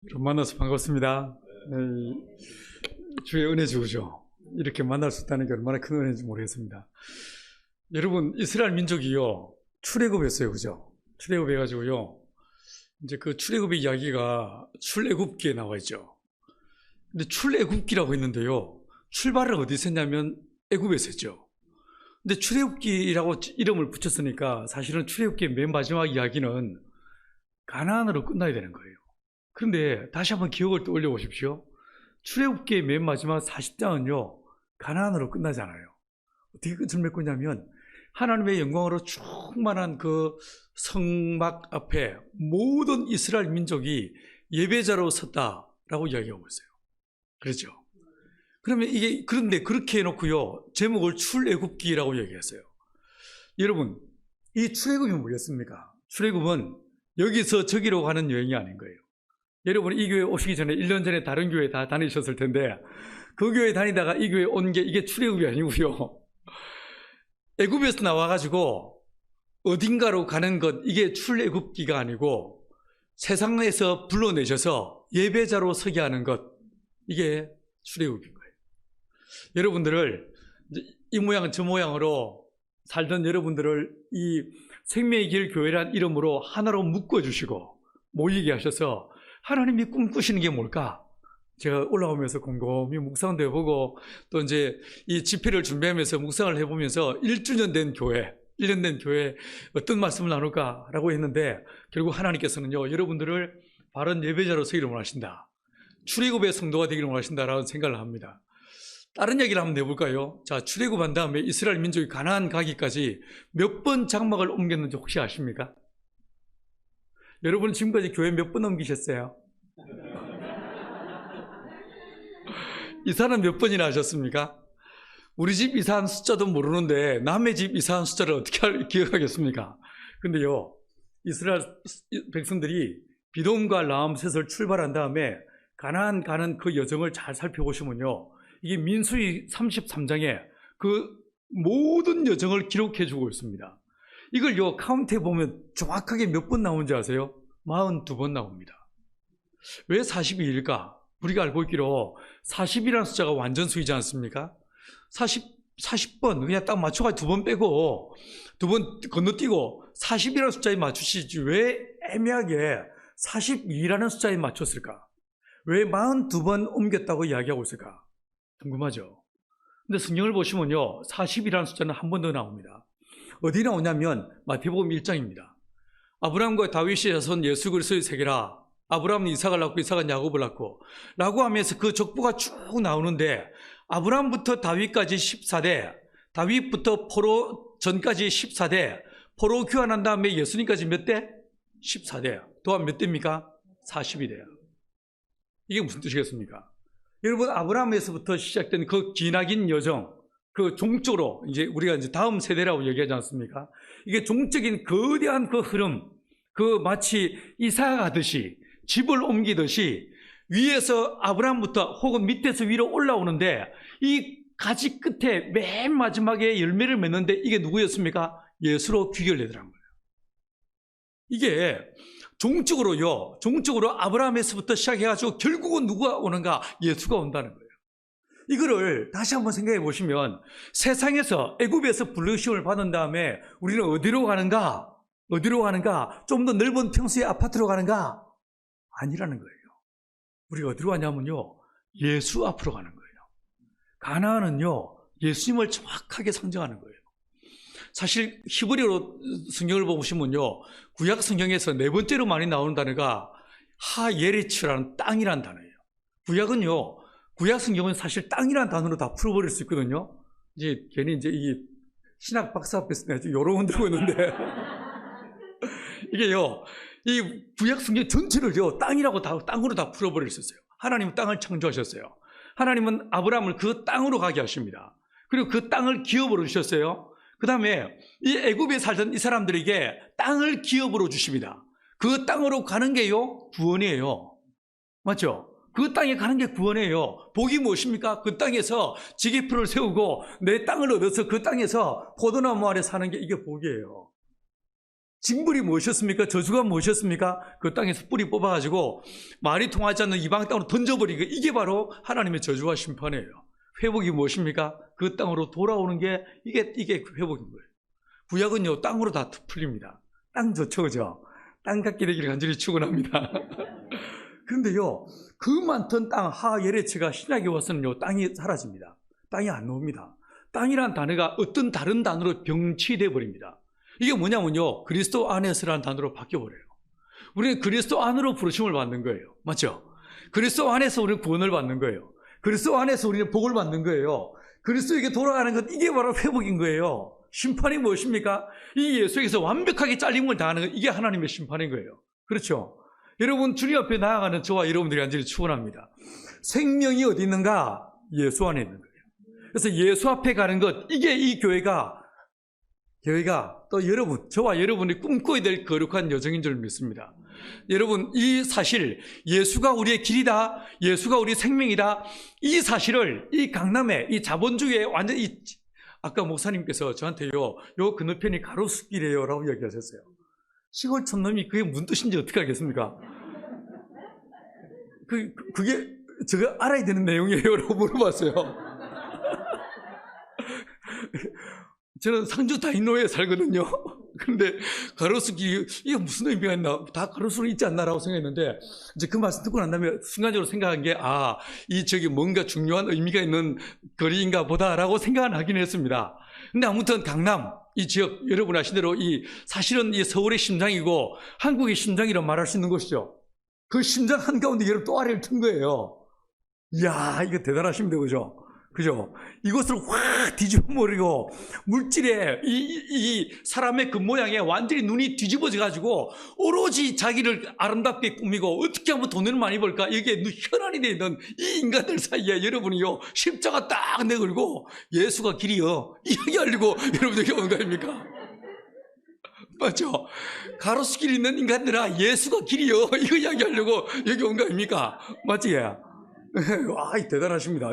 여러분 만나서 반갑습니다. 네, 주의 은혜 주죠. 이렇게 만날 수 있다는 게 얼마나 큰 은혜인지 모르겠습니다. 여러분, 이스라엘 민족이요, 출애굽했어요, 그죠? 출애굽해가지고요, 이제 그 출애굽의 이야기가 출애굽기에 나와 있죠. 근데 출애굽기라고 했는데요, 출발을 어디서 했냐면 애굽에서 했죠. 근데 출애굽기라고 이름을 붙였으니까 사실은 출애굽기의 맨 마지막 이야기는 가나안으로 끝나야 되는 거예요. 그런데 다시 한번 기억을 떠올려 보십시오. 출애굽기의 맨 마지막 40장은요, 가나안으로 끝나잖아요. 어떻게 끝을 맺고 있냐면 하나님의 영광으로 충만한 그 성막 앞에 모든 이스라엘 민족이 예배자로 섰다라고 이야기하고 있어요. 그렇죠? 그러면 이게, 그런데 그렇게 해놓고요, 제목을 출애굽기라고 얘기했어요. 여러분, 이 출애굽이 뭐겠습니까? 출애굽은 여기서 저기로 가는 여행이 아닌 거예요. 여러분, 이 교회 오시기 전에 1년 전에 다른 교회 다 다니셨을 텐데 그 교회 다니다가 이 교회 온 게 이게 출애굽이 아니고요, 애굽에서 나와가지고 어딘가로 가는 것, 이게 출애굽기가 아니고 세상에서 불러내셔서 예배자로 서게 하는 것, 이게 출애굽인 거예요. 여러분들을 이 모양 저 모양으로 살던 여러분들을 이 생명의 길 교회란 이름으로 하나로 묶어주시고 모이게 하셔서 하나님이 꿈꾸시는 게 뭘까? 제가 올라오면서 곰곰이 묵상도 해보고 또 이제 이 집회를 준비하면서 묵상을 해보면서 1주년 된 교회, 1년 된 교회 어떤 말씀을 나눌까라고 했는데 결국 하나님께서는요, 여러분들을 바른 예배자로 서기를 원하신다. 출애굽의 성도가 되기를 원하신다라는 생각을 합니다. 다른 얘기를 한번 해볼까요? 자, 출애굽한 다음에 이스라엘 민족이 가나안 가기까지 몇 번 장막을 옮겼는지 혹시 아십니까? 여러분 지금까지 교회 몇 번 옮기셨어요? 이사는 몇 번이나 하셨습니까? 우리 집 이사한 숫자도 모르는데 남의 집 이사한 숫자를 어떻게 기억하겠습니까? 근데요, 이스라엘 백성들이 비돔과 라암셋을 출발한 다음에 가나안 가는 그 여정을 잘 살펴보시면요, 이게 민수기 33장에 그 모든 여정을 기록해 주고 있습니다. 이걸요, 카운트해 보면 정확하게 몇 번 나오는지 아세요? 42번 나옵니다. 왜 42일까? 우리가 알고 있기로 40이라는 숫자가 완전수이지 않습니까? 40번 그냥 딱 맞춰가지고 2번 빼고 2번 건너뛰고 40이라는 숫자에 맞추시지 왜 애매하게 42라는 숫자에 맞췄을까? 왜 42번 옮겼다고 이야기하고 있을까? 궁금하죠? 근데 성경을 보시면요, 40이라는 숫자는 한 번 더 나옵니다. 어디 나오냐면 마태복음 1장입니다. 아브라함과 다윗의 자손 예수 그리스도의 세계라. 아브라함은 이삭을 낳고 이삭은 야곱을 낳고 라고 하면서 그 족보가 쭉 나오는데 아브라함부터 다윗까지 14대, 다윗부터 포로 전까지 14대, 포로 귀환한 다음에 예수님까지 몇 대? 14대. 또한 몇 대입니까? 42대야. 이게 무슨 뜻이겠습니까? 여러분, 아브라함에서부터 시작된 그 기나긴 여정, 그 종적으로 이제 우리가 이제 다음 세대라고 얘기하지 않습니까? 이게 종적인 거대한 그 흐름, 그 마치 이사가 하듯이 집을 옮기듯이 위에서 아브라함부터 혹은 밑에서 위로 올라오는데 이 가지 끝에 맨 마지막에 열매를 맺는데 이게 누구였습니까? 예수로 귀결되더라는 거예요. 이게 종적으로 아브라함에서부터 시작해가지고 결국은 누가 오는가? 예수가 온다는 거예요. 이거를 다시 한번 생각해 보시면 세상에서 애굽에서 부르심을 받은 다음에 우리는 어디로 가는가? 좀 더 넓은 평수의 아파트로 가는가? 아니라는 거예요. 우리가 어디로 가냐면요, 예수 앞으로 가는 거예요. 가나안은요, 예수님을 정확하게 상징하는 거예요. 사실 히브리어로 성경을 보시면요, 구약 성경에서 네 번째로 많이 나오는 단어가 하예리츠라는 땅이라는 단어예요. 구약 성경은 사실 땅이라는 단어로 다 풀어버릴 수 있거든요. 이제 괜히 이제 이 신학 박사 앞에서 내가 지금 요런 흔들고 있는데 이게요, 이 구약 성경 전체를요, 땅으로 다 풀어버릴 수 있어요. 하나님은 땅을 창조하셨어요. 하나님은 아브라함을 그 땅으로 가게 하십니다. 그리고 그 땅을 기업으로 주셨어요. 그 다음에 이 애굽에 살던 이 사람들에게 땅을 기업으로 주십니다. 그 땅으로 가는 게요, 구원이에요. 맞죠? 그 땅에 가는 게 구원이에요. 복이 무엇입니까? 그 땅에서 지기풀을 세우고 내 땅을 얻어서 그 땅에서 포도나무 아래 사는 게 이게 복이에요. 징벌이 무엇이었습니까? 저주가 무엇이었습니까? 그 땅에서 뿌리 뽑아가지고 말이 통하지 않는 이방 땅으로 던져버리고, 이게 바로 하나님의 저주와 심판이에요. 회복이 무엇입니까? 그 땅으로 돌아오는 게 이게 회복인 거예요. 구약은요, 땅으로 다 풀립니다. 땅 좋죠, 그죠? 땅 갖게 되기를 간절히 축원합니다. 그런데요, 그 많던 땅 하예레츠가 신약에 와서는요, 땅이 사라집니다. 땅이 안 나옵니다. 땅이란 단어가 어떤 다른 단어로 병치돼 버립니다. 이게 뭐냐면요, 그리스도 안에서라는 단어로 바뀌어버려요. 우리는 그리스도 안으로 부르심을 받는 거예요. 맞죠? 그리스도 안에서 우리는 구원을 받는 거예요. 그리스도 안에서 우리는 복을 받는 거예요. 그리스도에게 돌아가는 것, 이게 바로 회복인 거예요. 심판이 무엇입니까? 이 예수에게서 완벽하게 잘림을 당하는 것, 이게 하나님의 심판인 거예요. 그렇죠? 여러분, 주님 앞에 나아가는 저와 여러분들이 간절히 축원합니다. 생명이 어디 있는가? 예수 안에 있는 거예요. 그래서 예수 앞에 가는 것, 이게 이 교회가 또 여러분, 저와 여러분이 꿈꿔야 될 거룩한 여정인 줄 믿습니다. 여러분, 이 사실, 예수가 우리의 길이다, 예수가 우리의 생명이다, 이 사실을 이 강남에, 이 자본주의에 완전히, 아까 목사님께서 저한테요, 요 건너편이 가로수길이에요 라고 이야기하셨어요. 시골 촌놈이 그게 무슨 뜻인지 어떻게 알겠습니까? 그게 제가 알아야 되는 내용이에요 라고 물어봤어요. 저는 상주 다인로에 살거든요. 그런데 가로수길이, 이게 무슨 의미가 있나? 다 가로수는 있지 않나라고 생각했는데, 이제 그 말씀 듣고 난 다음에 순간적으로 생각한 게, 저기 뭔가 중요한 의미가 있는 거리인가 보다라고 생각은 하긴 했습니다. 근데 아무튼 강남, 이 지역, 여러분 아신 대로 사실은 이 서울의 심장이고 한국의 심장이라고 말할 수 있는 곳이죠. 그 심장 한가운데 여러분 또 아래를 튼 거예요. 이야, 이거 대단하십니다. 그죠? 그죠? 이것을 확 뒤집어버리고, 물질에, 이 사람의 그 모양에 완전히 눈이 뒤집어져가지고, 오로지 자기를 아름답게 꾸미고, 어떻게 하면 돈을 많이 벌까? 이게 현안이 되어 있는 이 인간들 사이에 여러분이요, 십자가 딱 내걸고, 예수가 길이요. 이야기 하려고 여러분들이 온 거 아닙니까? 맞죠? 가로수길에 있는 인간들아, 예수가 길이요. 이거 이야기 하려고 여기 온 거 아닙니까? 맞지? 와, 대단하십니다.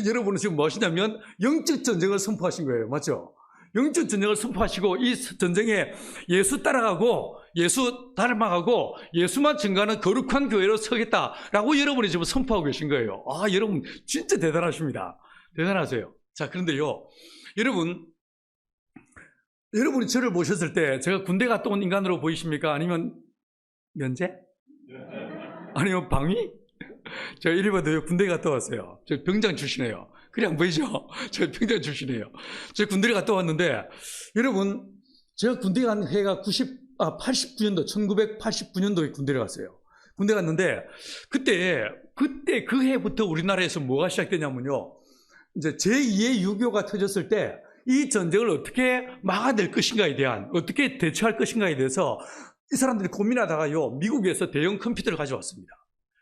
여러분은 지금 뭐 하시냐면 영적 전쟁을 선포하신 거예요. 맞죠? 영적 전쟁을 선포하시고 이 전쟁에 예수 따라가고 예수 닮아가고 예수만 증거하는 거룩한 교회로 서겠다라고 여러분이 지금 선포하고 계신 거예요. 여러분 진짜 대단하십니다. 대단하세요. 자, 그런데요, 여러분이 저를 보셨을 때 제가 군대 갔다 온 인간으로 보이십니까? 아니면 면제? 아니면 방위? 제가 이리 봐도요, 군대 갔다 왔어요. 저 병장 출신이에요. 그래 안 보이죠? 저 병장 출신이에요. 저 군대를 갔다 왔는데, 여러분, 제가 군대 간 해가 89년도, 1989년도에 군대를 갔어요. 군대 갔는데, 그때 그 해부터 우리나라에서 뭐가 시작되냐면요, 이제 제2의 유교가 터졌을 때, 이 전쟁을 어떻게 막아낼 것인가에 대한, 어떻게 대처할 것인가에 대해서 이 사람들이 고민하다가요, 미국에서 대형 컴퓨터를 가져왔습니다.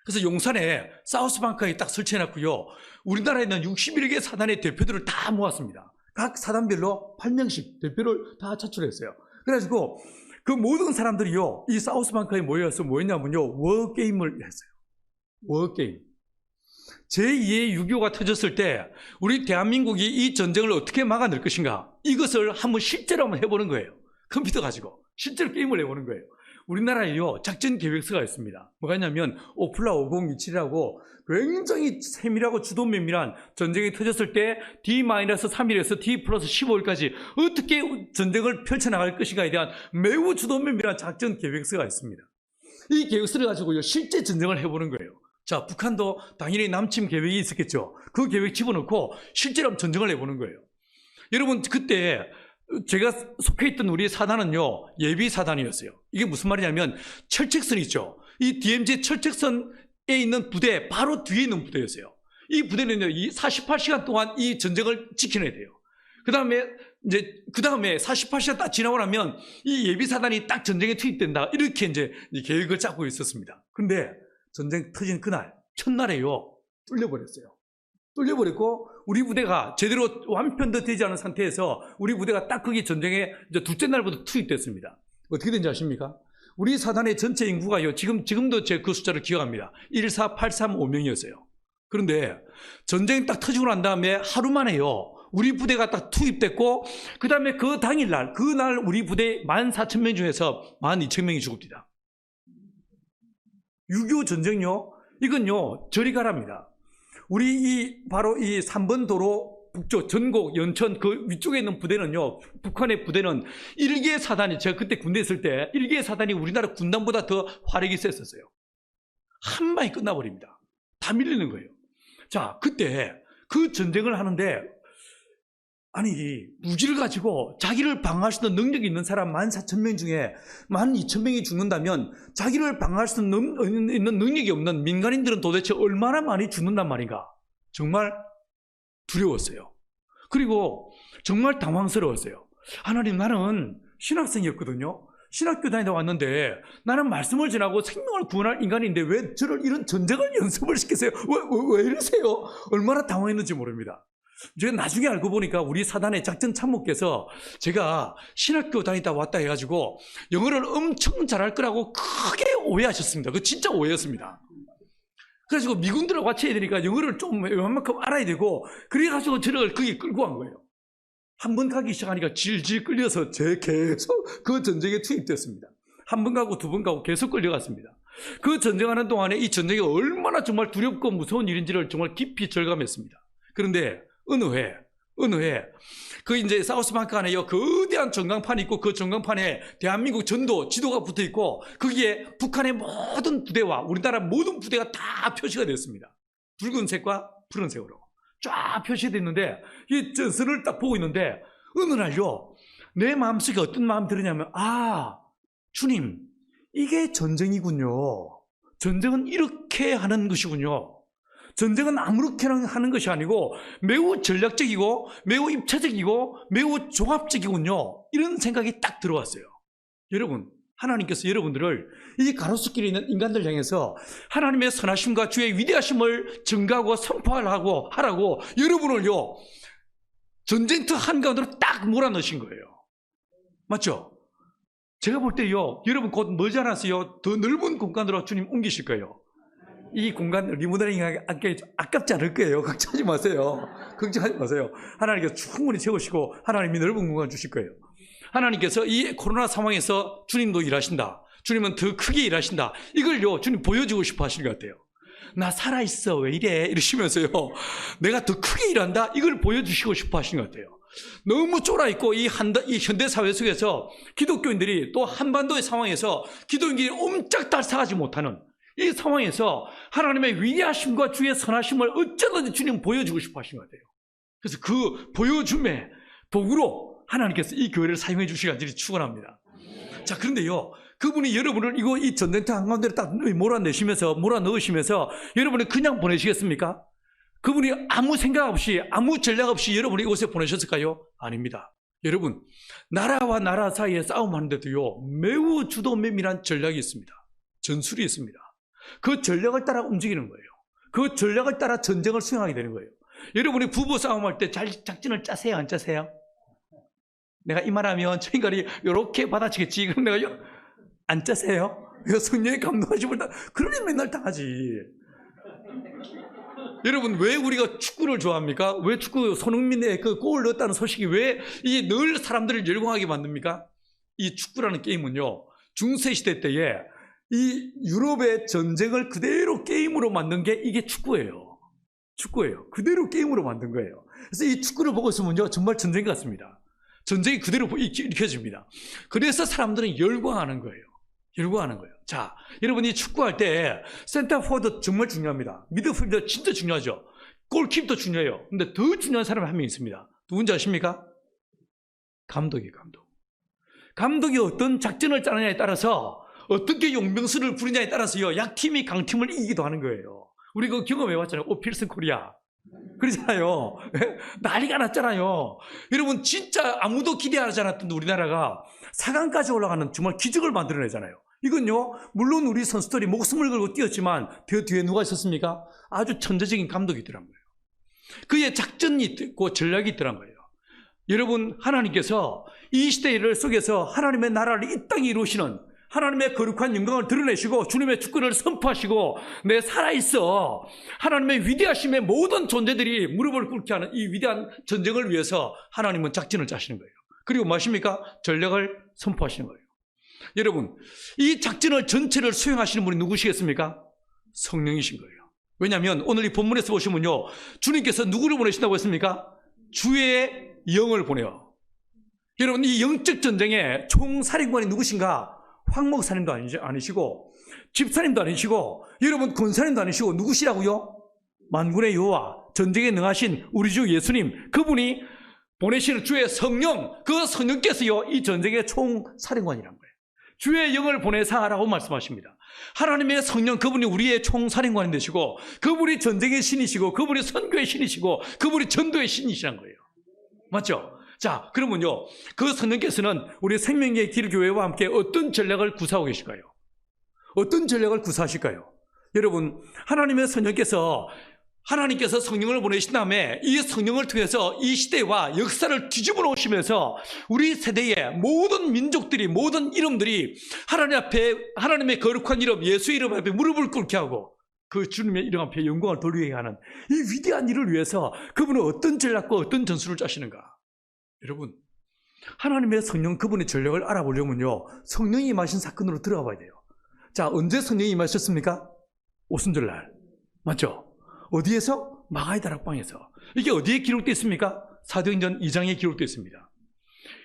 그래서 용산에 사우스방크에 딱 설치해놨고요. 우리나라에 있는 61개 사단의 대표들을 다 모았습니다. 각 사단별로 8명씩 대표를 다 차출했어요. 그래가지고 그 모든 사람들이요, 이 사우스방크에 모여서 뭐였냐면요, 워게임을 했어요. 워게임. 제2의 유교가 터졌을 때 우리 대한민국이 이 전쟁을 어떻게 막아낼 것인가, 이것을 한번 실제로 한번 해보는 거예요. 컴퓨터 가지고 실제로 게임을 해보는 거예요. 우리나라에요, 작전 계획서가 있습니다. 뭐가 있냐면 오플라 5027이라고 굉장히 세밀하고 주도 면밀한, 전쟁이 터졌을 때 D-3일에서 D+15일까지 어떻게 전쟁을 펼쳐나갈 것인가에 대한 매우 주도 면밀한 작전 계획서가 있습니다. 이 계획서를 가지고요, 실제 전쟁을 해보는 거예요. 자, 북한도 당연히 남침 계획이 있었겠죠. 그 계획 집어넣고 실제로 전쟁을 해보는 거예요. 여러분, 그때 제가 속해 있던 우리 사단은요, 예비 사단이었어요. 이게 무슨 말이냐면 철책선 있죠. 이 DMZ 철책선에 있는 부대 바로 뒤에 있는 부대였어요. 이 부대는요, 이 48시간 동안 이 전쟁을 지켜내야 돼요. 그 다음에 48시간 딱 지나고 나면 이 예비 사단이 딱 전쟁에 투입된다, 이렇게 이제 계획을 짜고 있었습니다. 근데 전쟁 터진 그날 첫날에요, 뚫려버렸고 우리 부대가 제대로 완편도 되지 않은 상태에서 우리 부대가 딱 거기 전쟁에 이제 둘째 날부터 투입됐습니다. 어떻게 된지 아십니까? 우리 사단의 전체 인구가요, 지금도 제 그 숫자를 기억합니다. 14835명이었어요. 그런데 전쟁이 딱 터지고 난 다음에 하루 만에요, 우리 부대가 딱 투입됐고, 그 다음에 그 당일날, 그날 우리 부대 14,000명 중에서 12,000명이 죽습니다. 6.25 전쟁요, 이건요, 저리 가랍니다. 우리 바로 이 3번 도로 북쪽, 전곡, 연천 그 위쪽에 있는 부대는요, 북한의 부대는 1개 사단이, 제가 그때 군대 있을 때 1개 사단이 우리나라 군단보다 더 화력이 셌었어요. 한 방에 끝나버립니다. 다 밀리는 거예요. 자, 그때 그 전쟁을 하는데, 아니, 무기를 가지고 자기를 방어할 수 있는 능력이 있는 사람 14,000명 중에 12,000명이 죽는다면 자기를 방어할 수 있는 능력이 없는 민간인들은 도대체 얼마나 많이 죽는단 말인가? 정말 두려웠어요. 그리고 정말 당황스러웠어요. 하나님, 나는 신학생이었거든요. 신학교 다니다 왔는데 나는 말씀을 전하고 생명을 구원할 인간인데 왜 저를 이런 전쟁을 연습을 시키세요? 왜 이러세요? 얼마나 당황했는지 모릅니다. 제가 나중에 알고 보니까 우리 사단의 작전 참모께서 제가 신학교 다니다 왔다 해가지고 영어를 엄청 잘할 거라고 크게 오해하셨습니다. 그 진짜 오해였습니다. 그래가지고 미군들하고 같이 해야 되니까 영어를 좀 웬만큼 알아야 되고, 그래가지고 저를 거기 끌고 간 거예요. 한 번 가기 시작하니까 질질 끌려서 계속 그 전쟁에 투입됐습니다. 한 번 가고 두 번 가고 계속 끌려갔습니다. 그 전쟁하는 동안에 이 전쟁이 얼마나 정말 두렵고 무서운 일인지를 정말 깊이 절감했습니다. 그런데 어느 해 그 이제 사우스방크 안에 거대한 전광판이 있고, 그 전광판에 대한민국 전도 지도가 붙어 있고, 거기에 북한의 모든 부대와 우리나라 모든 부대가 다 표시가 됐습니다. 붉은색과 푸른색으로 쫙 표시됐는데, 이 전선을 딱 보고 있는데 어느 날요, 내 마음속에 어떤 마음이 들었냐면, 아, 주님, 이게 전쟁이군요. 전쟁은 이렇게 하는 것이군요. 전쟁은 아무렇게나 하는 것이 아니고 매우 전략적이고 매우 입체적이고 매우 종합적이군요. 이런 생각이 딱 들어왔어요. 여러분, 하나님께서 여러분들을 이 가로수길에 있는 인간들 향해서 하나님의 선하심과 주의 위대하심을 증가하고 선포하라고 하라고 여러분을요, 전쟁터 한가운데로 딱 몰아넣으신 거예요. 맞죠? 제가 볼 때요, 여러분 곧 멀지 않았어요. 더 넓은 공간으로 주님 옮기실 거예요. 이 공간 리모델링 아깝지 않을 거예요. 걱정하지 마세요. 걱정하지 마세요. 하나님께서 충분히 채우시고 하나님이 넓은 공간 주실 거예요. 하나님께서 이 코로나 상황에서 주님도 일하신다. 주님은 더 크게 일하신다. 이걸요, 주님 보여주고 싶어 하시는 것 같아요. 나 살아있어. 왜 이래? 이러시면서요, 내가 더 크게 일한다. 이걸 보여주시고 싶어 하시는 것 같아요. 너무 쫄아있고 이 현대사회 속에서 기독교인들이 또 한반도의 상황에서 기독인들이 옴짝달싹하지 못하는 이 상황에서 하나님의 위대하심과 주의 선하심을 어쩌든지 주님 보여주고 싶어 하신 것 같아요. 그래서 그 보여줌의 도구로 하나님께서 이 교회를 사용해 주시기 간절히 축원합니다. 자, 그런데요, 그분이 여러분을 이 전쟁터 한가운데로 딱 몰아넣으시면서 여러분이 그냥 보내시겠습니까? 그분이 아무 생각 없이 아무 전략 없이 여러분을 이곳에 보내셨을까요? 아닙니다. 여러분, 나라와 나라 사이에 싸움하는데도요, 매우 주도 면밀한 전략이 있습니다. 전술이 있습니다. 그 전략을 따라 움직이는 거예요. 그 전략을 따라 전쟁을 수행하게 되는 거예요. 여러분이 부부 싸움할 때 작전을 짜세요, 안 짜세요? 내가 이 말하면 저 인간이 이렇게 받아치겠지. 그럼 내가 안 짜세요? 내가 성령의 감동하심을 그러니 맨날 당하지. 여러분, 왜 우리가 축구를 좋아합니까? 왜 축구 손흥민의 그 골을 넣었다는 소식이 왜 이 늘 사람들을 열광하게 만듭니까? 이 축구라는 게임은요, 중세시대 때에 이 유럽의 전쟁을 그대로 게임으로 만든 게 이게 축구예요. 축구예요. 그대로 게임으로 만든 거예요. 그래서 이 축구를 보고 있으면요, 정말 전쟁 같습니다. 전쟁이 그대로 익혀집니다. 그래서 사람들은 열광하는 거예요. 열광하는 거예요. 자, 여러분이 축구할 때 센터포워드 정말 중요합니다. 미드필더 진짜 중요하죠. 골키퍼도 중요해요. 근데 더 중요한 사람이 한 명 있습니다. 누군지 아십니까? 감독이에요, 감독. 감독이 어떤 작전을 짜느냐에 따라서 어떻게 용병수를 부리냐에 따라서요, 약팀이 강팀을 이기기도 하는 거예요. 우리 그 경험해봤잖아요. 필승 코리아. 그러잖아요. 난리가 났잖아요. 여러분, 진짜 아무도 기대하지 않았던 우리나라가 4강까지 올라가는 정말 기적을 만들어내잖아요. 이건요, 물론 우리 선수들이 목숨을 걸고 뛰었지만 그 뒤에 누가 있었습니까? 아주 천재적인 감독이 있더란 거예요. 그의 작전이 있고 전략이 있더란 거예요. 여러분, 하나님께서 이 시대를 속에서 하나님의 나라를 이 땅에 이루시는 하나님의 거룩한 영광을 드러내시고 주님의 주권을 선포하시고 내 살아있어 하나님의 위대하심에 모든 존재들이 무릎을 꿇게 하는 이 위대한 전쟁을 위해서 하나님은 작전을 짜시는 거예요. 그리고 무엇입니까? 전략을 선포하시는 거예요. 여러분, 이 작전을 전체를 수행하시는 분이 누구시겠습니까? 성령이신 거예요. 왜냐하면 오늘 이 본문에서 보시면요, 주님께서 누구를 보내신다고 했습니까? 주의 영을 보내요. 여러분, 이 영적 전쟁의 총사령관이 누구신가? 황목사님도 아니시고 집사님도 아니시고 여러분 권사님도 아니시고 누구시라고요? 만군의 여호와, 전쟁에 능하신 우리 주 예수님, 그분이 보내시는 주의 성령, 그 성령께서요 이 전쟁의 총사령관이란 거예요. 주의 영을 보내사라고 말씀하십니다. 하나님의 성령, 그분이 우리의 총사령관이 되시고 그분이 전쟁의 신이시고 그분이 선교의 신이시고 그분이 전도의 신이시란 거예요. 맞죠? 자, 그러면요, 그 성령께서는 우리 생명의 길 교회와 함께 어떤 전략을 구사하고 계실까요? 어떤 전략을 구사하실까요? 여러분, 하나님께서 성령을 보내신 다음에 이 성령을 통해서 이 시대와 역사를 뒤집어 놓으시면서 우리 세대의 모든 민족들이, 모든 이름들이 하나님 앞에, 하나님의 거룩한 이름, 예수 이름 앞에 무릎을 꿇게 하고 그 주님의 이름 앞에 영광을 돌리게 하는 이 위대한 일을 위해서 그분은 어떤 전략과 어떤 전술을 짜시는가? 여러분, 하나님의 성령, 그분의 전략을 알아보려면요, 성령이 임하신 사건으로 들어가 봐야 돼요. 자, 언제 성령이 임하셨습니까? 오순절날. 맞죠? 어디에서? 마가의 다락방에서. 이게 어디에 기록되어 있습니까? 사도행전 2장에 기록되어 있습니다.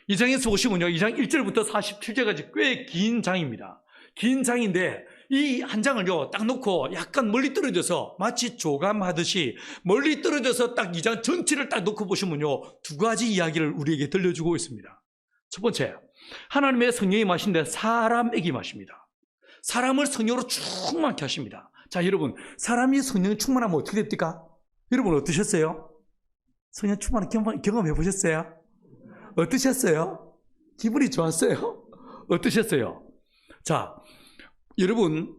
2장에서 보시면요, 2장 1절부터 47절까지 꽤 긴 장입니다. 긴 장인데 이 한 장을요 딱 놓고 약간 멀리 떨어져서 마치 조감하듯이 멀리 떨어져서 딱 2장 전체를 딱 놓고 보시면요, 두 가지 이야기를 우리에게 들려주고 있습니다. 첫 번째, 하나님의 성령이 임하신데 사람에게 임하십니다. 사람을 성령으로 충만케 하십니다. 자, 여러분, 사람이 성령이 충만하면 어떻게 됩니까? 여러분 어떠셨어요? 성령 충만을 경험해 보셨어요? 어떠셨어요? 기분이 좋았어요? 어떠셨어요? 자, 여러분,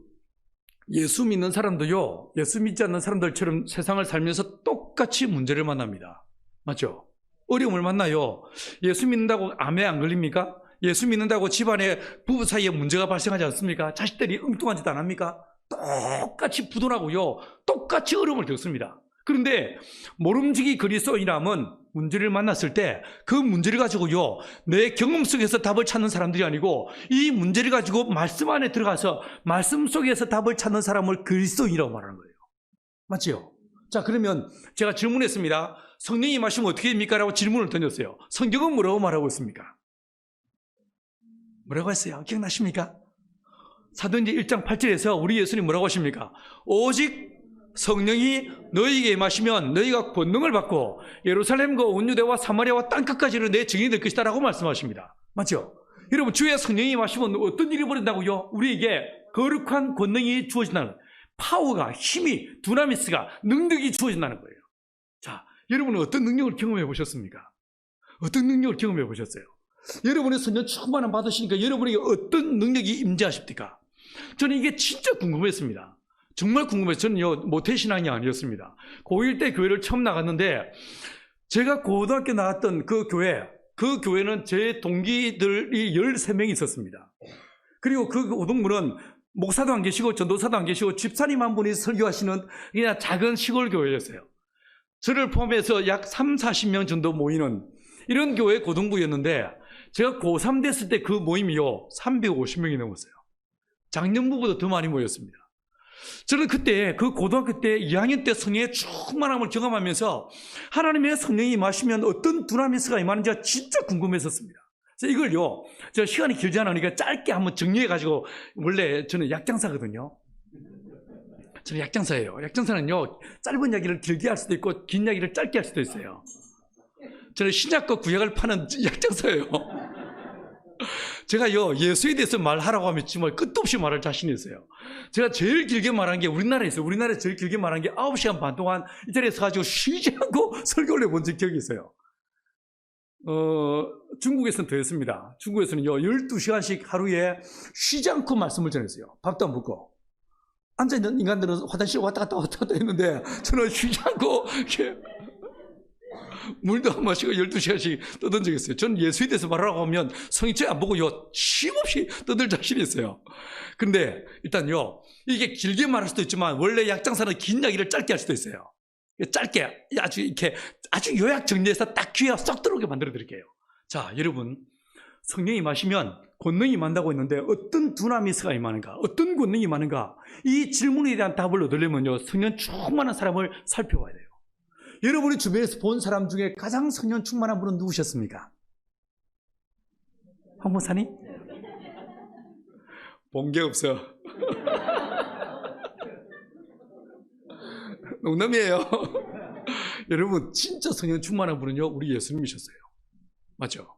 예수 믿는 사람도요, 예수 믿지 않는 사람들처럼 세상을 살면서 똑같이 문제를 만납니다. 맞죠? 어려움을 만나요. 예수 믿는다고 암에 안 걸립니까? 예수 믿는다고 집안에 부부 사이에 문제가 발생하지 않습니까? 자식들이 엉뚱한 짓 안 합니까? 똑같이 부도나고요, 똑같이 어려움을 겪습니다. 그런데 모름지기 그리스도인이라면 문제를 만났을 때 그 문제를 가지고요, 내 경험 속에서 답을 찾는 사람들이 아니고 이 문제를 가지고 말씀 안에 들어가서 말씀 속에서 답을 찾는 사람을 그리스도인이라고 말하는 거예요. 맞지요? 자, 그러면 제가 질문했습니다. 성령이 임하시면 어떻게 됩니까? 라고 질문을 던졌어요. 성경은 뭐라고 말하고 있습니까? 뭐라고 했어요? 기억나십니까? 사도행전 1장 8절에서 우리 예수님 뭐라고 하십니까? 오직 성령이 너희에게 임하시면 너희가 권능을 받고 예루살렘과 온 유대와 사마리아와 땅끝까지는 내 증인이 될 것이다 라고 말씀하십니다. 맞죠? 여러분, 주의 성령이 임하시면 어떤 일이 벌어진다고요? 우리에게 거룩한 권능이 주어진다는 거예요. 파워가, 힘이, 두나미스가, 능력이 주어진다는 거예요. 자, 여러분은 어떤 능력을 경험해 보셨습니까? 어떤 능력을 경험해 보셨어요? 여러분의 성령 충만함 받으시니까 여러분에게 어떤 능력이 임재하십니까? 저는 이게 진짜 궁금했습니다. 정말 궁금해요. 저는요, 모태신앙이 아니었습니다. 고1 때 교회를 처음 나갔는데, 제가 고등학교 나왔던 그 교회는 제 동기들이 13명이 있었습니다. 그리고 그 고등부는 목사도 안 계시고, 전도사도 안 계시고, 집사님 한 분이 설교하시는 그냥 작은 시골 교회였어요. 저를 포함해서 약 30-40명 정도 모이는 이런 교회 고등부였는데, 제가 고3 됐을 때 그 모임이요, 350명이 넘었어요. 작년부보다 더 많이 모였습니다. 저는 그때 그 고등학교 때 2학년 때 성령의 충만함을 경험하면서 하나님의 성령이 임하시면 어떤 두나미스가 임하는지가 진짜 궁금했었습니다. 그래서 이걸요, 제가 시간이 길지 않으니까 짧게 한번 정리해가지고, 원래 저는 약장사거든요. 저는 약장사예요. 약장사는요, 짧은 이야기를 길게 할 수도 있고 긴 이야기를 짧게 할 수도 있어요. 저는 신약과 구약을 파는 약장사예요. 제가요, 예수에 대해서 말하라고 하면 정말 끝도 없이 말할 자신이 있어요. 제가 제일 길게 말한 게 우리나라에서 제일 길게 말한 게 9시간 반 동안 이 자리에서 가지고 쉬지 않고 설교를 해본 기억이 있어요. 중국에서는 더 했습니다. 중국에서는요, 12시간씩 하루에 쉬지 않고 말씀을 전했어요. 밥도 안 먹고. 앉아있는 인간들은 화장실 왔다 갔다 했는데 저는 쉬지 않고 이렇게. 물도 안 마시고 12시간씩 떠든 적이 있어요. 저는 예수에 대해서 말하라고 하면 성경책 안 보고요, 쉼없이 떠들 자신이 있어요. 근데 일단요, 이게 길게 말할 수도 있지만 원래 약장사는 긴 이야기를 짧게 할 수도 있어요. 짧게 아주 이렇게 아주 요약 정리해서 딱 귀에 쏙 들어오게 만들어 드릴게요. 자, 여러분, 성령이 마시면 권능이 많다고 했는데 어떤 두나미스가 임하는가, 어떤 권능이 임하는가, 이 질문에 대한 답을 얻으려면요, 성령 충만한 사람을 살펴봐야 돼요. 여러분이 주변에서 본 사람 중에 가장 성령 충만한 분은 누구셨습니까? 황 목사님? 본 게 없어. 농담이에요. 여러분, 진짜 성령 충만한 분은요, 우리 예수님이셨어요. 맞죠?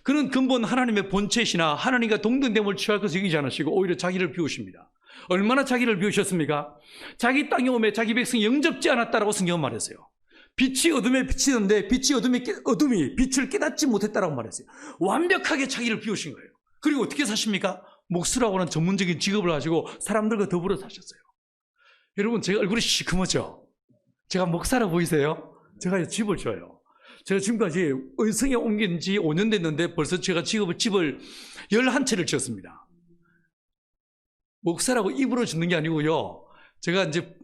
그는 근본 하나님의 본체시나 하나님과 동등됨을 취할 것을 여기지 않으시고 오히려 자기를 비우십니다. 얼마나 자기를 비우셨습니까? 자기 땅에 오매 자기 백성이 영접지 않았다라고 성경은 말했어요. 빛이 어둠에 비치는데 어둠이 빛을 깨닫지 못했다라고 말했어요. 완벽하게 자기를 비우신 거예요. 그리고 어떻게 사십니까? 목수라고 하는 전문적인 직업을 가지고 사람들과 더불어 사셨어요. 여러분, 제가 얼굴이 시커멓죠? 제가 목사라 보이세요? 제가 집을 줘요. 제가 지금까지 의성에 옮긴 지 5년 됐는데 벌써 제가 집을 11채를 지었습니다. 목사라고 입으로 짓는 게 아니고요, 제가 이제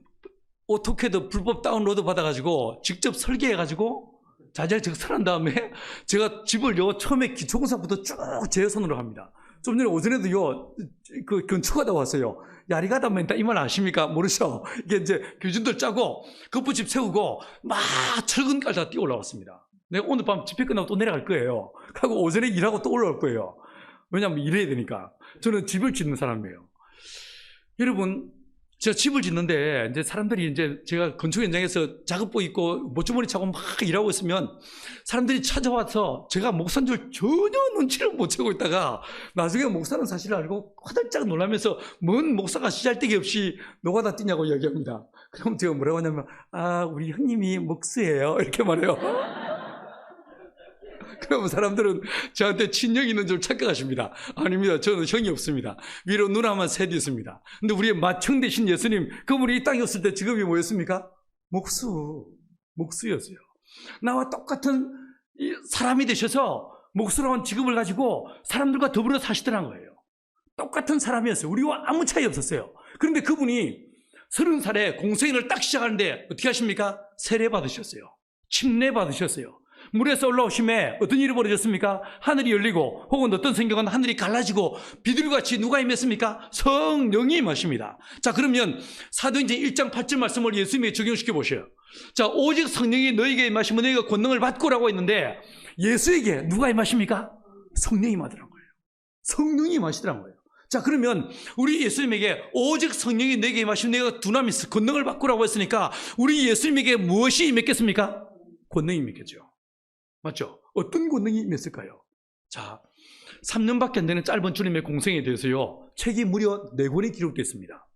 오토캐드 불법 다운로드 받아가지고 직접 설계해가지고 자재를 적설한 다음에 제가 집을요, 처음에 기초공사부터 쭉 제 손으로 합니다. 좀 전에 오전에도요, 그 건축하다 왔어요. 야리가다 멘다 이 말 아십니까? 모르죠? 이게 이제 규준들 짜고 급부집 세우고 막 철근 깔다가 뛰어 올라왔습니다. 내가 오늘 밤 집회 끝나고 또 내려갈 거예요. 하고 오전에 일하고 또 올라올 거예요. 왜냐하면 일해야 되니까. 저는 집을 짓는 사람이에요. 여러분, 제가 집을 짓는데 이제 사람들이 이제 제가 건축 현장에서 작업복 입고 모쭈머리 차고 막 일하고 있으면 사람들이 찾아와서 제가 목사인 줄 전혀 눈치를 못 채고 있다가 나중에 목사는 사실을 알고 화들짝 놀라면서 뭔 목사가 시잘데기 없이 노가다 뛰냐고 이야기합니다. 그럼 제가 뭐라고 하냐면, 아, 우리 형님이 목수예요, 이렇게 말해요. 그러면 사람들은 저한테 친형이 있는 줄 착각하십니다. 아닙니다. 저는 형이 없습니다. 위로 누나만 셋이 있습니다. 근데 우리의 맏형 되신 예수님, 그분이 이 땅에 없을 때 직업이 뭐였습니까? 목수였어요. 나와 똑같은 사람이 되셔서 목수라는 직업을 가지고 사람들과 더불어 사시더란 거예요. 똑같은 사람이었어요. 우리와 아무 차이 없었어요. 그런데 그분이 30살에 공생애를 딱 시작하는데 어떻게 하십니까? 세례 받으셨어요. 침례 받으셨어요. 물에서 올라오심에 어떤 일이 벌어졌습니까? 하늘이 열리고, 혹은 어떤 성경은 하늘이 갈라지고 비둘기같이 누가 임했습니까? 성령이 임하십니다. 자, 그러면 사도행전 1장 8절 말씀을 예수님이 적용시켜 보셔요. 자, 오직 성령이 너에게 임하시면 너희가 권능을 받고라고 했는데 예수에게 누가 임하십니까? 성령이 임하더란 거예요. 성령이 임하시더란 거예요. 자, 그러면 우리 예수님에게 오직 성령이 너에게 임하시면 너희가 두나미스 권능을 받고라고 했으니까 우리 예수님에게 무엇이 임했겠습니까? 권능이 임했겠죠. 맞죠? 어떤 권능이 임했을까요? 자, 3년밖에 안 되는 짧은 주님의 공생에 대해서요, 책이 무려 4권이 기록되어 있습니다.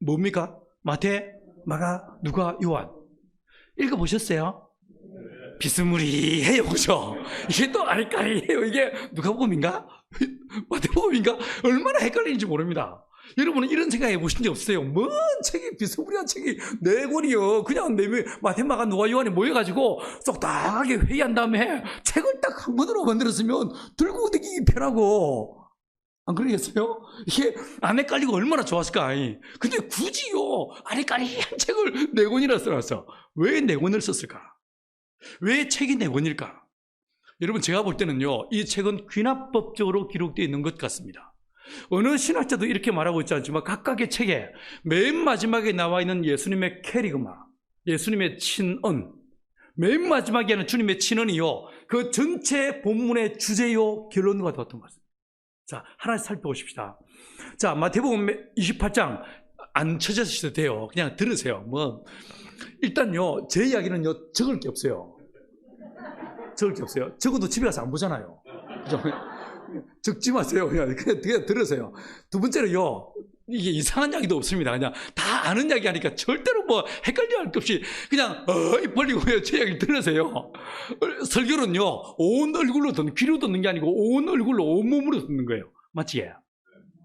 뭡니까? 마태, 마가, 누가, 요한. 읽어보셨어요? 비스무리해요, 그죠? 이게 또 아리까리해요. 이게 누가복음인가? 마태복음인가? 얼마나 헷갈리는지 모릅니다. 여러분은 이런 생각 해보신 적 없어요? 뭔 책이, 비스무리한 책이 4권이요. 그냥 마태, 마가, 누가, 요한이 모여가지고 쏙딱하게 회의한 다음에 책을 딱 한 권으로 만들었으면 들고 다니기 편하고, 안 그러겠어요? 이게 안 헷갈리고 얼마나 좋았을까? 근데 굳이요, 아리까리한 책을 4권이나 써놨어. 왜 4권을 썼을까? 왜 책이 4권일까? 여러분, 제가 볼 때는요, 이 책은 귀납법적으로 기록되어 있는 것 같습니다. 어느 신학자도 이렇게 말하고 있지 않지만 각각의 책에 맨 마지막에 나와 있는 예수님의 캐리그마, 예수님의 친언, 맨 마지막에 하는 주님의 친언이요, 그 전체 본문의 주제요, 결론과 같은 것 같습니다. 자, 하나씩 살펴보십시다. 자, 마태복음 28장 안 쳐주셔도 돼요. 그냥 들으세요. 일단요, 제 이야기는요, 적을 게 없어요. 적어도 집에 가서 안 보잖아요. 그죠? 적지 마세요. 그냥 들으세요. 두 번째로요, 이게 이상한 이야기도 없습니다. 그냥 다 아는 이야기 하니까 절대로 헷갈려 할 것 없이 그냥 벌리고 제 이야기를 들으세요. 설교는요, 온 얼굴로 귀로 듣는 게 아니고 온 얼굴로, 온 몸으로 듣는 거예요. 맞지?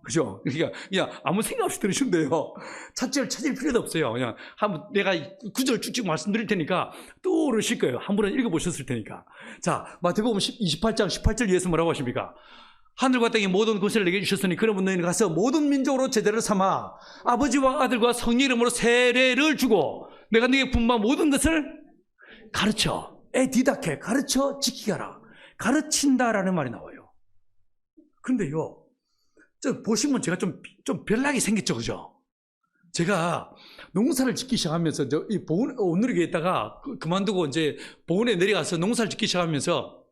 그죠? 그러니까 그냥 아무 생각 없이 들으시면 돼요. 찾을 필요도 없어요. 그냥 한번 내가 구절 쭉쭉 말씀드릴 테니까 떠오르실 거예요. 한 번은 읽어보셨을 테니까. 자, 마태복음 28장 18절 이에서 뭐라고 하십니까? 하늘과 땅의 모든 권세를 내게 주셨으니 그러면 너희는 가서 모든 민족으로 제자를 삼아 아버지와 아들과 성령 이름으로 세례를 주고 내가 너에게 분부한 모든 것을 가르쳐. 에디다케, 가르쳐 지키게 하라. 가르친다라는 말이 나와요. 그런데요, 보시면 제가 좀 별나게 생겼죠, 그죠? 제가 농사를 짓기 시작하면서, 이 온누리교에 있다가 그만두고 이제 보은에 내려가서 농사를 짓기 시작하면서,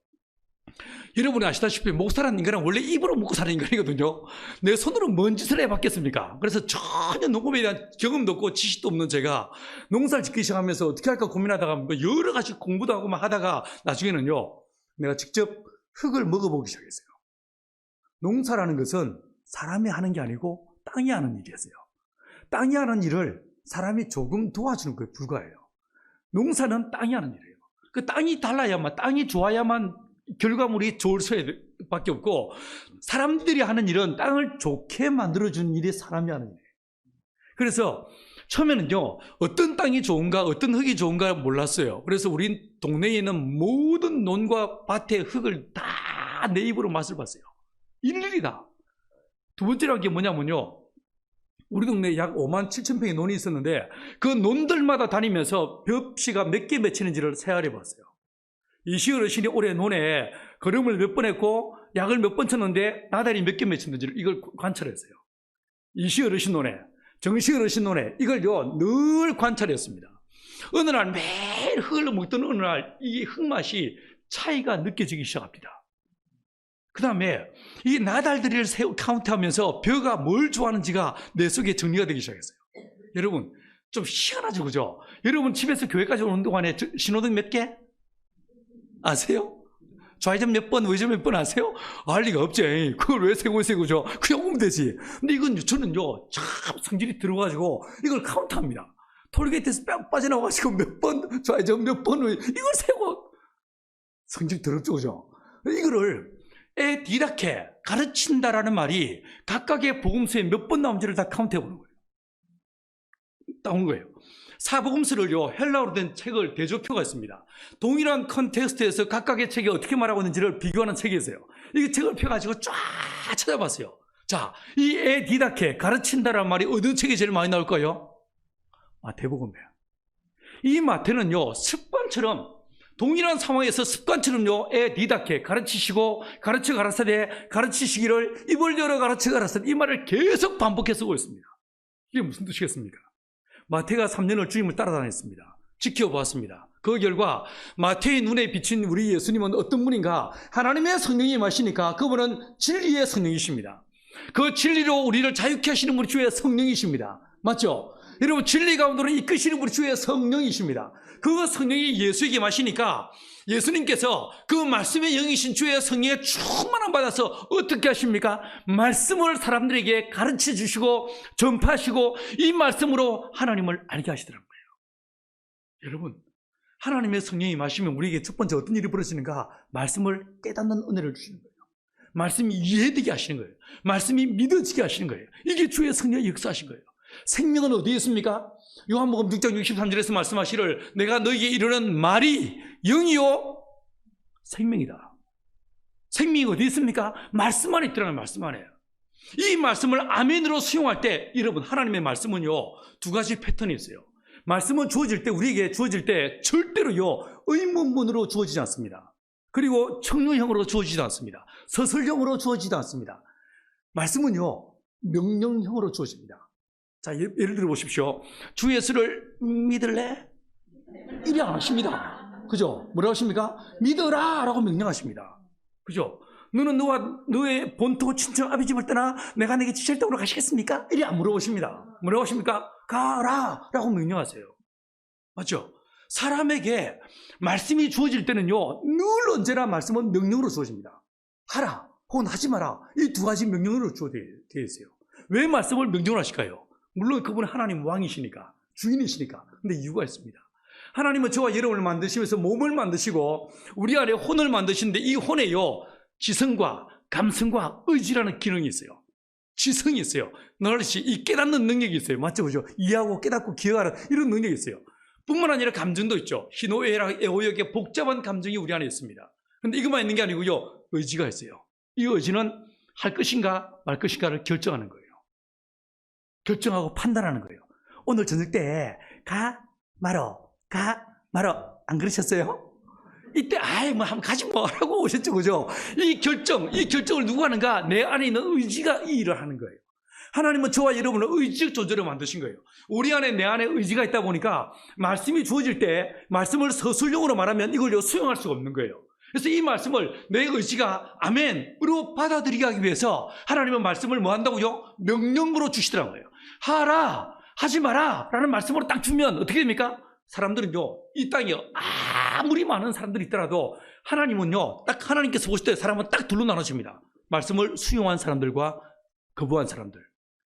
여러분이 아시다시피 목사라는 인간은 원래 입으로 먹고 사는 인간이거든요. 내 손으로 뭔 짓을 해봤겠습니까? 그래서 전혀 농업에 대한 경험도 없고 지식도 없는 제가 농사를 짓기 시작하면서 어떻게 할까 고민하다가 여러 가지 공부도 하고 막 하다가 나중에는요, 내가 직접 흙을 먹어보기 시작했어요. 농사라는 것은 사람이 하는 게 아니고 땅이 하는 일이었어요. 땅이 하는 일을 사람이 조금 도와주는 거에 불과해요. 농사는 땅이 하는 일이에요. 그 땅이 달라야만, 땅이 좋아야만 결과물이 좋을 수밖에 없고, 사람들이 하는 일은 땅을 좋게 만들어주는 일이 사람이 하는 일이에요. 그래서 처음에는요, 어떤 땅이 좋은가, 어떤 흙이 좋은가 몰랐어요. 그래서 우리 동네에 있는 모든 논과 밭의 흙을 다 내 입으로 맛을 봤어요. 일일이다. 두 번째로 한 게 뭐냐면요, 우리 동네에 약 5만 7천 평의 논이 있었는데 그 논들마다 다니면서 벽시가 몇 개 맺히는지를 세알해 봤어요. 이시 어르신이 올해 논에 거름을 몇 번 했고 약을 몇 번 쳤는데 나달이 몇 개 맺혔는지를 이걸 관찰했어요. 이시 어르신 논에, 정시 어르신 논에 이걸요 늘 관찰했습니다. 어느 날 매일 흙을 먹던 어느 날 이 흙맛이 차이가 느껴지기 시작합니다. 그 다음에 이 나달들이를 카운트하면서 벼가 뭘 좋아하는지가 내 속에 정리가 되기 시작했어요. 여러분 좀 희한하죠, 그죠? 여러분 집에서 교회까지 오는 동안에 신호등 몇 개? 아세요? 좌회전 몇 번, 우회전 몇 번 아세요? 알 리가 없지. 그걸 왜 세고죠? 그냥 오면 되지. 근데 이건 저는요, 참 성질이 들어가지고 이걸 카운트합니다. 톨게이트에서 뺑 빠져나와가지고 몇 번, 좌회전 몇 번, 이걸 세고. 성질 더럽죠, 그죠? 이거를 에디다케, 가르친다라는 말이 각각의 복음서에 몇 번 나온지를 다 카운트해보는 거예요. 나온 거예요. 사복음서를요, 헬라어로 된 책을 대조표가 있습니다. 동일한 컨텍스트에서 각각의 책이 어떻게 말하고 있는지를 비교하는 책이 있어요. 이 책을 펴가지고 쫙 찾아봤어요. 자, 이 에디다케, 가르친다라는 말이 어느 책이 제일 많이 나올까요? 마태복음이에요. 이 마태는요, 습관처럼 동일한 상황에서 습관처럼요, 에디다케, 가르치시고, 가르쳐 가라사대, 가르치시기를 입을 열어 가르쳐 가라사대, 이 말을 계속 반복해 쓰고 있습니다. 이게 무슨 뜻이겠습니까? 마태가 3년을 주님을 따라다녔습니다. 지켜보았습니다. 그 결과 마태의 눈에 비친 우리 예수님은 어떤 분인가? 하나님의 성령이 임하시니까 그분은 진리의 성령이십니다. 그 진리로 우리를 자유케 하시는 분이 주의 성령이십니다. 맞죠? 여러분, 진리 가운데로 이끄시는 분이 주의 성령이십니다. 그 성령이 예수에게 마시니까 예수님께서 그 말씀의 영이신 주의 성령에 충만함 받아서 어떻게 하십니까? 말씀을 사람들에게 가르쳐 주시고 전파하시고 이 말씀으로 하나님을 알게 하시더란 거예요. 여러분, 하나님의 성령이 마시면 우리에게 첫 번째 어떤 일이 벌어지는가? 말씀을 깨닫는 은혜를 주시는 거예요. 말씀이 이해되게 하시는 거예요. 말씀이 믿어지게 하시는 거예요. 이게 주의 성령의 역사하신 거예요. 생명은 어디에 있습니까? 요한복음 6장 63절에서 말씀하시를 내가 너희에게 이르는 말이 영이요 생명이다. 생명이 어디 있습니까? 말씀 안에 있더라는 말씀 안에. 이 말씀을 아멘으로 수용할 때 여러분, 하나님의 말씀은요 두 가지 패턴이 있어요. 말씀은 주어질 때, 우리에게 주어질 때 절대로요 의문문으로 주어지지 않습니다. 그리고 청류형으로 주어지지 않습니다. 서술형으로 주어지지 않습니다. 말씀은요 명령형으로 주어집니다. 자, 예를 들어 보십시오. 주 예수를 믿을래? 이리 안 하십니다. 그죠? 뭐라고 하십니까? 믿어라! 라고 명령하십니다. 그죠? 너는 너의 본토 친정 아비 집을 떠나 내가 내게 지시할 땅으로 가시겠습니까? 이리 안 물어보십니다. 뭐라고 하십니까? 가라! 라고 명령하세요. 맞죠? 사람에게 말씀이 주어질 때는요, 늘 언제나 말씀은 명령으로 주어집니다. 하라! 혹은 하지 마라! 이 두 가지 명령으로 주어져 있어요. 왜 말씀을 명령을 하실까요? 물론 그분은 하나님 왕이시니까, 주인이시니까. 근데 이유가 있습니다. 하나님은 저와 여러분을 만드시면서 몸을 만드시고 우리 안에 혼을 만드시는데 이 혼에요 지성과 감성과 의지라는 기능이 있어요. 지성이 있어요. knowledge, 이 깨닫는 능력이 있어요. 맞죠? 그죠? 이해하고 깨닫고 기억하는 이런 능력이 있어요. 뿐만 아니라 감정도 있죠. 희노애락, 애호역의 복잡한 감정이 우리 안에 있습니다. 그런데 이것만 있는 게 아니고요. 의지가 있어요. 이 의지는 할 것인가 말 것인가를 결정하는 거예요. 결정하고 판단하는 거예요. 오늘 저녁 때 가 말어 안 그러셨어요? 이때 뭐 한번 가지 뭐 하고 오셨죠, 그죠? 이 결정을 누가 하는가? 내 안에 있는 의지가 이 일을 하는 거예요. 하나님은 저와 여러분을 의지적 존재로 만드신 거예요. 우리 안에 내 안에 의지가 있다 보니까 말씀이 주어질 때 말씀을 서술용어로 말하면 이걸 수용할 수가 없는 거예요. 그래서 이 말씀을 내 의지가 아멘으로 받아들이게 하기 위해서 하나님은 말씀을 뭐 한다고요? 명령으로 주시더라고요. 하라, 하지 마라 라는 말씀으로 딱 주면 어떻게 됩니까? 사람들은요, 이 땅에 아무리 많은 사람들이 있더라도 하나님은요, 딱 하나님께서 보실 때 사람은 딱 둘로 나눠집니다. 말씀을 수용한 사람들과 거부한 사람들.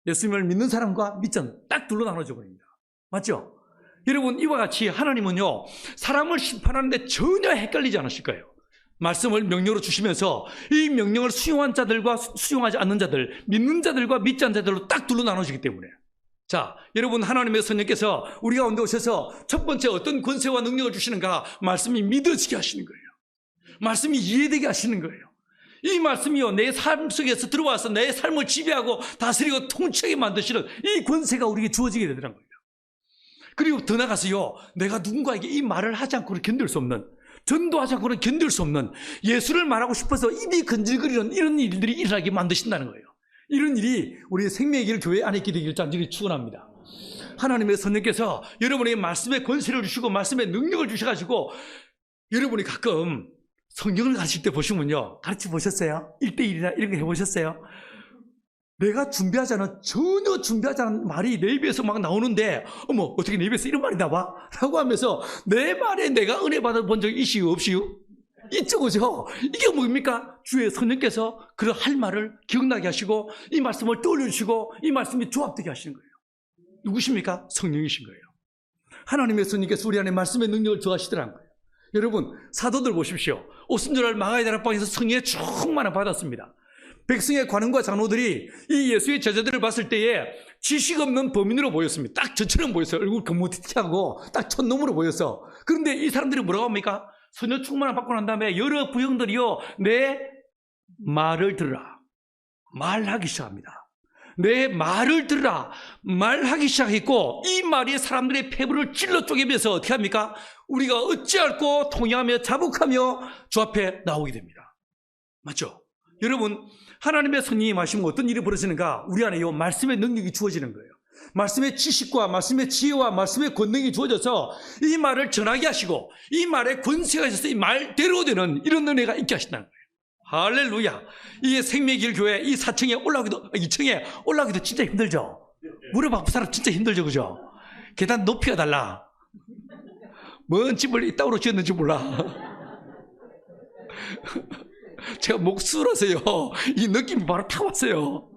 예수님을 믿는 사람과 믿지 않는 딱 둘로 나눠져 버립니다. 맞죠? 여러분, 이와 같이 하나님은요, 사람을 심판하는데 전혀 헷갈리지 않으실 거예요. 말씀을 명령으로 주시면서 이 명령을 수용한 자들과 수용하지 않는 자들, 믿는 자들과 믿지 않는 자들로 딱 둘로 나눠지기 때문에. 자, 여러분, 하나님의 성령께서 우리 가운데 오셔서 첫 번째 어떤 권세와 능력을 주시는가? 말씀이 믿어지게 하시는 거예요. 말씀이 이해되게 하시는 거예요. 이 말씀이요, 내 삶 속에서 들어와서 내 삶을 지배하고 다스리고 통치하게 만드시는 이 권세가 우리에게 주어지게 되더란 거예요. 그리고 더 나가서요, 내가 누군가에게 이 말을 하지 않고는 견딜 수 없는, 전도하지 않고는 견딜 수 없는, 예수를 말하고 싶어서 입이 건질거리는 이런 일들이 일어나게 만드신다는 거예요. 이런 일이 우리 생명의 길 교회 안에 있게 되기를 간절히 축원합니다. 하나님의 성령께서 여러분에게 말씀의 권세를 주시고 말씀의 능력을 주셔가지고 여러분이 가끔 성경을 가르칠 때 보시면요, 가르쳐 보셨어요? 1대1이나 이런 거 해보셨어요? 내가 전혀 준비하지 않은 말이 내 입에서 막 나오는데, 어머, 어떻게 내 입에서 이런 말이 나와? 라고 하면서 내 말에 내가 은혜 받아본 적이 있시요, 없시요? 있죠, 그죠? 이게 뭡니까? 주의 성령께서 그 할 말을 기억나게 하시고 이 말씀을 떠올려주시고 이 말씀이 조합되게 하시는 거예요. 누구십니까? 성령이신 거예요. 하나님의 성령께서 우리 안에 말씀의 능력을 더하시더라는 거예요. 여러분, 사도들 보십시오. 오순절날 마가의 다락방에서 성령의 충만을 받았습니다. 백성의 관원과 장로들이 이 예수의 제자들을 봤을 때에 지식 없는 범인으로 보였습니다. 딱 저처럼 보였어요. 얼굴 거무튀하고 딱 촌놈으로 보였어. 그런데 이 사람들이 뭐라고 합니까? 성령 충만을 받고 난 다음에 여러 부형들이요, 내 말을 들으라, 말하기 시작합니다. 내 말을 들으라, 말하기 시작했고, 이 말이 사람들의 폐부를 찔러 쪼개면서 어떻게 합니까? 우리가 어찌할꼬 통회하며 자복하며 주 앞에 나오게 됩니다. 맞죠? 여러분, 하나님의 성령이 마시면 어떤 일이 벌어지는가? 우리 안에 이 말씀의 능력이 주어지는 거예요. 말씀의 지식과 말씀의 지혜와 말씀의 권능이 주어져서 이 말을 전하게 하시고 이 말에 권세가 있어서 이 말대로 되는 이런 은혜가 있게 하신다는 거예요. 할렐루야. 이 생명의 길 교회 이 4층에 올라오기도, 2층에 올라오기도 진짜 힘들죠. 무릎 아픈 사람 진짜 힘들죠, 그죠? 계단 높이가 달라. 뭔 집을 이따구로 지었는지 몰라. 제가 목수라서요, 이 느낌이 바로 타 왔어요.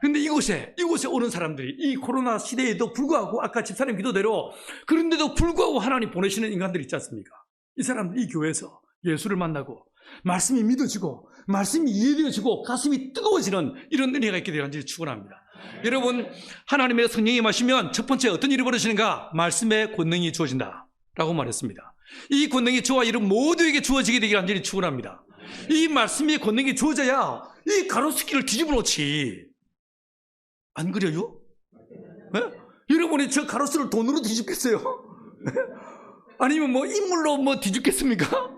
근데 이곳에 오는 사람들이 이 코로나 시대에도 불구하고 아까 집사님 기도대로 그런데도 불구하고 하나님 보내시는 인간들이 있지 않습니까? 이 사람들 이 교회에서 예수를 만나고 말씀이 믿어지고 말씀이 이해되어지고 가슴이 뜨거워지는 이런 은혜가 있게 되는 줄 축원합니다. 여러분, 하나님의 성령이 마시면 첫 번째 어떤 일이 벌어지는가? 말씀의 권능이 주어진다 라고 말했습니다. 이 권능이 저와 여러분 모두에게 주어지게 되기를 간절히 축원합니다. 이 말씀의 권능이 주어져야 이 가로수길을 뒤집어 놓지. 안 그래요? 네? 여러분이 저 가로수를 돈으로 뒤집겠어요? 아니면 뭐 인물로 뭐 뒤집겠습니까?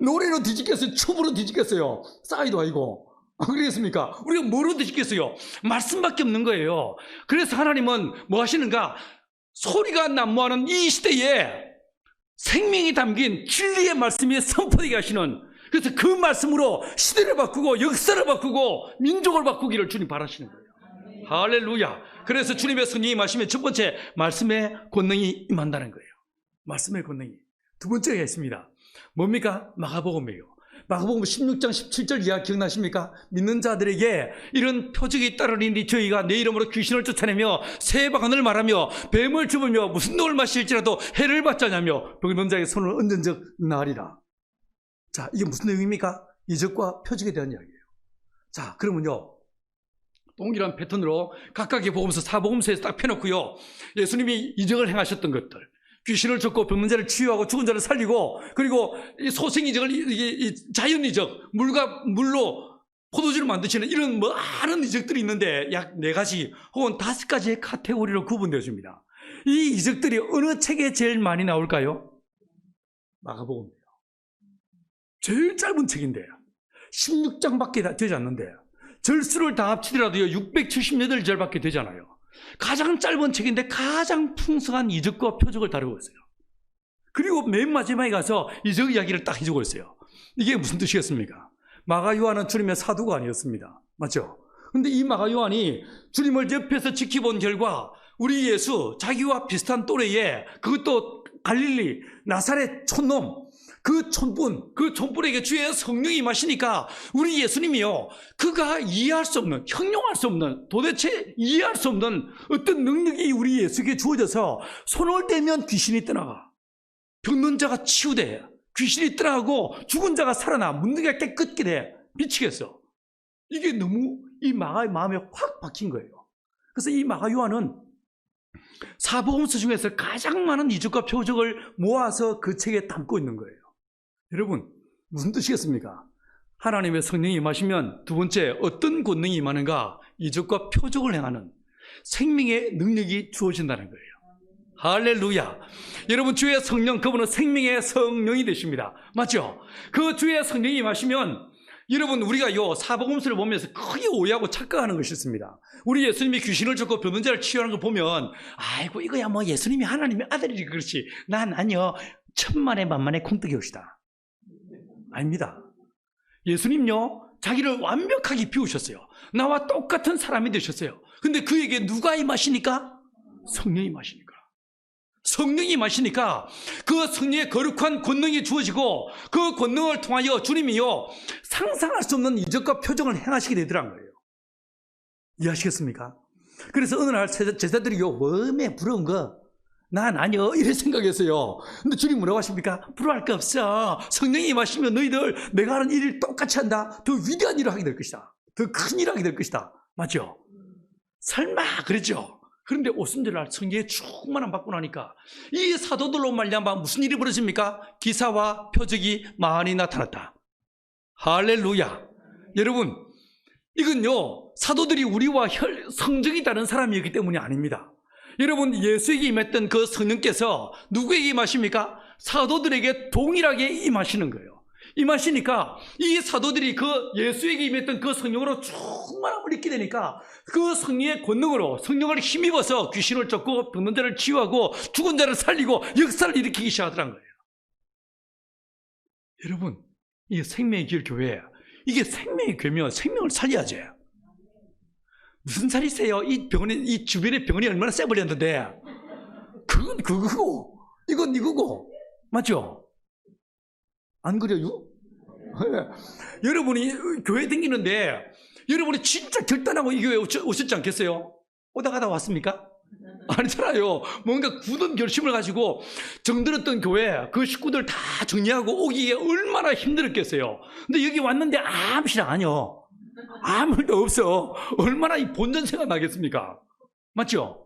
노래로 뒤집겠어요? 춤으로 뒤집겠어요? 싸이도 아니고. 안 그러겠습니까? 우리가 뭐로 뒤집겠어요? 말씀밖에 없는 거예요. 그래서 하나님은 뭐 하시는가? 소리가 난무하는 이 시대에 생명이 담긴 진리의 말씀이 선포되게 하시는, 그래서 그 말씀으로 시대를 바꾸고 역사를 바꾸고 민족을 바꾸기를 주님 바라시는 거예요. 할렐루야. 그래서 주님의 성령이 마시면 첫 번째 말씀의 권능이 임한다는 거예요. 말씀의 권능이. 두 번째가 있습니다. 뭡니까? 마가복음이에요. 마가복음 16장 17절 이하 기억나십니까? 믿는 자들에게 이런 표적이 따르리니 저희가 내 이름으로 귀신을 쫓아내며 새 방언을 말하며 뱀을 죽으며 무슨 독을 마실지라도 해를 받지 않으며 병든 자에게 손을 얹은 적 나으리라. 자, 이게 무슨 내용입니까? 이적과 표적에 대한 이야기예요. 자, 그러면요, 동일한 패턴으로 각각의 복음서, 사복음서에서 딱 펴놓고요. 예수님이 이적을 행하셨던 것들, 귀신을 쫓고 병든 자를 치유하고 죽은 자를 살리고, 그리고 이 소생 이적을, 이 자연 이적, 물로 포도주를 만드시는 이런 많은 이적들이 있는데 약 4가지 혹은 5가지의 카테고리로 구분되어집니다. 이 이적들이 어느 책에 제일 많이 나올까요? 마가복음이에요. 제일 짧은 책인데 16장밖에 되지 않는데 절수를 다 합치더라도요 678절밖에 되잖아요. 가장 짧은 책인데 가장 풍성한 이적과 표적을 다루고 있어요. 그리고 맨 마지막에 가서 이적 이야기를 딱 해주고 있어요. 이게 무슨 뜻이겠습니까? 마가 요한은 주님의 사도가 아니었습니다. 맞죠? 근데 이 마가 요한이 주님을 옆에서 지켜본 결과 우리 예수, 자기와 비슷한 또래에, 그것도 갈릴리 나사렛 촌놈, 그 촌분에게 주의 성령이 임하시니까 우리 예수님이요, 그가 이해할 수 없는, 형용할 수 없는, 도대체 이해할 수 없는 어떤 능력이 우리 예수에게 주어져서 손을 대면 귀신이 떠나가, 병든 자가 치유돼, 귀신이 떠나가고 죽은 자가 살아나, 문둥이가 깨끗게 돼. 미치겠어. 이게 너무 이 마가의 마음에 확 박힌 거예요. 그래서 이 마가 요한은 사복음서 중에서 가장 많은 이적과 표적을 모아서 그 책에 담고 있는 거예요. 여러분, 무슨 뜻이겠습니까? 하나님의 성령이 임하시면 두 번째 어떤 권능이 임하는가? 이적과 표적을 행하는 생명의 능력이 주어진다는 거예요. 할렐루야. 여러분, 주의 성령, 그분은 생명의 성령이 되십니다. 맞죠? 그 주의 성령이 임하시면 여러분, 우리가 요 사복음서를 보면서 크게 오해하고 착각하는 것이 있습니다. 우리 예수님이 귀신을 쫓고 병든 자를 치유하는 걸 보면, 아이고 이거야 뭐 예수님이 하나님의 아들이지 그렇지, 난 아니요 천만에 만만에 콩떡이 옵시다. 아닙니다. 예수님요 자기를 완벽하게 비우셨어요. 나와 똑같은 사람이 되셨어요. 근데 그에게 누가 임하시니까? 성령이 임하시니까. 성령이 임하시니까 그 성령의 거룩한 권능이 주어지고 그 권능을 통하여 주님이요 상상할 수 없는 이적과 표적을 행하시게 되더란 거예요. 이해하시겠습니까? 그래서 어느 날 제자들이요 웜에 부러운 거 난 아니요 이래 생각했어요. 근데 주님 뭐라고 하십니까? 부러워할 거 없어. 성령이 임하시면 너희들 내가 하는 일을 똑같이 한다. 더 위대한 일을 하게 될 것이다. 더 큰 일을 하게 될 것이다. 맞죠? 설마 그랬죠? 그런데 오순절날 성경에 충만함 받고 나니까 이 사도들로 말미암아 무슨 일이 벌어집니까? 기사와 표적이 많이 나타났다. 할렐루야. 여러분, 이건요 사도들이 우리와 성적이 다른 사람이었기 때문이 아닙니다. 여러분, 예수에게 임했던 그 성령께서 누구에게 임하십니까? 사도들에게 동일하게 임하시는 거예요. 임하시니까 이 사도들이 그 예수에게 임했던 그 성령으로 충만함을 입게 되니까 그 성령의 권능으로 성령을 힘입어서 귀신을 쫓고 병든 자를 치유하고 죽은 자를 살리고 역사를 일으키기 시작하더란 거예요. 여러분, 이게 생명의 길 교회예요. 이게 생명의 교회면 생명을 살려야지. 무슨 살이세요? 이 병원에, 이 주변에 병원이 얼마나 세버렸는데 그건 그거고 이건 이거고. 맞죠? 안 그래요? 여러분이 교회 다니는데 여러분이 진짜 결단하고 이 교회에 오셨지 않겠어요? 오다가다 왔습니까? 아니잖아요. 뭔가 굳은 결심을 가지고 정들었던 교회 그 식구들 다 정리하고 오기에 얼마나 힘들었겠어요. 근데 여기 왔는데 아무 실 아니요. 아무 일도 없어. 얼마나 이 본전세가 나겠습니까? 맞죠?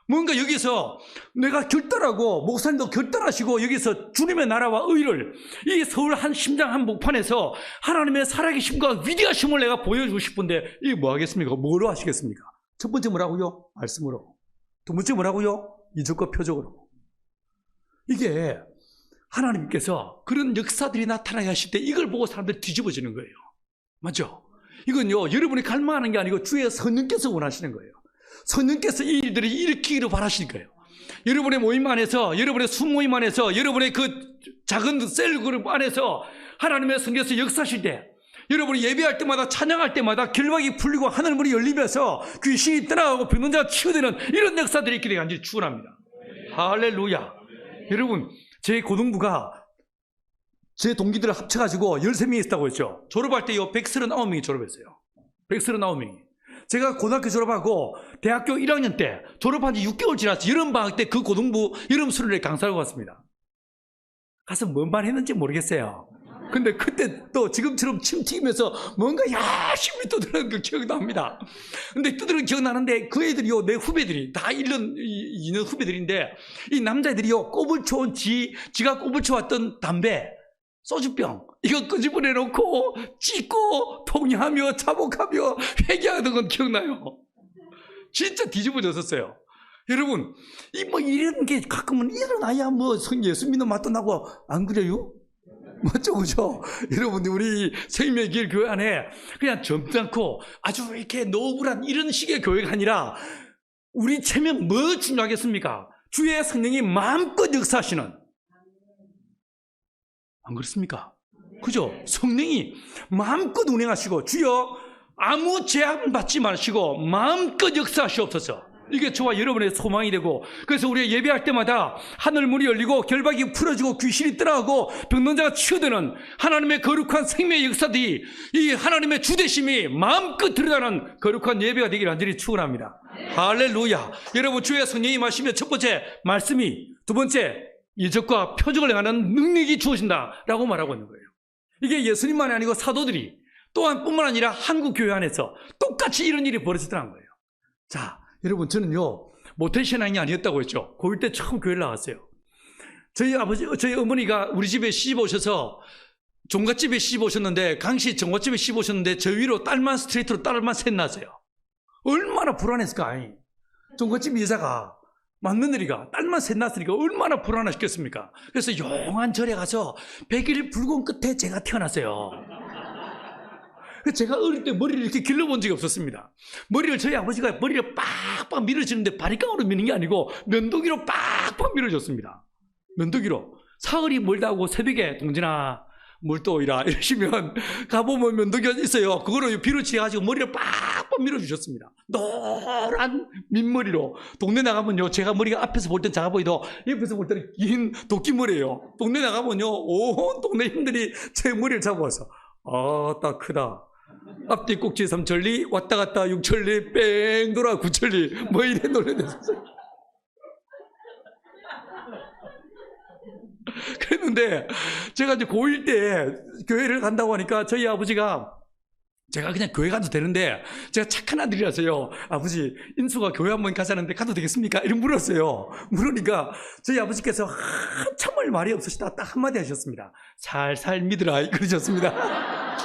뭔가 여기서 내가 결단하고 목사님도 결단하시고 여기서 주님의 나라와 의를 이 서울 한 심장 한 목판에서 하나님의 살아계심과 위대하심을 내가 보여주고 싶은데 이게 뭐 하겠습니까? 뭐로 하시겠습니까? 첫 번째 뭐라고요? 말씀으로. 두 번째 뭐라고요? 이적과 표적으로. 이게 하나님께서 그런 역사들이 나타나게 하실 때 이걸 보고 사람들이 뒤집어지는 거예요. 맞죠? 이건요 여러분이 갈망하는 게 아니고 주의 성령께서 원하시는 거예요. 성령께서 이 일들을 일으키기를 바라실 거예요. 여러분의 모임 안에서, 여러분의 순모임 안에서, 여러분의 그 작은 셀그룹 안에서 하나님의 성령께서 역사하실 때, 여러분이 예배할 때마다 찬양할 때마다 결박이 풀리고 하늘문이 열리면서 귀신이 떠나가고 병든 자가 치유되는 이런 역사들이 있게 되기 간절히 축원합니다. 할렐루야. 여러분, 제 고등부가 제 동기들을 합쳐가지고 13명이 있었다고 했죠. 졸업할 때 139명이 졸업했어요. 139명이. 제가 고등학교 졸업하고 대학교 1학년 때 졸업한 지 6개월 지나서 여름방학 때 그 고등부 여름 수련회 강사하고 갔습니다. 가서 뭔 말 했는지 모르겠어요. 근데 그때 또 지금처럼 침 튀기면서 뭔가 열심히 떠드는 그 기억납니다. 근데 떠드는 기억나는데 그 애들이요, 내 후배들이, 다 1년, 2년 후배들인데, 이 남자애들이요, 꼽을 쳐온 지가 꼽을 쳐왔던 담배, 소주병, 이거 끄집어내놓고, 찢고, 통회하며, 자복하며, 회개하던 건 기억나요. 진짜 뒤집어졌었어요. 여러분, 이런 게 가끔은 일어나야 예수 믿는 맛도 나고, 안 그래요? 맞죠, 그죠? 여러분, 우리 생명의 길 교회 안에 그냥 점잖고 아주 이렇게 노블한 이런 식의 교회가 아니라 우리 체면 뭐 중요하겠습니까? 주의 성령이 마음껏 역사하시는, 안 그렇습니까? 그죠? 성령이 마음껏 운행하시고 주여 아무 제한 받지 마시고 마음껏 역사하시옵소서. 이게 저와 여러분의 소망이 되고, 그래서 우리가 예배할 때마다 하늘 문이 열리고 결박이 풀어지고 귀신이 떠나가고 병동자가 치유되는 하나님의 거룩한 생명의 역사들이, 이 하나님의 주대심이 마음껏 드러나는 거룩한 예배가 되기를 간절히 축원합니다. 할렐루야. 여러분, 주의 성령이 임하시면 첫 번째 말씀이, 두 번째 이적과 표적을 행하는 능력이 주어진다라고 말하고 있는 거예요. 이게 예수님만이 아니고 사도들이 또한 뿐만 아니라 한국 교회 안에서 똑같이 이런 일이 벌어지더라는 거예요. 자, 여러분, 저는요, 모태신앙이 아니었다고 했죠. 고1 때 처음 교회를 나왔어요. 저희 어머니가 우리 집에 시집 오셔서 종갓집에 시집 오셨는데, 강시 종갓집에 시집 오셨는데, 저 위로 딸만 스트레이트로 딸만 셋 낳았어요. 얼마나 불안했을까, 아니. 종갓집 여자가, 맏며느리가 딸만 셋 낳았으니까 얼마나 불안하셨겠습니까? 그래서 용한 절에 가서 100일 붉은 끝에 제가 태어났어요. 제가 어릴 때 머리를 이렇게 길러본 적이 없었습니다. 머리를 저희 아버지가 머리를 빡빡 밀어주는데 바리깡으로 미는 게 아니고 면도기로 빡빡 밀어줬습니다. 면도기로. 사흘이 멀다 하고 새벽에 동진아 물도이라 이러시면 가보면 면도기가 있어요. 그거로 비로 치해가지고 머리를 빡빡 밀어주셨습니다. 노란 민머리로. 동네 나가면요, 제가 머리가 앞에서 볼 땐 작아 보이도 옆에서 볼 때는 긴 도끼머리예요. 동네 나가면요, 온 동네 힘들이 제 머리를 잡아와서 딱 크다. 앞뒤 꼭지 3천리, 왔다 갔다 6천리, 뺑 돌아 9천리, 뭐 이래 놀래댔어요. 그랬는데 제가 이제 고1 때 교회를 간다고 하니까 저희 아버지가, 제가 그냥 교회 가도 되는데 제가 착한 아들이라서요, 아버지 인수가 교회 한번 가자는데 가도 되겠습니까? 이렇게 물었어요. 물으니까 저희 아버지께서 한참을 말이 없으시다 딱 한마디 하셨습니다. 살살 믿으라 그러셨습니다.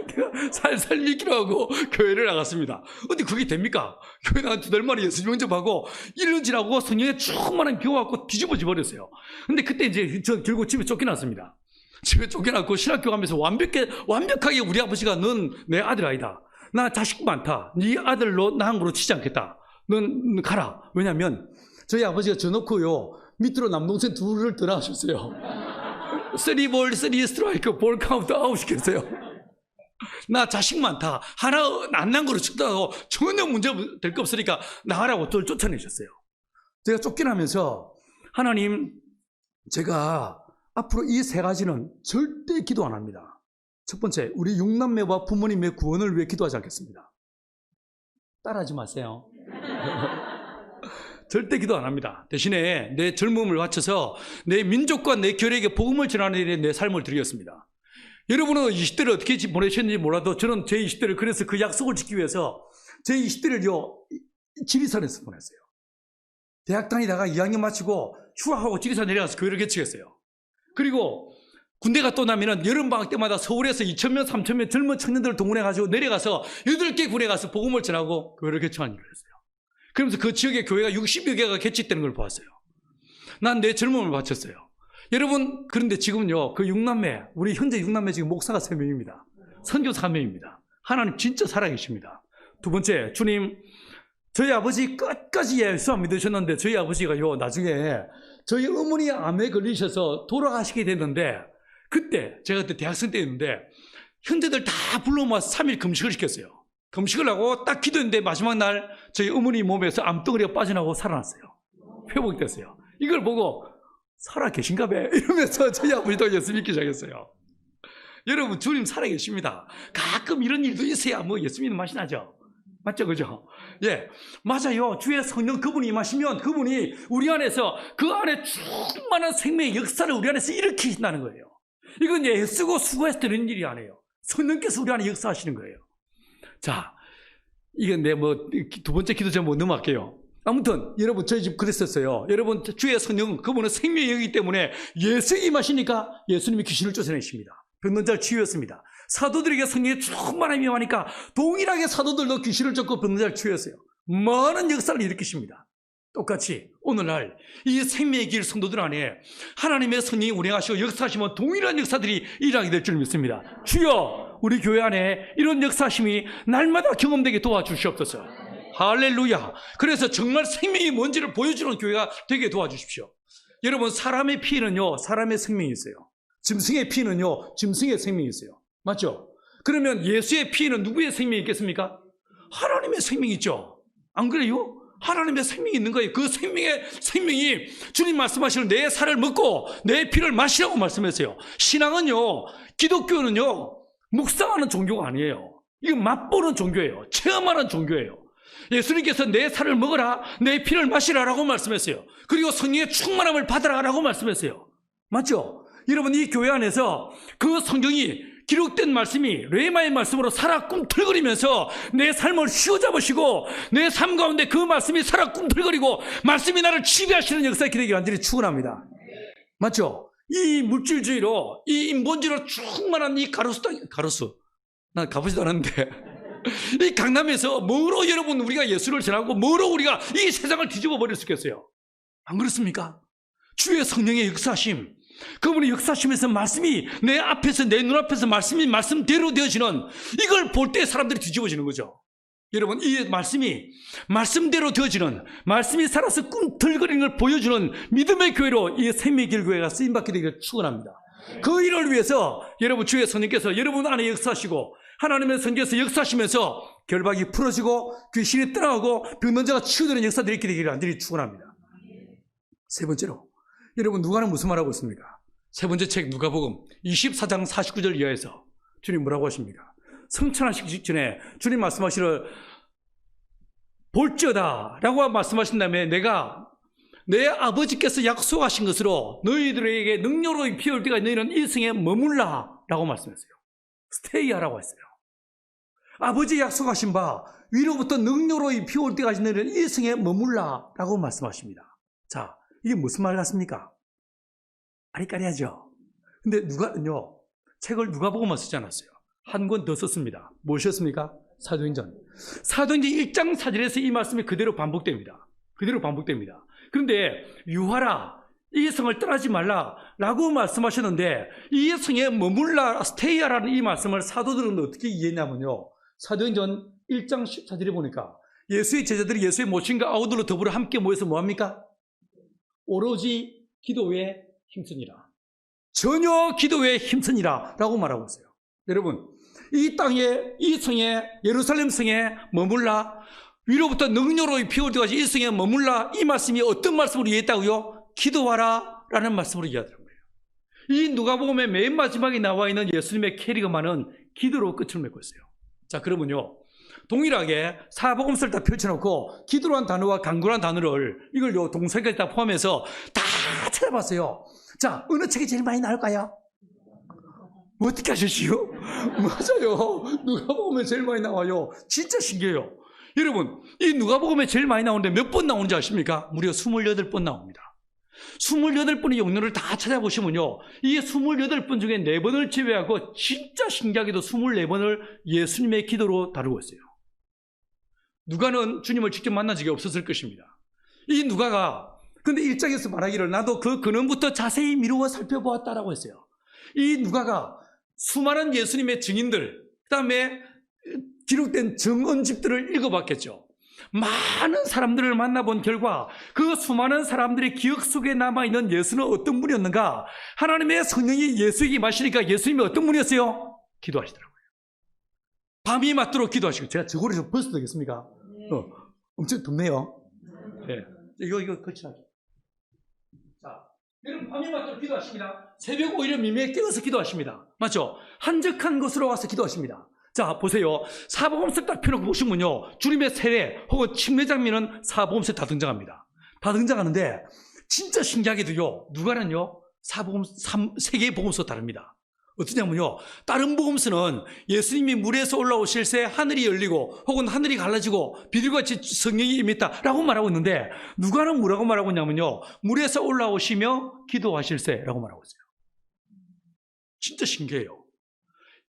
내가 살살 믿기로 하고 교회를 나갔습니다. 근데 그게 됩니까? 교회 나간 2달 만에 예수 영접하고 1년 지나고 성령에 충만한 교회 갖고 뒤집어져 버렸어요. 근데 그때 이제 저 결국 집에 쫓겨났습니다. 집에 쫓겨났고 신학교 가면서 완벽하게 우리 아버지가, 넌 내 아들 아니다. 나 자식 많다. 네 아들로 나 한국으로 치지 않겠다. 넌 가라. 왜냐면 저희 아버지가 저놓고요, 밑으로 남동생 둘을 더 낳으셨어요. 3볼 3스트라이크 볼 카운트 아웃 시켰어요. 나 자식 많다. 하나 안 난 거로 치더라도 전혀 문제 될 거 없으니까 나가라고 저를 쫓아내셨어요. 제가 쫓겨나면서 하나님, 제가 앞으로 이 3가지는 절대 기도 안 합니다. 첫 번째, 우리 6남매와 부모님의 구원을 위해 기도하지 않겠습니다. 따라하지 마세요. 절대 기도 안 합니다. 대신에 내 젊음을 바쳐서 내 민족과 내 결에게 복음을 전하는 일에 내 삶을 드리겠습니다. 여러분은 20대를 어떻게 보내셨는지 몰라도 저는 제 20대를, 그래서 그 약속을 지키기 위해서 제 20대를요, 지리산에서 보냈어요. 대학 다니다가 2학년 마치고 휴학하고 지리산 내려가서 교회를 개척했어요. 그리고 군대가 또 나면은 여름방학 때마다 서울에서 2,000명, 3,000명 젊은 청년들을 동원해가지고 내려가서 8개 군에 가서 복음을 전하고 교회를 개척한 일을 했어요. 그러면서 그 지역의 교회가 60여 개가 개척되는 걸 보았어요. 난 내 젊음을 바쳤어요. 여러분, 그런데 지금은요, 그 6남매, 우리 현재 6남매 지금 목사가 3명입니다. 선교사 1명입니다. 하나님 진짜 살아계십니다. 두 번째, 주님, 저희 아버지 끝까지 예수 안 믿으셨는데 저희 아버지가요, 나중에 저희 어머니 암에 걸리셔서 돌아가시게 됐는데, 그때 제가 그때 대학생 때였는데 형제들 다 불러 모아서 3일 금식을 시켰어요. 금식을 하고 딱 기도했는데 마지막 날 저희 어머니 몸에서 암덩어리가 빠져나오고 살아났어요. 회복이 됐어요. 이걸 보고 살아 계신가 봐 이러면서 저희 아버지도 예수 믿기 시작했어요. 여러분, 주님 살아 계십니다. 가끔 이런 일도 있어야 뭐 예수 믿는 맛이 나죠. 맞죠, 그죠? 예, 맞아요. 주의 성령 그분이 임하시면 그분이 우리 안에서 그 안에 충만한 생명의 역사를 우리 안에서 일으키신다는 거예요. 이건 애쓰고 수고해서 되는 일이 아니에요. 성령께서 우리 안에 역사하시는 거예요. 자, 이건 두 번째 기도 제목 넘어갈게요. 아무튼 여러분 저희 집 그랬었어요. 여러분 주의 성령은 그분은 생명의 영이기 때문에 예수에 임하시니까 예수님이 귀신을 쫓아내십니다. 병든 자를 치유했습니다. 사도들에게 성령의 충만함이 임하니까 동일하게 사도들도 귀신을 쫓고 병든 자를 치유했어요. 많은 역사를 일으키십니다. 똑같이 오늘날 이 생명의 길 성도들 안에 하나님의 성령이 운행하시고 역사하시면 동일한 역사들이 일어나게 될 줄 믿습니다. 주여 우리 교회 안에 이런 역사하심이 날마다 경험되게 도와주시옵소서. 할렐루야. 그래서 정말 생명이 뭔지를 보여주는 교회가 되게 도와주십시오. 여러분 사람의 피는요 사람의 생명이 있어요. 짐승의 피는요 짐승의 생명이 있어요. 맞죠? 그러면 예수의 피는 누구의 생명이 있겠습니까? 하나님의 생명이 있죠. 안 그래요? 하나님의 생명이 있는 거예요. 그 생명이 주님 말씀하시는 내 살을 먹고 내 피를 마시라고 말씀했어요. 신앙은요, 기독교는요, 묵상하는 종교가 아니에요. 이거 맛보는 종교예요. 체험하는 종교예요. 예수님께서 내 살을 먹어라, 내 피를 마시라라고 말씀했어요. 그리고 성령의 충만함을 받으라라고 말씀했어요. 맞죠? 여러분 이 교회 안에서 그 성경이 기록된 말씀이 레마의 말씀으로 살아 꿈틀거리면서 내 삶을 휘어잡으시고 내 삶 가운데 그 말씀이 살아 꿈틀거리고 말씀이 나를 지배하시는 역사에 기대기 완전히 축원합니다. 맞죠? 이 물질주의로 이 인본주의로 충만한 이 가로수 난 가보지도 않았는데 이 강남에서 뭐로 여러분 우리가 예수를 전하고 뭐로 우리가 이 세상을 뒤집어 버릴 수 있겠어요? 안 그렇습니까? 주의 성령의 역사심, 그분의 역사심에서 말씀이 내 앞에서 내 눈앞에서 말씀이 말씀대로 되어지는 이걸 볼 때 사람들이 뒤집어지는 거죠. 여러분 이 말씀이 말씀대로 되어지는 말씀이 살아서 꿈틀거리는 걸 보여주는 믿음의 교회로 이 생명의 길 교회가 쓰임받게 되기를 축원합니다. 그 일을 위해서 여러분 주의 성령께서 여러분 안에 역사하시고 하나님의 성령께서 역사하시면서 결박이 풀어지고 귀신이 떠나가고 병든 자가 치유되는 역사들이 있게 되기를 간절히 축원합니다. 세 번째로 여러분 누가는 무슨 말하고 있습니까? 세 번째 책 누가복음 24장 49절 이하에서 주님 뭐라고 하십니까? 성천하시기 직전에 주님 말씀하시를 볼지어다 라고 말씀하신 다음에 내가 내 아버지께서 약속하신 것으로 너희들에게 능력으로 피어올 때가 너희는 일생에 머물라 라고 말씀했어요. 스테이 하라고 했어요. 아버지 약속하신 바 위로부터 능력으로 피어올 때까지 너희는 일생에 머물라 라고 말씀하십니다. 자, 이게 무슨 말 같습니까? 아리까리하죠. 근데 누가는요 책을 누가복음만 쓰지 않았어요. 한 권 더 썼습니다. 무엇이었습니까? 사도행전 1장 4절에서 이 말씀이 그대로 반복됩니다. 그런데 유하라, 이 성을 떠나지 말라 라고 말씀하셨는데 이 성에 머물라, 스테이하라는 이 말씀을 사도들은 어떻게 이해했냐면요, 사도행전 1장 14절에 보니까 예수의 제자들이 예수의 모친과 아우들로 더불어 함께 모여서 뭐합니까? 오로지 기도에 힘쓰니라. 전혀 기도에 힘쓰니라 라고 말하고 있어요. 여러분 이 땅에 이 성에 예루살렘 성에 머물라, 위로부터 능력으로 피어올 때까지 이 성에 머물라, 이 말씀이 어떤 말씀으로 이해했다고요? 기도하라 라는 말씀으로 이해하더라고요. 이 누가복음의 맨 마지막에 나와 있는 예수님의 캐리그만은 기도로 끝을 맺고 있어요. 자 그러면요 동일하게 사복음서를 다 펼쳐놓고 기도란 단어와 간구란 단어를 이걸 동사까지 다 포함해서 다 찾아봤어요. 자 어느 책이 제일 많이 나올까요? 어떻게 하셨지요? 맞아요. 누가복음에 제일 많이 나와요. 진짜 신기해요. 여러분 이 누가복음에 제일 많이 나오는데 몇 번 나오는지 아십니까? 무려 28번 나옵니다. 28번의 용례를 다 찾아보시면요 이 28번 중에 4번을 제외하고 진짜 신기하게도 24번을 예수님의 기도로 다루고 있어요. 누가는 주님을 직접 만난 적이 없었을 것입니다. 이 누가가 근데 1장에서 말하기를 나도 그 근원부터 자세히 미루어 살펴보았다라고 했어요. 이 누가가 수많은 예수님의 증인들, 그 다음에 기록된 증언집들을 읽어봤겠죠. 많은 사람들을 만나본 결과 그 수많은 사람들의 기억 속에 남아있는 예수는 어떤 분이었는가? 하나님의 성령이 예수에게 마시니까 예수님이 어떤 분이었어요? 기도하시더라고요. 밤이 맞도록 기도하시고, 제가 저거를 좀 벌써 되겠습니까? 엄청 덥네요. 네. 이거 거치하게. 자, 여러분 밤이 맞도록 기도하십니다. 새벽 오히려 미미에 깨어서 기도하십니다. 맞죠? 한적한 곳으로 와서 기도하십니다. 자, 보세요. 사복음서 딱 펴놓고 보시면요. 주님의 세례 혹은 침례 장면은 사복음서에 다 등장합니다. 다 등장하는데, 진짜 신기하게도요, 누가는요, 세 개의 복음서 다릅니다. 어떠냐면요, 다른 복음서는 예수님이 물에서 올라오실 때 하늘이 열리고 혹은 하늘이 갈라지고 비둘기같이 성령이 임했다라고 말하고 있는데, 누가는 뭐라고 말하고 있냐면요, 물에서 올라오시며 기도하실 때라고 말하고 있어요. 진짜 신기해요.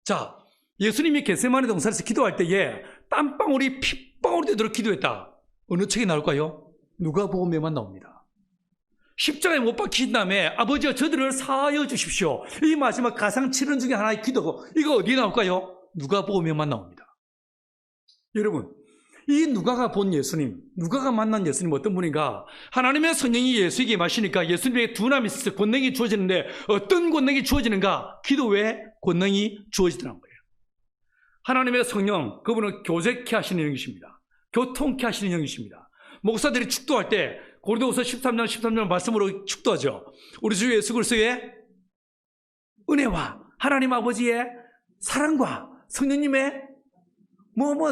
자, 예수님이 겟세마네 동산에서 기도할 때에 땀방울이 핏방울이 되도록 기도했다. 어느 책에 나올까요? 누가복음에만 나옵니다. 십자가에 못 박히신 다음에 아버지여 저들을 사하여 주십시오. 이 마지막 가상 7원 중에 하나의 기도고, 이거 어디에 나올까요? 누가복음에만 나옵니다. 여러분, 이 누가가 본 예수님, 누가가 만난 예수님 어떤 분인가? 하나님의 성령이 예수에게 임하시니까 예수님에게 두나미 있어서 권능이 주어지는데, 어떤 권능이 주어지는가? 기도 외에 권능이 주어지더라는 거예요. 하나님의 성령, 그분은 교제케 하시는 영이십니다. 교통케 하시는 영이십니다. 목사들이 축도할 때 고린도후서 13장 말씀으로 축도하죠. 우리 주 예수 그리스도의 은혜와 하나님 아버지의 사랑과 성령님의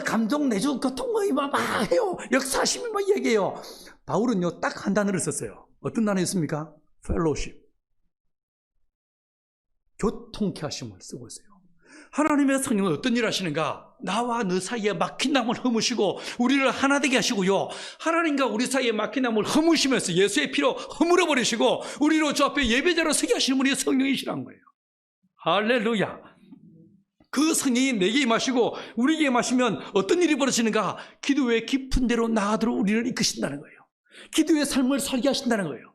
감동 내주 교통이 막 해요. 역사하심을 막 얘기해요. 바울은요, 딱 한 단어를 썼어요. 어떤 단어였습니까? fellowship. 교통케 하심을 쓰고 있어요. 하나님의 성령은 어떤 일을 하시는가? 나와 너 사이에 막힌 나무를 허무시고 우리를 하나 되게 하시고요, 하나님과 우리 사이에 막힌 나무를 허무시면서 예수의 피로 허물어 버리시고 우리로 주 앞에 예배자로 서게 하시는 분이 성령이시라는 거예요. 할렐루야. 그 성령이 내게 임하시고 우리에게 임하시면 어떤 일이 벌어지는가? 기도의 깊은 데로 나아도록 우리를 이끄신다는 거예요. 기도의 삶을 살게 하신다는 거예요.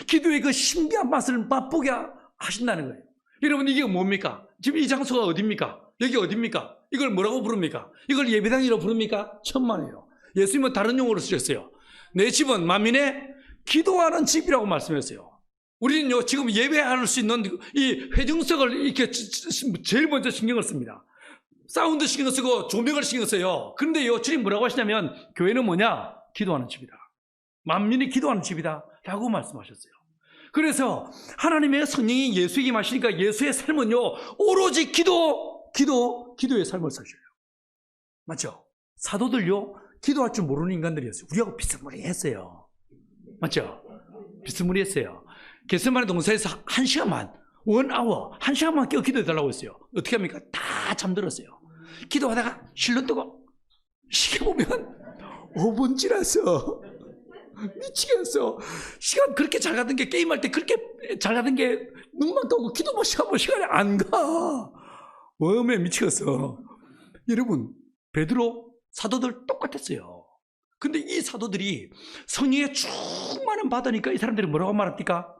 기도의 그 신비한 맛을 맛보게 하신다는 거예요. 여러분, 이게 뭡니까? 지금 이 장소가 어딥니까? 여기 어딥니까? 이걸 뭐라고 부릅니까? 이걸 예배당이라고 부릅니까? 천만에요. 예수님은 다른 용어로 쓰셨어요. 내 집은 만민의 기도하는 집이라고 말씀했어요. 우리는요, 지금 예배할 수 있는 이 회중석을 이렇게 제일 먼저 신경을 씁니다. 사운드 신경 쓰고 조명을 신경 써요. 그런데요, 주님 뭐라고 하시냐면, 교회는 뭐냐? 기도하는 집이다. 만민이 기도하는 집이다 라고 말씀하셨어요. 그래서 하나님의 성령이 예수에게 임하시니까 예수의 삶은요, 오로지 기도의 삶을 사셔요. 맞죠? 사도들요, 기도할 줄 모르는 인간들이었어요. 우리하고 비스무리했어요. 맞죠? 비스무리했어요. 겟세마네 동산에서 1시간만, 1시간만 깨어 기도해달라고 했어요. 어떻게 합니까? 다 잠들었어요. 기도하다가 실눈 뜨고 시계 보면 5분 지났어. 미치겠어. 시간 그렇게 잘 가던 게, 게임할 때 그렇게 잘 가던 게 눈만 떠고 기도만 시간이 안 가. 웜에 미치겠어. 여러분, 베드로 사도들 똑같았어요. 근데 이 사도들이 성령의 충만한 받으니까 이 사람들이 뭐라고 말합니까?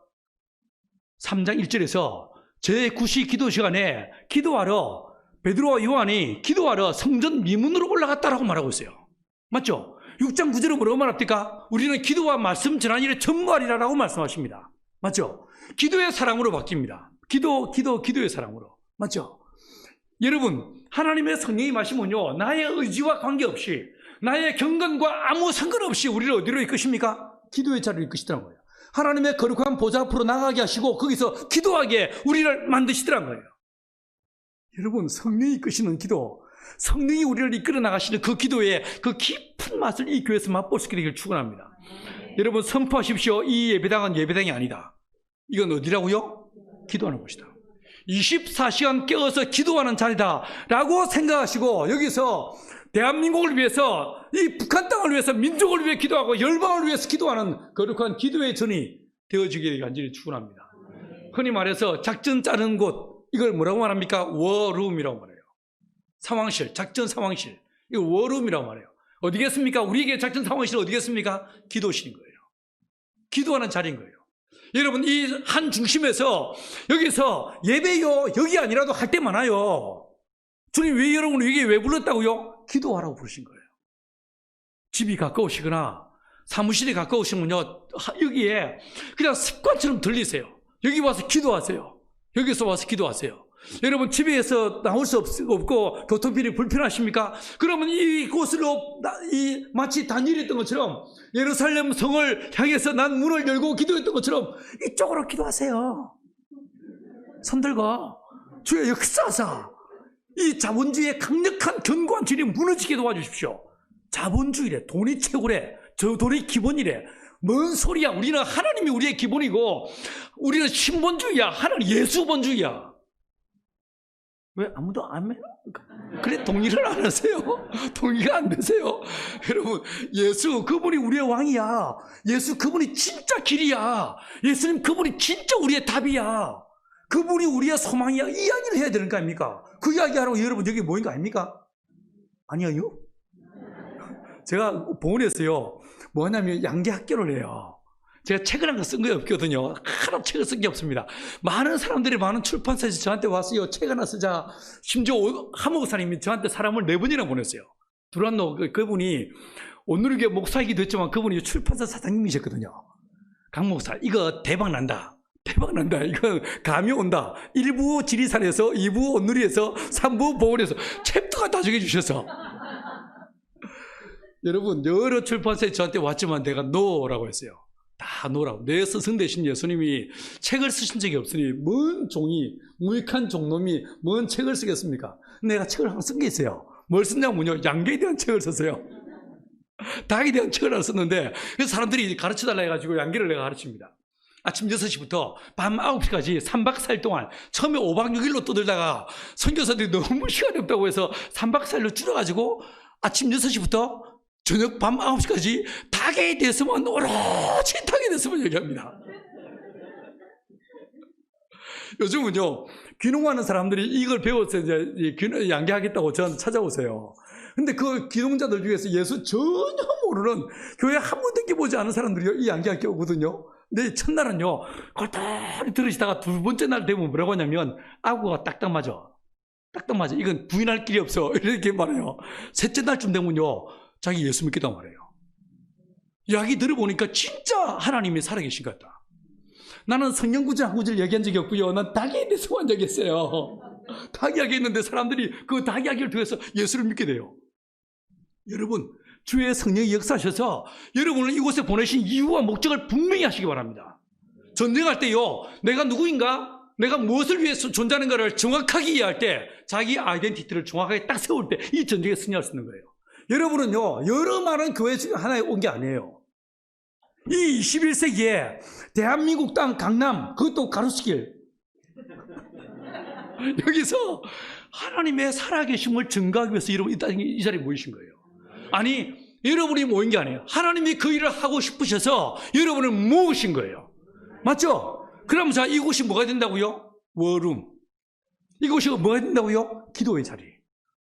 3장 1절에서 제9시 기도 시간에 기도하러 베드로와 요한이 기도하러 성전 미문으로 올라갔다라고 말하고 있어요. 맞죠? 6장 9절은 뭐라고 말합니까? 우리는 기도와 말씀 전한 일에 전무하리라라고 말씀하십니다. 맞죠? 기도의 사랑으로 바뀝니다. 기도의 사랑으로. 맞죠? 여러분, 하나님의 성령이 마시면요, 나의 의지와 관계없이, 나의 경건과 아무 상관없이 우리를 어디로 이끄십니까? 기도의 자리로 이끄시더란 거예요. 하나님의 거룩한 보좌 앞으로 나가게 하시고 거기서 기도하게 우리를 만드시더란 거예요. 여러분, 성령이 이끄시는 기도, 성령이 우리를 이끌어 나가시는 그 기도의 그 깊은 맛을 이 교회에서 맛볼 수 있게 되기를 축원합니다. 여러분, 선포하십시오. 이 예배당은 예배당이 아니다. 이건 어디라고요? 기도하는 곳이다. 24시간 깨어서 기도하는 자리다 라고 생각하시고, 여기서 대한민국을 위해서, 이 북한 땅을 위해서, 민족을 위해 기도하고 열방을 위해서 기도하는 거룩한 기도의 전이 되어지기를 간절히 축원합니다. 흔히 말해서 작전 짜는 곳, 이걸 뭐라고 말합니까? 워룸이라고 말해요. 상황실, 작전 상황실. 이거 워룸이라고 말해요. 어디겠습니까? 우리에게 작전 상황실은 어디겠습니까? 기도실인 거예요. 기도하는 자리인 거예요. 여러분, 이 한 중심에서 여기서 예배요, 여기 아니라도 할 때 많아요. 주님 왜 여러분을 여기 왜 불렀다고요? 기도하라고 부르신 거예요. 집이 가까우시거나 사무실이 가까우시면요, 여기에 그냥 습관처럼 들리세요. 여기 와서 기도하세요. 여기서 와서 기도하세요. 여러분, 집에서 나올 수 없고 교통편이 불편하십니까? 그러면 이곳으로 마치 다니엘했던 것처럼 예루살렘 성을 향해서 난 문을 열고 기도했던 것처럼 이쪽으로 기도하세요. 손 들고 주의 역사사, 이 자본주의의 강력한 견고한 진이 무너지게 도와주십시오. 자본주의래, 돈이 최고래, 저 돈이 기본이래. 뭔 소리야? 우리는 하나님이 우리의 기본이고 우리는 신본주의야. 하나님 예수본주의야. 왜 아무도 안 해요? 그래, 동의를 안 하세요? 동의가 안 되세요? 여러분, 예수, 그분이 우리의 왕이야. 예수, 그분이 진짜 길이야. 예수님, 그분이 진짜 우리의 답이야. 그분이 우리의 소망이야. 이 이야기를 해야 되는 거 아닙니까? 그 이야기 하라고 여러분 여기 모인 거 아닙니까? 아니에요? 제가 본에서요, 뭐 하냐면 양계 학교를 해요. 제가 책을 한 거 쓴 게 없거든요. 하나 책을 쓴 게 없습니다. 많은 사람들이 많은 출판사에서 저한테 왔어요. 책 하나 쓰자. 심지어 한 목사님이 저한테 사람을 4번이나 보냈어요. 두란노 그분이 오늘의 목사이기도 했지만 그분이 출판사 사장님이셨거든요. 강 목사, 이거 대박 난다. 대박 난다. 이거 감이 온다. 1부 지리산에서, 2부 온누리에서, 3부 보원에서 챕터가 다 정해주셔서. 여러분, 여러 출판사에 저한테 왔지만 내가 노라고 했어요. 다 노라고. 내 스승 되신 예수님이 책을 쓰신 적이 없으니 뭔 종이, 무익한 종놈이 뭔 책을 쓰겠습니까? 내가 책을 하나 쓴 게 있어요. 뭘 썼냐면요, 양계에 대한 책을 썼어요. 닭에 대한 책을 하나 썼는데, 그래서 사람들이 가르쳐달라 해가지고 양계를 내가 가르칩니다. 아침 6시부터 밤 9시까지 3박 4일 동안 처음에 5박 6일로 떠들다가 선교사들이 너무 시간이 없다고 해서 3박 4일로 줄여가지고 아침 6시부터 저녁 밤 9시까지 닭에 대해서만 오로지 닭에 대해서만 얘기합니다. 요즘은요, 귀농하는 사람들이 이걸 배워서 이제 양계하겠다고 저한테 찾아오세요. 근데 그 귀농자들 중에서 예수 전혀 모르는, 교회 한 번도 껴보지 않은 사람들이 이 양계학교 오거든요. 근데 첫날은요, 골똘히 들으시다가 두 번째 날 되면 뭐라고 하냐면, 아구가 딱딱 맞아. 딱딱 맞아. 이건 부인할 길이 없어. 이렇게 말해요. 셋째 날쯤 되면요, 자기 예수 믿겠다고 말해요. 이야기 들어보니까 진짜 하나님이 살아계신 것 같다. 나는 성령 구절 한 구절 얘기한 적이 없고요. 난 닭에 대해서만 얘기했어요. 닭 이야기 했는데 사람들이 그 닭 이야기를 통해서 예수를 믿게 돼요. 여러분, 주의 성령이 역사하셔서 여러분을 이곳에 보내신 이유와 목적을 분명히 하시기 바랍니다. 전쟁할 때요, 내가 누구인가? 내가 무엇을 위해서 존재하는가를 정확하게 이해할 때, 자기 아이덴티티를 정확하게 딱 세울 때 이 전쟁에 승리할 수 있는 거예요. 여러분은요, 여러 많은 교회 중에 하나에 온 게 아니에요. 이 21세기에 대한민국 땅 강남, 그것도 가로수길, 여기서 하나님의 살아계심을 증거하기 위해서 여러분 이 자리에 모이신 거예요. 아니, 여러분이 모인 게 아니에요. 하나님이 그 일을 하고 싶으셔서 여러분을 모으신 거예요. 맞죠? 그럼 자, 이곳이 뭐가 된다고요? 워룸. 이곳이 뭐가 된다고요? 기도의 자리.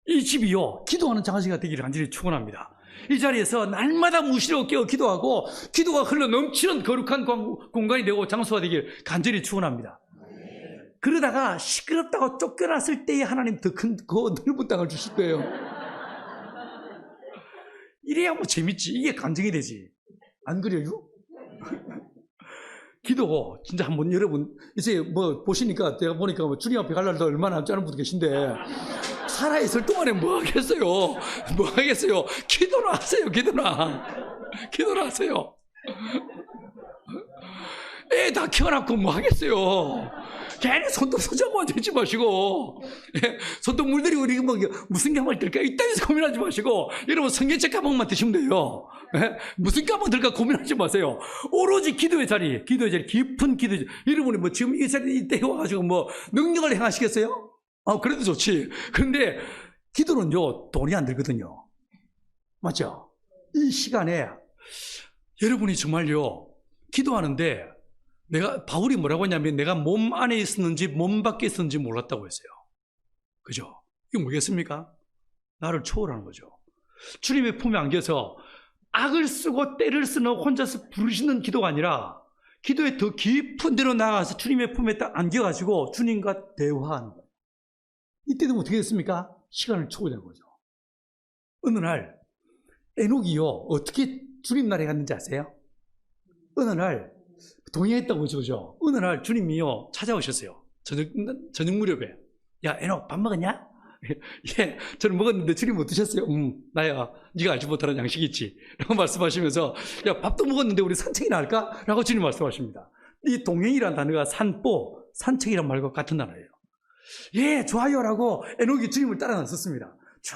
이 집이요, 기도하는 장소가 되기를 간절히 축원합니다. 이 자리에서 날마다 무시로 깨어 기도하고 기도가 흘러 넘치는 거룩한 공간이 되고 장소가 되길 간절히 축원합니다. 그러다가 시끄럽다고 쫓겨났을 때에 하나님 더 큰 그 넓은 땅을 주실 거예요. 이래야 뭐 재밌지. 이게 감정이 되지. 안 그래요? 기도 진짜 한번 여러분 이제 뭐 보시니까 제가 보니까 뭐 주님 앞에 갈 날도 얼마나 남지 않은 분도 계신데 살아있을 동안에 뭐 하겠어요? 뭐 하겠어요? 기도나 하세요. 기도나 하세요. 애 다 키워놨고 뭐 하겠어요? 괜히 손톱 손잡고 앉지 마시고, 손톱 물들이고 이게 뭐 무슨 가방을 들까 이따위서 고민하지 마시고, 여러분 성경책 가방만 드시면 돼요. 무슨 가방 들까 고민하지 마세요. 오로지 기도의 자리, 깊은 기도의 자리. 여러분이 뭐 지금 이 자리에 이때 와가지고 뭐 능력을 행하시겠어요? 그래도 좋지. 그런데 기도는요, 돈이 안 들거든요. 맞죠? 이 시간에 여러분이 정말요, 기도하는데 바울이 뭐라고 했냐면 내가 몸 안에 있었는지 몸 밖에 있었는지 몰랐다고 했어요. 그죠? 이거 뭐겠습니까? 나를 초월하는 거죠. 주님의 품에 안겨서 악을 쓰고 때를 쓰는 혼자서 부르시는 기도가 아니라 기도에 더 깊은 데로 나가서 주님의 품에 딱 안겨가지고 주님과 대화하는 거예요. 이때 되면 어떻게 됐습니까? 시간을 초월하는 거죠. 어느 날 에녹이요, 어떻게 주님 나라에 갔는지 아세요? 어느 날 동행했다고 그러죠. 어느 날 주님이요, 찾아오셨어요. 저녁 무렵에. 야, 에녹, 밥 먹었냐? 예, 저는 먹었는데 주님 못 드셨어요? 나야, 네가 알지 못하는 양식이 있지. 라고 말씀하시면서, 야, 밥도 먹었는데 우리 산책이나 할까? 라고 주님 말씀하십니다. 이 동행이라는 단어가 산책이란 말과 같은 단어예요. 예, 좋아요. 라고 에녹이 주님을 따라 나섰습니다. 쭉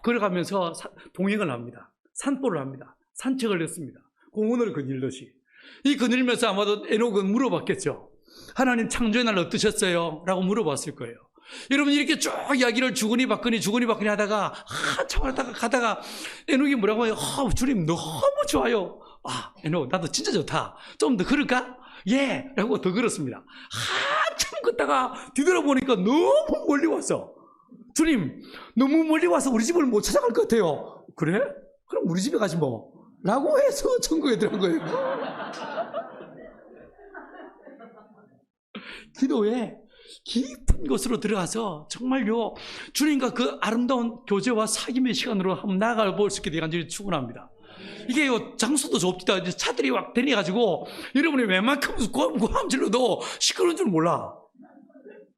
걸어가면서 동행을 합니다. 산보를 합니다. 산책을 했습니다. 공원을 거닐듯이. 이 거닐면서 아마도 에녹은 물어봤겠죠. 하나님 창조의 날 어떠셨어요? 라고 물어봤을 거예요. 여러분 이렇게 쭉 이야기를 주거니 받거니 하다가 한참 하다가 가다가 에녹이 뭐라고 해요? 주님 너무 좋아요. 에녹 나도 진짜 좋다. 좀 더 걸을까? 예! 라고 더 걸었습니다. 한참 걷다가 뒤돌아보니까 너무 멀리 왔어. 주님 너무 멀리 와서 우리 집을 못 찾아갈 것 같아요. 그래? 그럼 우리 집에 가지 뭐. 라고 해서 천국에 들어간 거예요. 기도에 깊은 곳으로 들어가서 정말요 주님과 그 아름다운 교제와 사귐의 시간으로 한번 나아가 볼 수 있게 되간절히 축원합니다. 이게요 장소도 좁다. 차들이 막 다녀가지고 여러분이 웬만큼 고함 질러도 시끄러운 줄 몰라.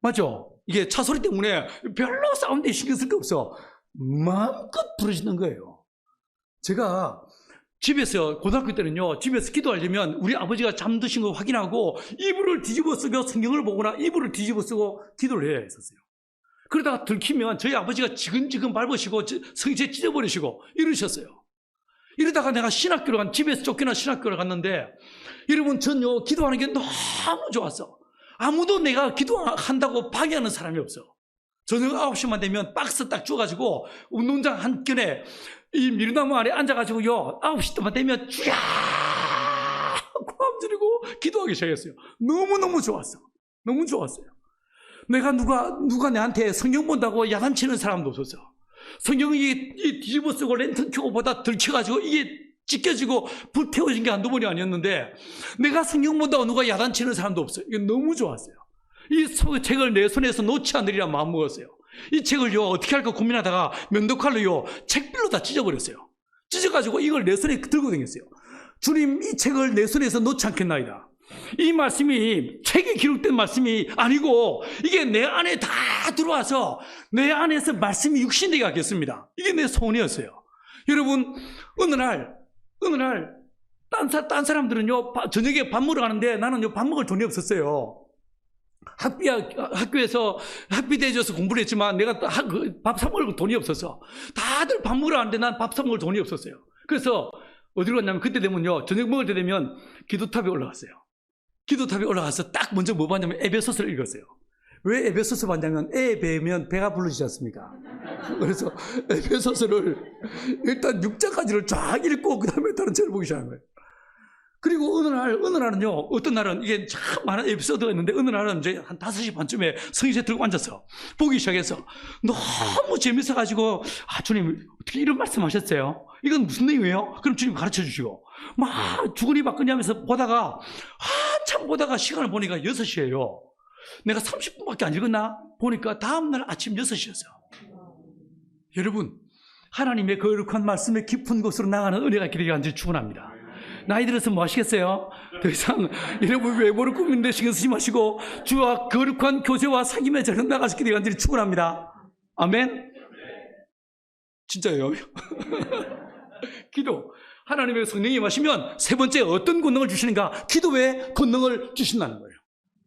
맞죠? 이게 차 소리 때문에 별로 사운드에 신경 쓸 게 없어. 마음껏 부르시는 거예요. 제가 집에서 고등학교 때는요 집에서 기도하려면 우리 아버지가 잠드신 거 확인하고 이불을 뒤집어 쓰고 성경을 보거나 이불을 뒤집어 쓰고 기도를 해야 했었어요. 그러다가 들키면 저희 아버지가 지근지근 밟으시고 성체 찢어버리시고 이러셨어요. 이러다가 내가 집에서 쫓겨나 신학교를 갔는데 여러분 전요 기도하는 게 너무 좋았어. 아무도 내가 기도한다고 방해하는 사람이 없어. 저녁 9시만 되면 박스 딱 줘가지고 운동장 한켠에 이 미루나무 아래 앉아가지고요 9시 때만 되면 쥐야 고함 지르고 기도하기 시작했어요. 너무너무 좋았어. 너무 좋았어요. 내가 누가 내한테 성경 본다고 야단치는 사람도 없었어. 성경이 뒤집어 쓰고 랜턴 켜고 보다 들켜가지고 이게 찢겨지고 불태워진 게 한두 번이 아니었는데 내가 성경 본다고 누가 야단치는 사람도 없어요. 이게 너무 좋았어요. 이 책을 내 손에서 놓지 않으리라 마음먹었어요. 이 책을요 어떻게 할까 고민하다가 면도칼로요 책빌로 다 찢어버렸어요. 찢어가지고 이걸 내 손에 들고 다녔어요. 주님 이 책을 내 손에서 놓지 않겠나이다. 이 말씀이 책에 기록된 말씀이 아니고 이게 내 안에 다 들어와서 내 안에서 말씀이 육신되게 하겠습니다. 이게 내 소원이었어요. 여러분 어느 날 딴 사람들은요 저녁에 밥 먹으러 가는데 나는요 밥 먹을 돈이 없었어요. 학교에서 학비 대줘서 공부를 했지만 내가 밥 사 먹을 돈이 없었어. 다들 밥 먹으러 가는데 난 밥 사 먹을 돈이 없었어요. 그래서 어디로 갔냐면 그때 되면요 저녁 먹을 때 되면 기도탑에 올라갔어요. 기도탑에 올라가서 딱 먼저 뭐 봤냐면 에베소서를 읽었어요. 왜 에베소서 봤냐면 애에 배면 배가 부르지 않습니까? 그래서 에베소서를 일단 6장까지를 쫙 읽고 그 다음에 다른 책을 보기 시작한 거예요. 그리고 어느 날은요, 어떤 날은 이게 참 많은 에피소드가 있는데, 어느 날은 이제 한 5시 반쯤에 성의실 들고 앉아서 보기 시작해서 너무 재밌어가지고, 주님, 어떻게 이런 말씀 하셨어요? 이건 무슨 내용이에요? 그럼 주님 가르쳐 주시고, 막 주거니 받거니 하면서 보다가, 한참 보다가 시간을 보니까 6시예요. 내가 30분밖에 안 읽었나? 보니까 다음날 아침 6시였어요. 여러분, 하나님의 거룩한 말씀의 깊은 곳으로 나가는 은혜가 있기를 간절히 축원합니다. 나이 들어서 뭐 하시겠어요? 더 이상 여러분 외모를 꾸미는데 신경 쓰지 마시고 주와 거룩한 교제와 사귐의 자리로 나가시기를 간절히 축원합니다. 아멘. 진짜요? 기도. 하나님의 성령이 임하시면 세 번째 어떤 권능을 주시는가? 기도의 권능을 주신다는 거예요.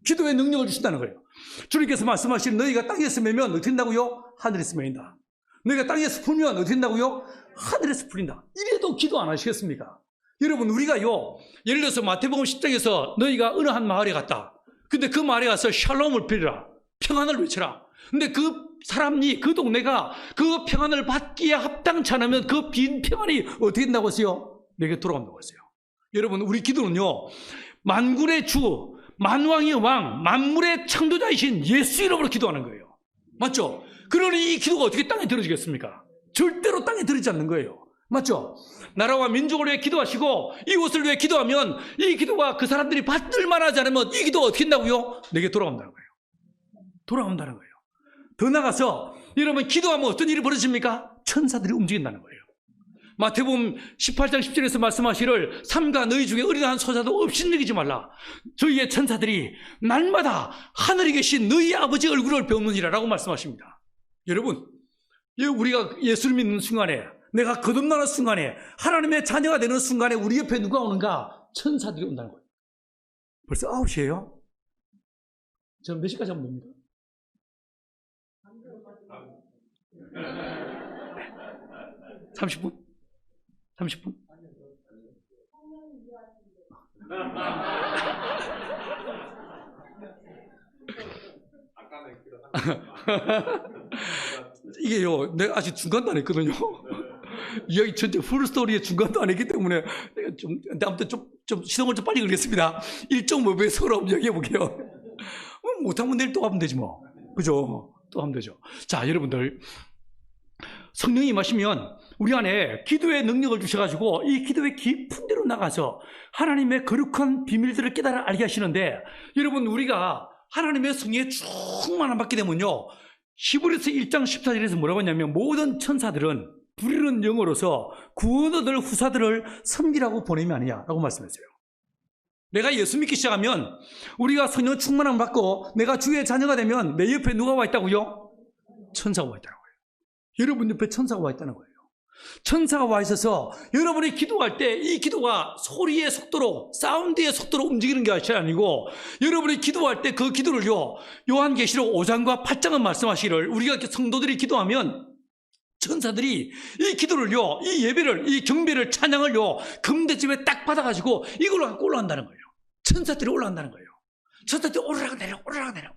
기도의 능력을 주신다는 거예요. 주님께서 말씀하신 너희가 땅에서 매면 어떻게 된다고요? 하늘에서 매인다. 너희가 땅에서 풀면 어떻게 된다고요? 하늘에서 풀린다. 이래도 기도 안 하시겠습니까? 여러분 우리가요 예를 들어서 마태복음 10장에서 너희가 어느 한 마을에 갔다. 근데 그 마을에 가서 샬롬을 빌어라. 평안을 외쳐라. 근데 그 사람이 그 동네가 그 평안을 받기에 합당치 않으면 그 빈 평안이 어떻게 된다고 했어요? 내게 돌아온다고 했어요. 여러분 우리 기도는요 만군의 주 만왕의 왕 만물의 창조자이신 예수 이름으로 기도하는 거예요. 맞죠? 그러니 이 기도가 어떻게 땅에 들어지겠습니까? 절대로 땅에 들어지지 않는 거예요. 맞죠? 나라와 민족을 위해 기도하시고 이곳을 위해 기도하면 이 기도가 그 사람들이 받을 만하지 않으면 이 기도가 어떻게 된다고요? 내게 돌아온다는 거예요. 돌아온다는 거예요. 더 나가서 여러분 기도하면 어떤 일이 벌어집니까? 천사들이 움직인다는 거예요. 마태복음 18장 10절에서 말씀하시를 삼가 너희 중에 어린한 소자도 없이 여기지 말라. 저희의 천사들이 날마다 하늘에 계신 너희 아버지 얼굴을 배우느니라 라고 말씀하십니다. 여러분 우리가 예수를 믿는 순간에 내가 거듭나는 순간에 하나님의 자녀가 되는 순간에 우리 옆에 누가 오는가? 천사들이 온다는 거예요. 벌써 9시예요? 저 몇 시까지 하면 됩니까? 30분? 30분? 이게요, 내가 아직 중간도 안 했거든요. 이야기 전체 풀스토리의 중간도 안 했기 때문에 근데 아무튼 좀 시동을 좀 빨리 걸겠습니다. 1.5배 서로 이야기해 볼게요. 못하면 내일 또 하면 되지 뭐. 그죠? 또 하면 되죠. 자, 여러분들. 성령이 임하시면 우리 안에 기도의 능력을 주셔가지고 이 기도의 깊은 데로 나가서 하나님의 거룩한 비밀들을 깨달아 알게 하시는데, 여러분, 우리가 하나님의 성령에 충만함 받게 되면요, 히브리서 1장 14절에서 뭐라고 하냐면, 모든 천사들은 부르는 영어로서 구원 얻을 후사들을 섬기라고 보내면 아니냐 라고 말씀했어요. 내가 예수 믿기 시작하면, 우리가 성령 충만함 받고 내가 주의 자녀가 되면 내 옆에 누가 와 있다고요? 천사가 와 있다는 거예요. 여러분 옆에 천사가 와 있다는 거예요. 천사가 와 있어서 여러분이 기도할 때 이 기도가 소리의 속도로, 사운드의 속도로 움직이는 게 아니고, 여러분이 기도할 때 그 기도를요, 요한계시록 5장과 8장은 말씀하시기를, 우리가 성도들이 기도하면 천사들이 이 기도를요, 이 예배를, 이 경배를, 찬양을요, 금대집에 딱 받아가지고 이걸로 갖고 올라간다는 거예요. 천사들이 올라간다는 거예요. 천사들이 오르락 내려.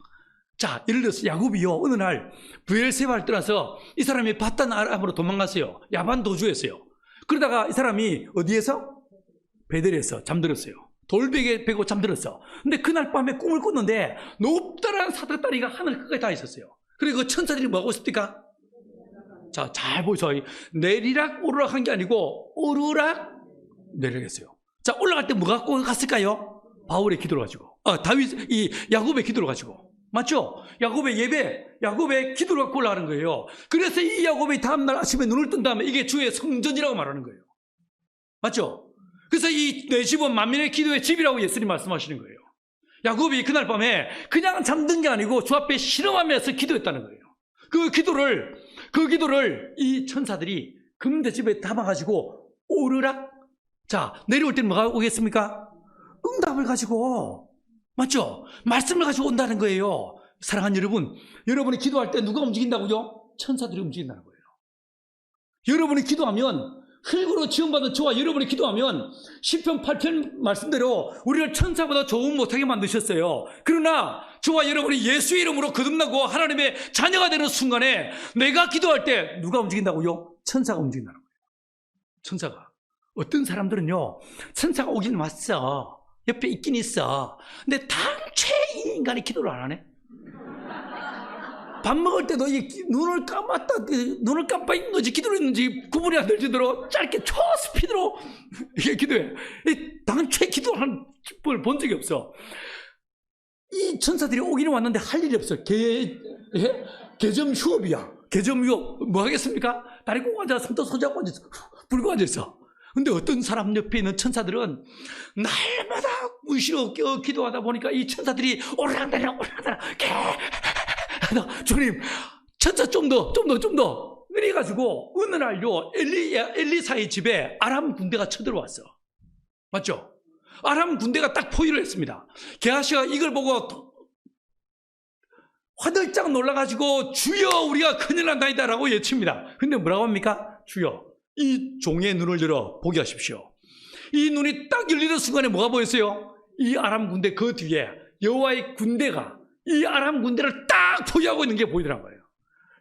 자, 예를 들어서 야곱이요, 어느 날 브엘세바를 떠나서 이 사람이 바단 아람으로 도망갔어요. 야반 도주했어요. 그러다가 이 사람이 어디에서? 베델에서 잠들었어요. 돌베개 베고 잠들었어. 근데 그날 밤에 꿈을 꿨는데 높다란 사다다리가 하늘 끝까지 다 있었어요. 그리고 그 천사들이 뭐하고 있습니까? 자, 잘 보세요. 내리락 오르락 한 게 아니고 오르락 내리락했어요. 자, 올라갈 때 뭐 갖고 갔을까요? 바울의 기도를 가지고, 야곱의 기도를 가지고. 맞죠? 야곱의 예배, 야곱의 기도를 갖고 올라가는 거예요. 그래서 이 야곱이 다음날 아침에 눈을 뜬 다음에 이게 주의 성전이라고 말하는 거예요. 맞죠? 그래서 이 내 집은 만민의 기도의 집이라고 예수님 말씀하시는 거예요. 야곱이 그날 밤에 그냥 잠든 게 아니고 주 앞에 실험하면서 기도했다는 거예요. 그 기도를 이 천사들이 금대집에 담아가지고 오르락, 자, 내려올 때는 뭐가 오겠습니까? 응답을 가지고. 맞죠? 말씀을 가지고 온다는 거예요. 사랑하는 여러분, 여러분이 기도할 때 누가 움직인다고요? 천사들이 움직인다는 거예요. 여러분이 기도하면, 흙으로 지원받은 저와 여러분이 기도하면 시편 8편 말씀대로 우리를 천사보다 좋은 못하게 만드셨어요. 그러나 저와 여러분이 예수의 이름으로 거듭나고 하나님의 자녀가 되는 순간에 내가 기도할 때 누가 움직인다고요? 천사가 움직인다는 거예요. 천사가. 어떤 사람들은요, 천사가 오긴 왔어. 옆에 있긴 있어. 근데 당최 이 인간이 기도를 안 하네. 밥 먹을 때도 눈을 눈을 깜빡 있는 건지 기도를 했는지 구분이 안 될 정도로 짧게 초스피드로 이게 기도해. 당최 기도하는 걸 본 적이 없어. 이 천사들이 오기는 왔는데 할 일이 없어. 개점 휴업이야. 개점 휴업. 뭐 하겠습니까? 다리 꼬고 앉아서 손도 소지하고 앉아서 불고 앉아있어. 근데 어떤 사람 옆에 있는 천사들은 날마다 무시로 기도하다 보니까 이 천사들이 오르락내리락 주님, 천사 좀 더 내려가지고 어느 날요, 엘리사의 집에 아람 군대가 쳐들어왔어. 맞죠? 아람 군대가 딱 포위를 했습니다. 게하시가 이걸 보고 화들짝 놀라가지고 주여, 우리가 큰일 난다이다 라고 외칩니다. 근데 뭐라고 합니까? 주여, 이 종의 눈을 열어 보게 하십시오. 이 눈이 딱 열리는 순간에 뭐가 보였어요? 이 아람 군대 그 뒤에 여호와의 군대가 이 아람 군대를 딱 포위하고 있는 게 보이더란 거예요.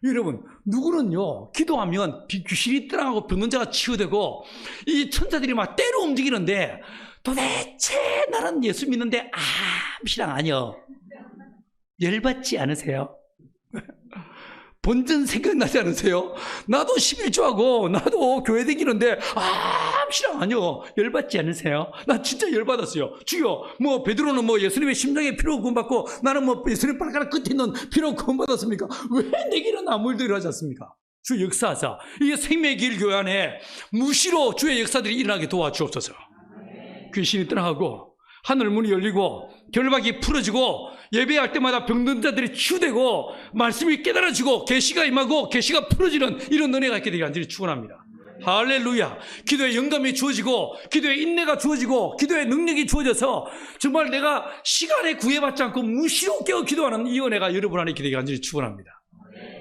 여러분, 누구는요, 기도하면 귀신이 떠나가고 병원자가 치유되고 이 천사들이 막 때로 움직이는데, 도대체 나는 예수 믿는데 신앙 아니요. 열받지 않으세요? 본전 생각나지 않으세요? 나도 11조하고 나도 교회 다니는데 신앙 아니요. 열받지 않으세요? 나 진짜 열받았어요. 주여, 베드로는 예수님의 심장에 피로 구원받고 나는 예수님 발가락 끝에 있는 피로 구원받았습니까? 왜 내게는 아무 일도 일어나지 않습니까? 주 역사하사 이게 생명의 길 교회 안에 무시로 주의 역사들이 일어나게 도와주옵소서. 귀신이 떠나가고 하늘 문이 열리고 결박이 풀어지고 예배할 때마다 병든 자들이 치유되고 말씀이 깨달아지고 계시가 임하고 계시가 풀어지는 이런 은혜가 있게 되기 간절히 축원합니다. 할렐루야. 기도의 영감이 주어지고 기도의 인내가 주어지고 기도의 능력이 주어져서 정말 내가 시간에 구애받지 않고 무시로 깨어 기도하는 이 은혜가 여러분 안에 있게 되기 간절히 축원합니다.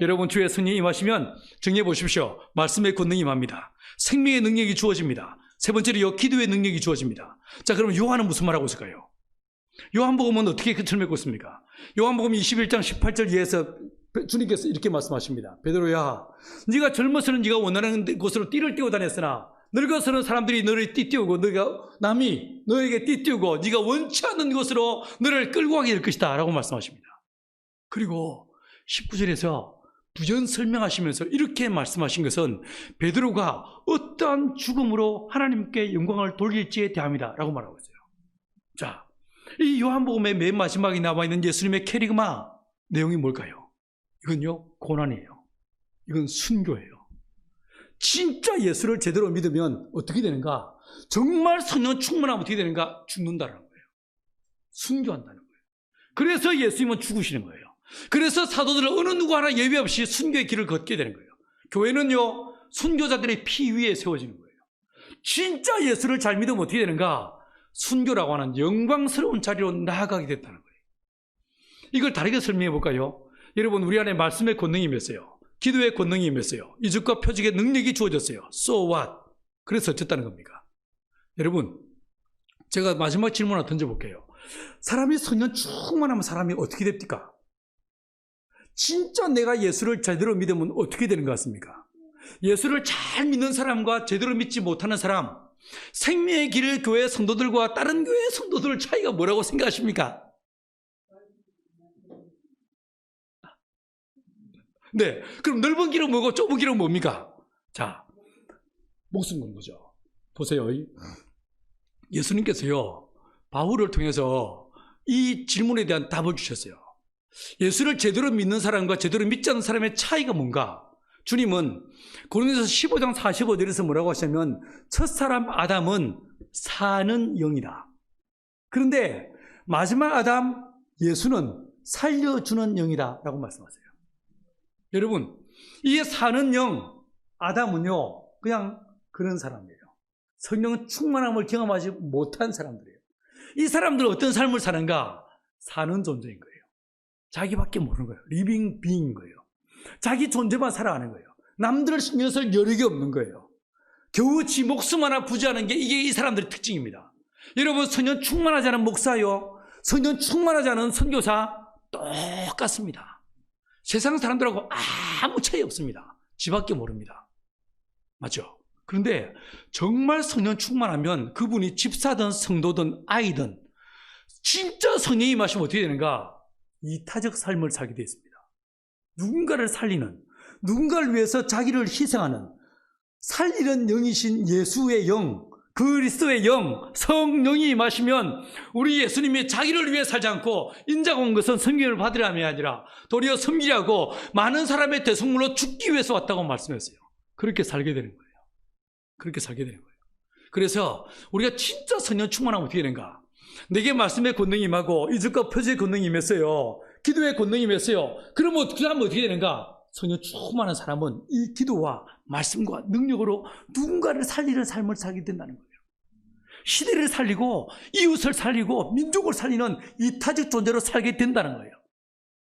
여러분, 주의 성령이 임하시면 정리해 보십시오. 말씀의 권능이 임합니다. 생명의 능력이 주어집니다. 세 번째로 기도의 능력이 주어집니다. 자, 그럼 요한은 무슨 말하고 있을까요? 요한복음은 어떻게 끝을 맺고 있습니까? 요한복음 21장 18절 이하에서 주님께서 이렇게 말씀하십니다. 베드로야, 네가 젊어서는 네가 원하는 곳으로 띠를 띄워 다녔으나 늙어서는 사람들이 너를 띠띠우고 남이 너에게 띠띠우고 네가 원치 않는 곳으로 너를 끌고 가게 될 것이다 라고 말씀하십니다. 그리고 19절에서 부연 설명하시면서 이렇게 말씀하신 것은 베드로가 어떠한 죽음으로 하나님께 영광을 돌릴지에 대함이다 라고 말하고 있어요. 자, 이 요한복음의 맨 마지막에 나와 있는 예수님의 캐리그마 내용이 뭘까요? 이건요, 고난이에요. 이건 순교예요. 진짜 예수를 제대로 믿으면 어떻게 되는가? 정말 성령 충만하면 어떻게 되는가? 죽는다는 거예요. 순교한다는 거예요. 그래서 예수님은 죽으시는 거예요. 그래서 사도들은 어느 누구 하나 예외 없이 순교의 길을 걷게 되는 거예요. 교회는요, 순교자들의 피 위에 세워지는 거예요. 진짜 예수를 잘 믿으면 어떻게 되는가? 순교라고 하는 영광스러운 자리로 나아가게 됐다는 거예요. 이걸 다르게 설명해 볼까요? 여러분, 우리 안에 말씀의 권능이 임했어요. 기도의 권능이 임했어요. 이적과 표적의 능력이 주어졌어요. So what? 그래서 어쨌다는 겁니까? 여러분, 제가 마지막 질문 하나 던져볼게요. 사람이 성령 충만하면 사람이 어떻게 됩니까? 진짜 내가 예수를 제대로 믿으면 어떻게 되는 것 같습니까? 예수를 잘 믿는 사람과 제대로 믿지 못하는 사람, 생명의 길 교회 성도들과 다른 교회 성도들 차이가 뭐라고 생각하십니까? 네, 그럼 넓은 길은 뭐고 좁은 길은 뭡니까? 자, 목숨 거는 거죠. 보세요. 예수님께서요, 바울을 통해서 이 질문에 대한 답을 주셨어요. 예수를 제대로 믿는 사람과 제대로 믿지 않는 사람의 차이가 뭔가? 주님은 고린도서 15장 45절에서 뭐라고 하시냐면 첫사람 아담은 사는 영이다. 그런데 마지막 아담 예수는 살려주는 영이다 라고 말씀하세요. 여러분, 이 사는 영 아담은요 그냥 그런 사람이에요. 성령 충만함을 경험하지 못한 사람들이에요. 이 사람들은 어떤 삶을 사는가? 사는 존재인 거예요. 자기밖에 모르는 거예요. 리빙 비잉인 거예요. 자기 존재만 살아가는 거예요. 남들을 신경 쓸 여력이 없는 거예요. 겨우 지 목숨 하나 부지하는 게 이게 이 사람들의 특징입니다. 여러분, 성령 충만하지 않은 목사요, 성령 충만하지 않은 선교사 똑같습니다. 세상 사람들하고 아무 차이 없습니다. 지밖에 모릅니다. 맞죠? 그런데 정말 성령 충만하면 그분이 집사든 성도든 아이든 진짜 성령이 임하시면 어떻게 되는가? 이타적 삶을 살게 되어 있습니다. 누군가를 살리는, 누군가를 위해서 자기를 희생하는 살리는 영이신 예수의 영, 그리스도의 영, 성령이 임하시면 우리 예수님이 자기를 위해 살지 않고 인자가 온 것은 성경을 받으려 함이 아니라 도리어 섬기려고 많은 사람의 대속물로 죽기 위해서 왔다고 말씀했어요. 그렇게 살게 되는 거예요. 그렇게 살게 되는 거예요. 그래서 우리가 진짜 성령 충만하면 어떻게 되는가? 내게 말씀의 권능이 임하고 이적과 표적의 권능이 임했어요. 기도의 권능이 임했어요. 그러면 그 사람은 어떻게 되는가? 성령 충만한 사람은 이 기도와 말씀과 능력으로 누군가를 살리는 삶을 살게 된다는 거예요. 시대를 살리고 이웃을 살리고 민족을 살리는 이타적 존재로 살게 된다는 거예요.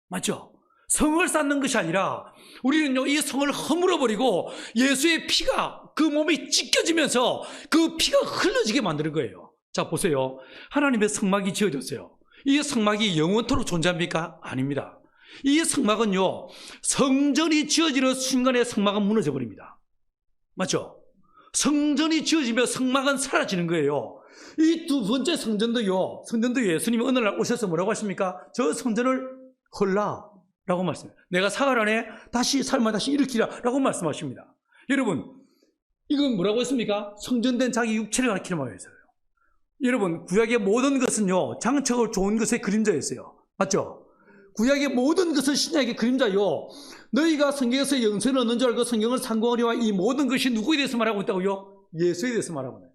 맞죠? 성을 쌓는 것이 아니라 우리는요, 이 성을 허물어버리고 예수의 피가 그 몸이 찢겨지면서 그 피가 흘러지게 만드는 거예요. 자, 보세요. 하나님의 성막이 지어졌어요. 이 성막이 영원토록 존재합니까? 아닙니다. 이 성막은요, 성전이 지어지는 순간에 성막은 무너져 버립니다. 맞죠? 성전이 지어지면 성막은 사라지는 거예요. 이 두 번째 성전도 예수님이 어느 날 오셔서 뭐라고 하십니까? 저 성전을 헐라 라고 말씀해요. 내가 사흘 안에 다시 삶을 다시 일으키라 라고 말씀하십니다. 여러분, 이건 뭐라고 했습니까? 성전된 자기 육체를 가리키는 말이었어요. 여러분, 구약의 모든 것은요, 장척을 좋은 것의 그림자였어요. 맞죠? 구약의 모든 것은 신약의 그림자요. 너희가 성경에서 영생을 얻는 줄 알고 성경을 상고하려와 이 모든 것이 누구에 대해서 말하고 있다고요? 예수에 대해서 말하고 있어요.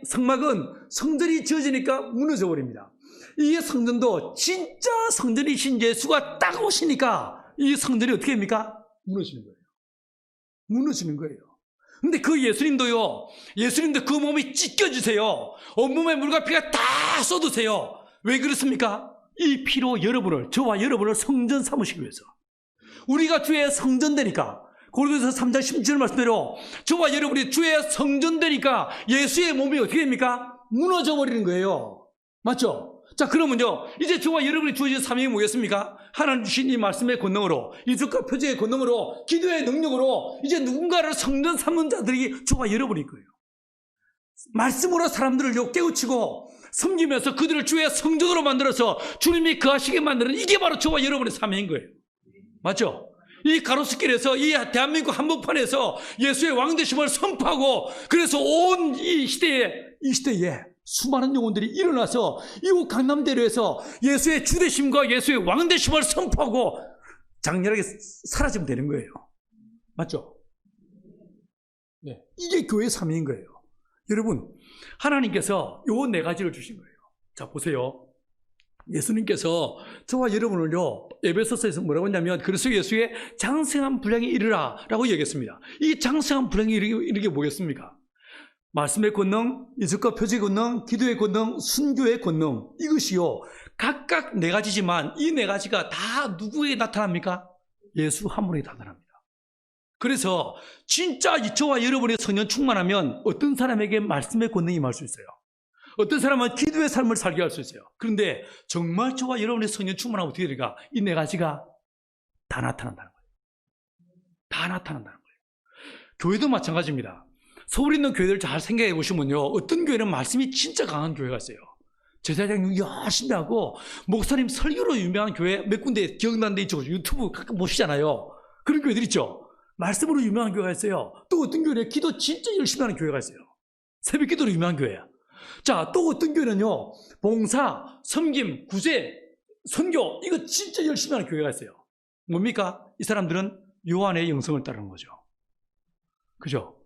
성막은 성전이 지어지니까 무너져 버립니다. 이 성전도 진짜 성전이신 예수가 딱 오시니까 이 성전이 어떻게 됩니까? 무너지는 거예요. 무너지는 거예요. 근데 그 예수님도 그 몸이 찢겨주세요. 온몸에 물과 피가 다 쏟으세요. 왜 그렇습니까? 이 피로 저와 여러분을 성전 삼으시기 위해서. 우리가 주의 성전 되니까, 고린도서 3장 17절 말씀대로 저와 여러분이 주의 성전 되니까 예수의 몸이 어떻게 됩니까? 무너져 버리는 거예요. 맞죠? 자, 그러면요, 이제 저와 여러분이 주어진 사명이 뭐겠습니까? 하나님 주신 이 말씀의 권능으로, 이적과 표적의 권능으로, 기도의 능력으로 이제 누군가를 성전 삼는 자들이 저와 여러분일 거예요. 말씀으로 사람들을 깨우치고 섬기면서 그들을 주의 성전으로 만들어서 주님이 거하시게 만드는, 이게 바로 저와 여러분의 사명인 거예요. 맞죠? 이 가로수길에서, 이 대한민국 한복판에서 예수의 왕되심을 선포하고, 그래서 온 이 시대에 수많은 영혼들이 일어나서 이곳 강남대로에서 예수의 주되심과 예수의 왕되심을 선포하고 장렬하게 사라지면 되는 거예요. 맞죠? 네. 이게 교회의 사명인 거예요. 여러분, 하나님께서 요 네 가지를 주신 거예요. 자, 보세요. 예수님께서 저와 여러분을요, 에베소서에서 뭐라고 했냐면, 그리스도 예수의 장성한 분량에 이르라 라고 얘기했습니다. 이 장성한 분량에 이르게 뭐겠습니까? 말씀의 권능, 이적과 표적의 권능, 기도의 권능, 순교의 권능, 이것이요, 각각 네 가지지만 이 네 가지가 다 누구에게 나타납니까? 예수 한 분에게 나타납니다. 그래서 진짜 저와 여러분의 성령 충만하면 어떤 사람에게 말씀의 권능이 임할 수 있어요. 어떤 사람은 기도의 삶을 살게 할 수 있어요. 그런데 정말 저와 여러분의 성령 충만하면 어떻게 될까? 이 네 가지가 다 나타난다는 거예요. 다 나타난다는 거예요. 교회도 마찬가지입니다. 서울에 있는 교회들 잘 생각해 보시면요, 어떤 교회는 말씀이 진짜 강한 교회가 있어요. 제사장 열심히 하고 목사님 설교로 유명한 교회 몇 군데 기억나는 데 있죠. 유튜브 가끔 보시잖아요. 그런 교회들 있죠. 말씀으로 유명한 교회가 있어요. 또 어떤 교회는 기도 진짜 열심히 하는 교회가 있어요. 새벽 기도로 유명한 교회야. 자, 또 어떤 교회는요, 봉사, 섬김, 구제, 선교, 이거 진짜 열심히 하는 교회가 있어요. 뭡니까? 이 사람들은 요한의 영성을 따르는 거죠. 그죠?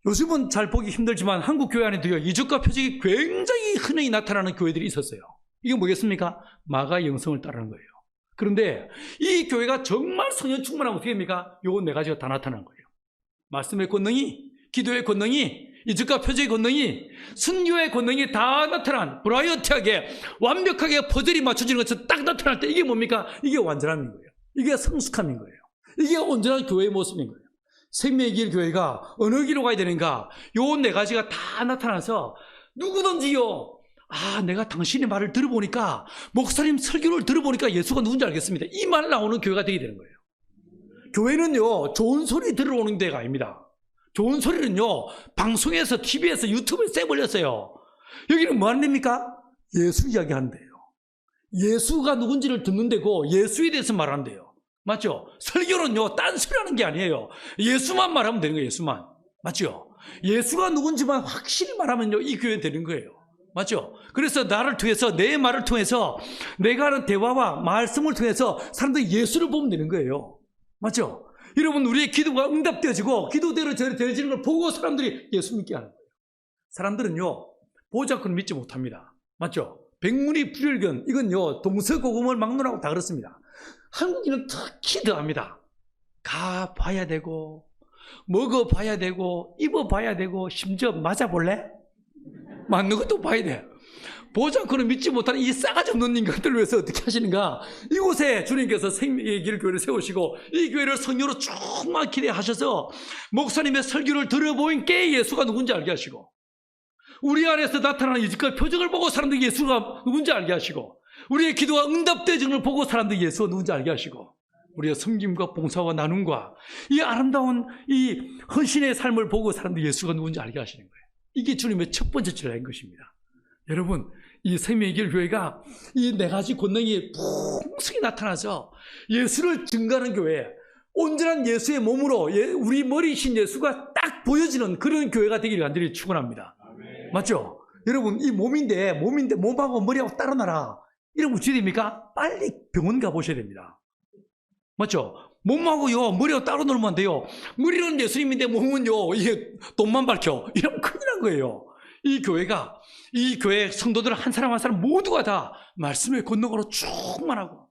요즘은 잘 보기 힘들지만 한국 교회 안에도요, 이적과 표적이 굉장히 흔히 나타나는 교회들이 있었어요. 이게 뭐겠습니까? 마가의 영성을 따르는 거예요. 그런데 이 교회가 정말 성령 충만하면 어떻게 됩니까? 요거 네 가지가 다 나타나는 거예요. 말씀의 권능이, 기도의 권능이, 이적과 표적의 권능이, 순교의 권능이 다 나타난, 브라이어티하게 완벽하게 퍼즐이 맞춰지는 것처럼 딱 나타날 때 이게 뭡니까? 이게 완전함인 거예요. 이게 성숙함인 거예요. 이게 온전한 교회의 모습인 거예요. 생명의 길 교회가 어느 길로 가야 되는가? 요 네 가지가 다 나타나서 누구든지요, 아, 내가 당신의 말을 들어보니까, 목사님 설교를 들어보니까 예수가 누군지 알겠습니다, 이 말 나오는 교회가 되게 되는 거예요. 교회는요, 좋은 소리 들어오는 데가 아닙니다. 좋은 소리는요, 방송에서, TV에서, 유튜브에 쎄 벌렸어요. 여기는 뭐 하는 데입니까? 예수 이야기하는 데예요. 예수가 누군지를 듣는 데고 예수에 대해서 말하는 데예요. 맞죠? 설교는요, 딴소리 하는 게 아니에요. 예수만 말하면 되는 거예요. 예수만. 맞죠? 예수가 누군지만 확실히 말하면요, 이 교회 되는 거예요. 맞죠? 그래서 나를 통해서, 내 말을 통해서, 내가 하는 대화와 말씀을 통해서 사람들이 예수를 보면 되는 거예요. 맞죠? 여러분, 우리의 기도가 응답되어지고 기도대로 되어지는 걸 보고 사람들이 예수 믿게 하는 거예요. 사람들은요, 보지 않고는 믿지 못합니다. 맞죠? 백문이 불여일견, 이건요, 동서고금을 막론하고 다 그렇습니다. 한국인은 특히 더합니다. 가봐야 되고, 먹어봐야 되고, 입어봐야 되고, 심지어 맞아볼래? 맞는 것도 봐야 돼. 보지 않고는 믿지 못하는 이 싸가지 없는 인간들을 위해서 어떻게 하시는가? 이곳에 주님께서 생명의 길 교회를 세우시고 이 교회를 성령으로 충만히 하셔서 목사님의 설교를 들어보인 게 예수가 누군지 알게 하시고, 우리 안에서 나타나는 이적과 표적을 보고 사람들이 예수가 누군지 알게 하시고, 우리의 기도가 응답되는 걸 보고 사람들이 예수가 누군지 알게 하시고, 우리의 섬김과 봉사와 나눔과 이 아름다운 이 헌신의 삶을 보고 사람들이 예수가 누군지 알게 하시는 거예요. 이게 주님의 첫 번째 전략인 것입니다. 여러분, 이 생명의 길 교회가 이 네 가지 권능이 풍성히 나타나서 예수를 증거하는 교회, 온전한 예수의 몸으로 우리 머리이신 예수가 딱 보여지는 그런 교회가 되기를 간절히 축원합니다. 맞죠? 여러분, 이 몸인데 몸하고 머리하고 따로 나라, 이러면 어떻게 됩니까? 빨리 병원 가보셔야 됩니다. 맞죠? 몸하고요, 머리하고 따로 놀면 안 돼요. 머리는 예수님인데 몸은요, 이게 돈만 밝혀. 이러면 큰일 난 거예요. 이 교회 성도들 한 사람 한 사람 모두가 다 말씀의 권능으로 충만하고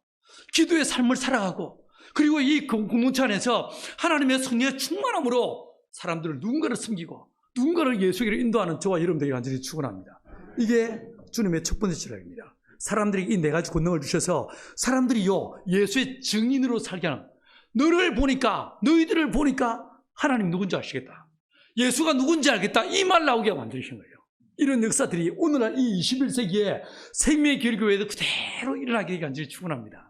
기도의 삶을 살아가고, 그리고 이 공동체 안에서 하나님의 성령의 충만함으로 사람들을 누군가를 섬기고 누군가를 예수에게 인도하는 저와 여러분들이 간절히 축원합니다. 이게 주님의 첫 번째 전략입니다. 사람들이 이 네 가지 권능을 주셔서 사람들이요, 예수의 증인으로 살게 하는, 너희들을 보니까 하나님 누군지 아시겠다, 예수가 누군지 알겠다, 이 말 나오게 만드신 거예요. 이런 역사들이 오늘날 이 21세기에 생명의 교회도 그대로 일어나기를 간절히 축원합니다.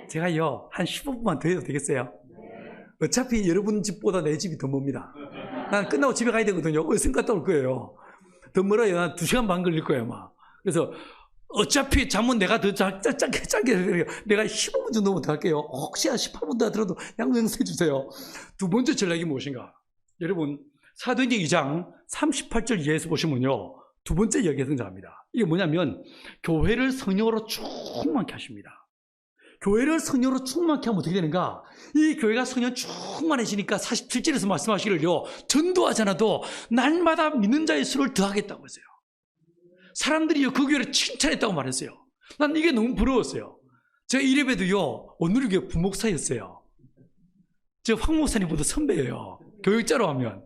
제가요 한 15분만 더 해도 되겠어요? 어차피 여러분 집보다 내 집이 더 멉니다. 난 끝나고 집에 가야 되거든요. 어디서 갔다 올 거예요. 더 멀어요. 난 2시간 반 걸릴 거예요 아마. 그래서 어차피 잠은 내가 더 짧게 내가 15분 정도만 더 할게요. 혹시 한 18분 더 들어도 양해해 주세요. 두 번째 전략이 무엇인가? 여러분 사도행전 2장 38절 이하에서 보시면요 두 번째 이야기가 등장합니다. 이게 뭐냐면 교회를 성령으로 충만케 하십니다. 교회를 성령으로 충만케 하면 어떻게 되는가? 이 교회가 성령 충만해지니까 47절에서 말씀하시기를요 전도하지 않아도 날마다 믿는 자의 수를 더하겠다고 했어요. 사람들이 그 교회를 칭찬했다고 말했어요. 난 이게 너무 부러웠어요. 제가 이래봬도요 오늘교회 부목사였어요. 제가 황 목사님보다 선배예요. 교육자로 하면.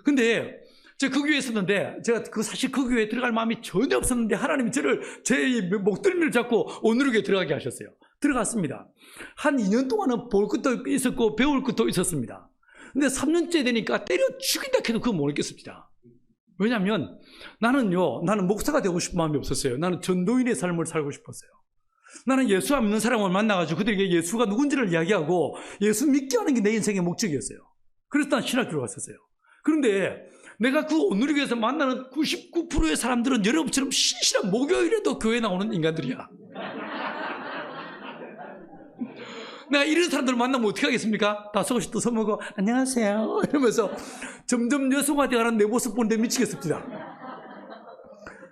근데 제가 그 교회에 있었는데 제가 사실 그 교회에 들어갈 마음이 전혀 없었는데 하나님이 제 목덜미를 잡고 오늘교회에 들어가게 하셨어요. 들어갔습니다. 한 2년 동안은 볼 것도 있었고 배울 것도 있었습니다. 근데 3년째 되니까 때려 죽인다 해도 그거 못 느꼈습니다. 왜냐하면 나는 목사가 되고 싶은 마음이 없었어요. 나는 전도인의 삶을 살고 싶었어요. 나는 예수 안 믿는 사람을 만나가지고 그들에게 예수가 누군지를 이야기하고 예수 믿게 하는 게 내 인생의 목적이었어요. 그래서 난 신학교를 갔었어요. 그런데 내가 그 오늘교회에서 만나는 99%의 사람들은 여러분처럼 신실한 목요일에도 교회 나오는 인간들이야. 내가 이런 사람들을 만나면 어떻게 하겠습니까? 다 서고시 또 서먹어 안녕하세요 이러면서 점점 여성화되어가는 내 모습 보는데 미치겠습니다.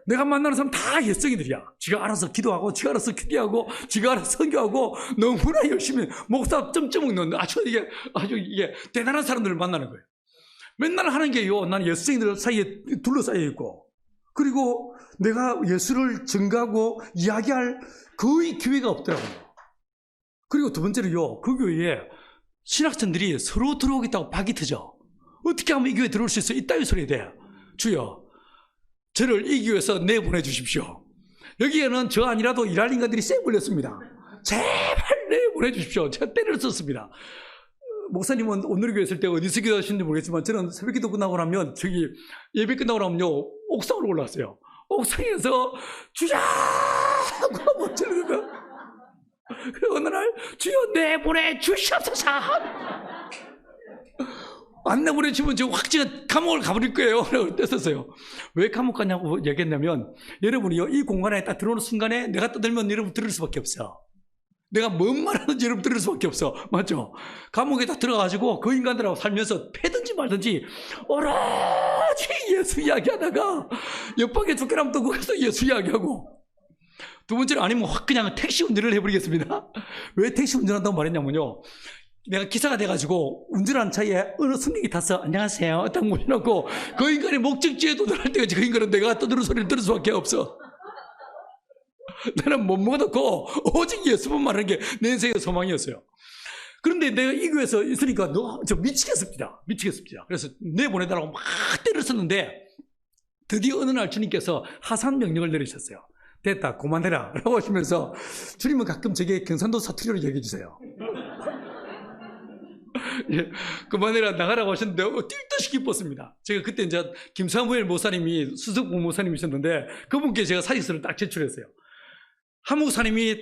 내가 만나는 사람 다 예성이들이야. 지가 알아서 기도하고 지가 알아서 기도하고 지가 알아서 선교하고 너무나 열심히 목사 점점 넣는 아주 이게 대단한 사람들을 만나는 거예요. 맨날 하는 게요 나는 예수생들 사이에 둘러싸여 있고 그리고 내가 예수를 증거하고 이야기할 거의 기회가 없더라고요. 그리고 두 번째로요 그 교회에 신학생들이 서로 들어오겠다고 박이 트죠. 어떻게 하면 이 교회에 들어올 수 있어? 이따위 소리 돼. 주여 저를 이 교회에서 내보내 주십시오. 여기에는 저 아니라도 일할 인간들이 쌩 걸렸습니다. 제발 내보내 주십시오. 제가 때를 썼습니다. 목사님은 오늘교회 있을 때 어디서 기도하시는지 모르겠지만 저는 새벽기도 끝나고 나면 예배 끝나고 나면요 옥상으로 올라왔어요. 옥상에서 주야 하고 한번 저러는 거야. 그리고 어느 날 주여 내보내 주시옵소서. 안 내보내주면 저 확 감옥을 가버릴 거예요 라고 뗐었어요. 왜 감옥 가냐고 얘기했냐면 여러분이요 이 공간에 딱 들어오는 순간에 내가 떠들면 여러분 들을 수밖에 없어. 내가 뭔 말하는지 여러분 들을 수밖에 없어. 맞죠? 감옥에 딱 들어가가지고 그 인간들하고 살면서 패든지 말든지 오로지 예수 이야기하다가 옆방에 쫓겨나면 또 거기서 예수 이야기하고 두 번째로 아니면 확 그냥 택시 운전을 해버리겠습니다. 왜 택시 운전한다고 말했냐면요 내가 기사가 돼가지고 운전하는 차에 어느 승객이 타서 안녕하세요 딱 모셔놓고 그 인간이 목적지에 도달할 때까지 그 인간은 내가 떠드는 소리를 들을 수밖에 없어. 나는 못 먹어놓고 오직 예수만 말하는 게 내 인생의 소망이었어요. 그런데 내가 이 교회에서 있으니까 저 미치겠습니다. 그래서 내보내달라고 막 때를 썼는데 드디어 어느 날 주님께서 하산 명령을 내리셨어요. 됐다 그만해라 라고 하시면서 주님은 가끔 저게 경산도 사투리로 얘기해 주세요. 예, 그만해라 나가라고 하셨는데 뛸 듯이 기뻤습니다. 제가 그때 이제 김사무엘 목사님이 수석부 목사님이셨는데 그분께 제가 사직서를 딱 제출했어요. 한 목사님이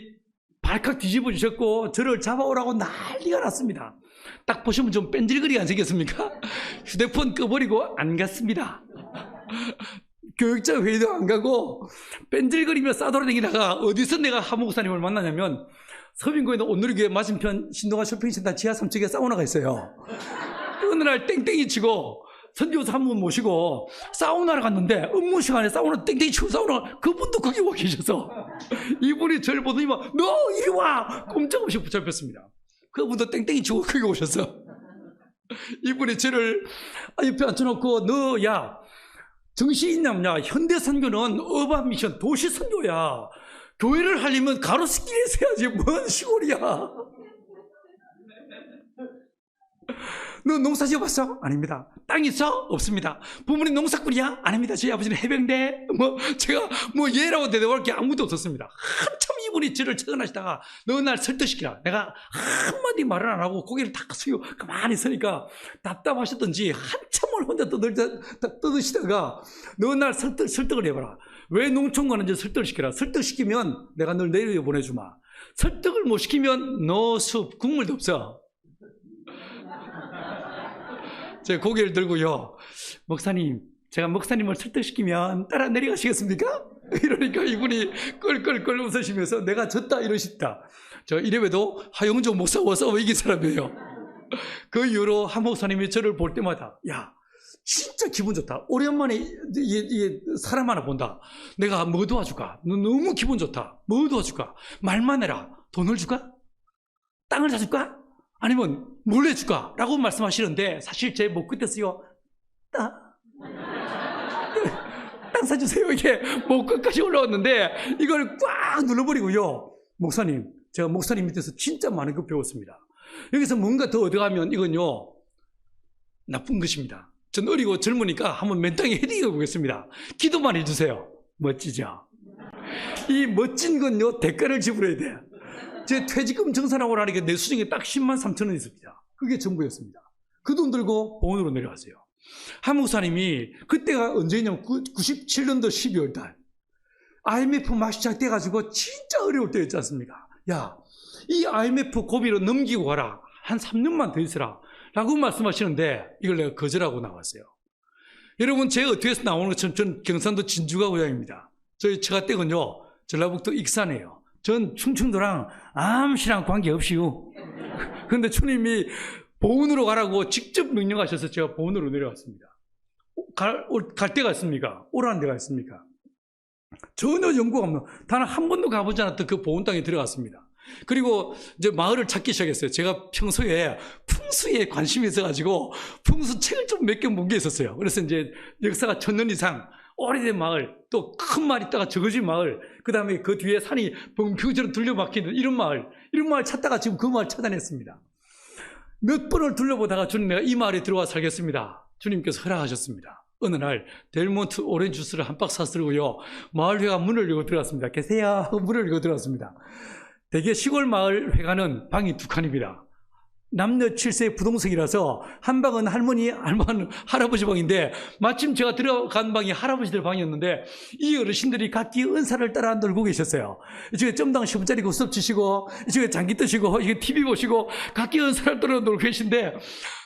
발칵 뒤집어 주셨고 저를 잡아오라고 난리가 났습니다. 딱 보시면 좀 뺀질거리가 안 생겼습니까? 휴대폰 꺼버리고 안 갔습니다. 교육자 회의도 안 가고 뺀질거리며 싸돌아다니다가 어디서 내가 한 목사님을 만나냐면 서빙고에는 오늘교회 맞은편 신동아 쇼핑센터 지하 3층에 사우나가 있어요. 어느 날 땡땡이 치고 선교사 한 분 모시고 사우나를 갔는데 업무 시간에 사우나 땡땡이 치고 사우나 그분도 거기 와 계셔서 이분이 저를 보더니만 너 이리 와 꼼짝없이 붙잡혔습니다. 그분도 땡땡이 치고 거기 오셔서 이분이 저를 옆에 앉혀놓고 너 야 정신 있냐냐 현대 선교는 어반 미션 도시 선교야. 교회를 하려면 가로수길에서 해야지 뭔 시골이야. 너 농사 지어봤어? 아닙니다. 땅 있어? 없습니다. 부모님 농사꾼이야? 아닙니다. 저희 아버지는 해병대. 제가 얘라고 대답할 게 아무도 없었습니다. 한참 충분히 저를 처근하시다가 너 날 설득시키라. 내가 한마디 말을 안 하고 고개를 탁 숙이고 가만히 있으니까 답답하셨던지 한참을 혼자 떠드시다가 너 날 설득을 해봐라. 왜 농촌 가는지 설득을 시켜라. 설득시키면 내가 널 내려 보내주마. 설득을 못 시키면 너 숲 국물도 없어. 제가 고개를 들고요. 목사님, 제가 목사님을 설득시키면 따라 내려가시겠습니까? 이러니까 이분이 껄껄껄 웃으시면서 내가 졌다 이러시다. 저 이래봬도 하용조 목사와 싸워 이긴 사람이에요. 그 이후로 한 목사님이 저를 볼 때마다 야 진짜 기분 좋다. 오랜만에 사람 하나 본다. 내가 뭐 도와줄까? 너 너무 기분 좋다. 뭐 도와줄까? 말만 해라. 돈을 줄까? 땅을 사줄까? 아니면 뭘 해줄까? 라고 말씀하시는데 사실 제 목 끝에서요. 땅 사주세요. 이게 목 끝까지 올라왔는데 이걸 꽉 눌러버리고요. 목사님, 제가 목사님 밑에서 진짜 많은 거 배웠습니다. 여기서 뭔가 더 얻어가면 이건요 나쁜 것입니다. 전 어리고 젊으니까 한번 맨땅에 헤딩해 보겠습니다. 기도만 해주세요. 멋지죠? 이 멋진 건요 대가를 지불해야 돼. 제 퇴직금 정산하고 나니까 내 수중에 딱 10만 3천 원 있습니다. 그게 전부였습니다. 그 돈 들고 보험으로 내려가세요. 한 목사님이 그때가 언제냐면 97년도 12월 달 IMF 막 시작돼가지고 진짜 어려울 때였지 않습니까? 야, 이 IMF 고비로 넘기고 가라. 한 3년만 더 있으라. 라고 말씀하시는데 이걸 내가 거절하고 나왔어요. 여러분 제가 어떻게 나오는 것처럼 전 경상도 진주가 고향입니다. 저희 처가댁은요 전라북도 익산이에요. 전 충청도랑 아무시랑 관계없이요. 그런데 주님이 보은으로 가라고 직접 명령하셔서 제가 보은으로 내려왔습니다. 갈 데가 있습니까? 오라는 데가 있습니까? 전혀 연구가 없는, 단 한 번도 가보지 않았던 그 보은 땅에 들어갔습니다. 그리고 이제 마을을 찾기 시작했어요. 제가 평소에 풍수에 관심이 있어가지고 풍수 책을 좀 몇 개 본 게 있었어요. 그래서 이제 역사가 1000년 이상 오래된 마을, 또 큰 마을 있다가 적어진 마을, 그 다음에 그 뒤에 산이 벙벙처럼 둘러막히는 이런 마을 찾다가 지금 그 마을 찾아냈습니다. 몇 번을 둘러보다가 주님 내가 이 마을에 들어와 살겠습니다. 주님께서 허락하셨습니다. 어느 날 델몬트 오렌지 주스를 한 박스 사들고요 마을회가 문을 열고 들어갔습니다. 계세요? 문을 열고 들어갔습니다. 대개 시골 마을 회관은 방이 2칸입니다. 남녀 7세 부동석이라서 한 방은 할머니, 한 방은 할아버지 방인데 마침 제가 들어간 방이 할아버지들 방이었는데 이 어르신들이 각기 은사를 따라 놀고 계셨어요. 이쪽에 점당 10분짜리 수업 치시고 이쪽에 장기 뜨시고 이게 TV 보시고 각기 은사를 따라 놀고 계신데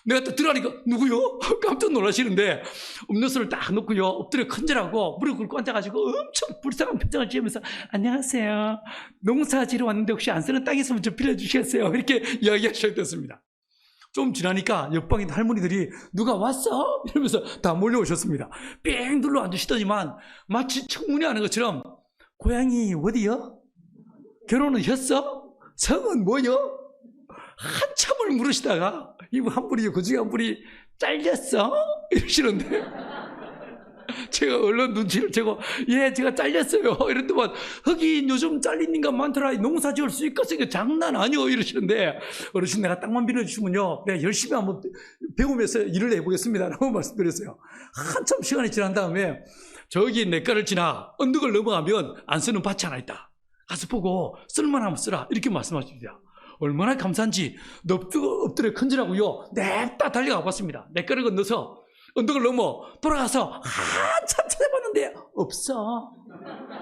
내가 또 들어가니까 누구요? 깜짝 놀라시는데 음료수를 딱 놓고요 엎드려 큰절하고 무릎 꿇고 앉아가지고 엄청 불쌍한 표정을 지으면서 안녕하세요. 농사 지러 왔는데 혹시 안 쓰는 땅 있으면 좀 빌려주시겠어요? 이렇게 이야기가 시작됐습니다. 좀 지나니까 옆방에 할머니들이 누가 왔어? 이러면서 다 몰려오셨습니다. 뺑 둘러 앉으시더니만 마치 청문회 하는 것처럼 고향이 어디요? 결혼은 했어? 성은 뭐요? 한참을 물으시다가 이분 한 분이 그 중에 한 분이 잘렸어? 이러시는데 제가 얼른 눈치를 채고 예 제가 잘렸어요 이랬더만 하긴 요즘 잘린 인간 많더라. 농사 지을 수 있겠으니까 장난 아니요 이러시는데 어르신 내가 땅만 빌려주시면요 내가 열심히 한번 배우면서 일을 해보겠습니다 라고 말씀드렸어요. 한참 시간이 지난 다음에 저기 냇가를 지나 언덕을 넘어가면 안 쓰는 밭이 하나 있다. 가서 보고 쓸만하면 쓰라 이렇게 말씀하십니다. 얼마나 감사한지 엎드려 큰절하고요 냅다 달려가 봤습니다. 냇가를 건너서 언덕을 넘어 돌아가서 한참 찾아봤는데 없어.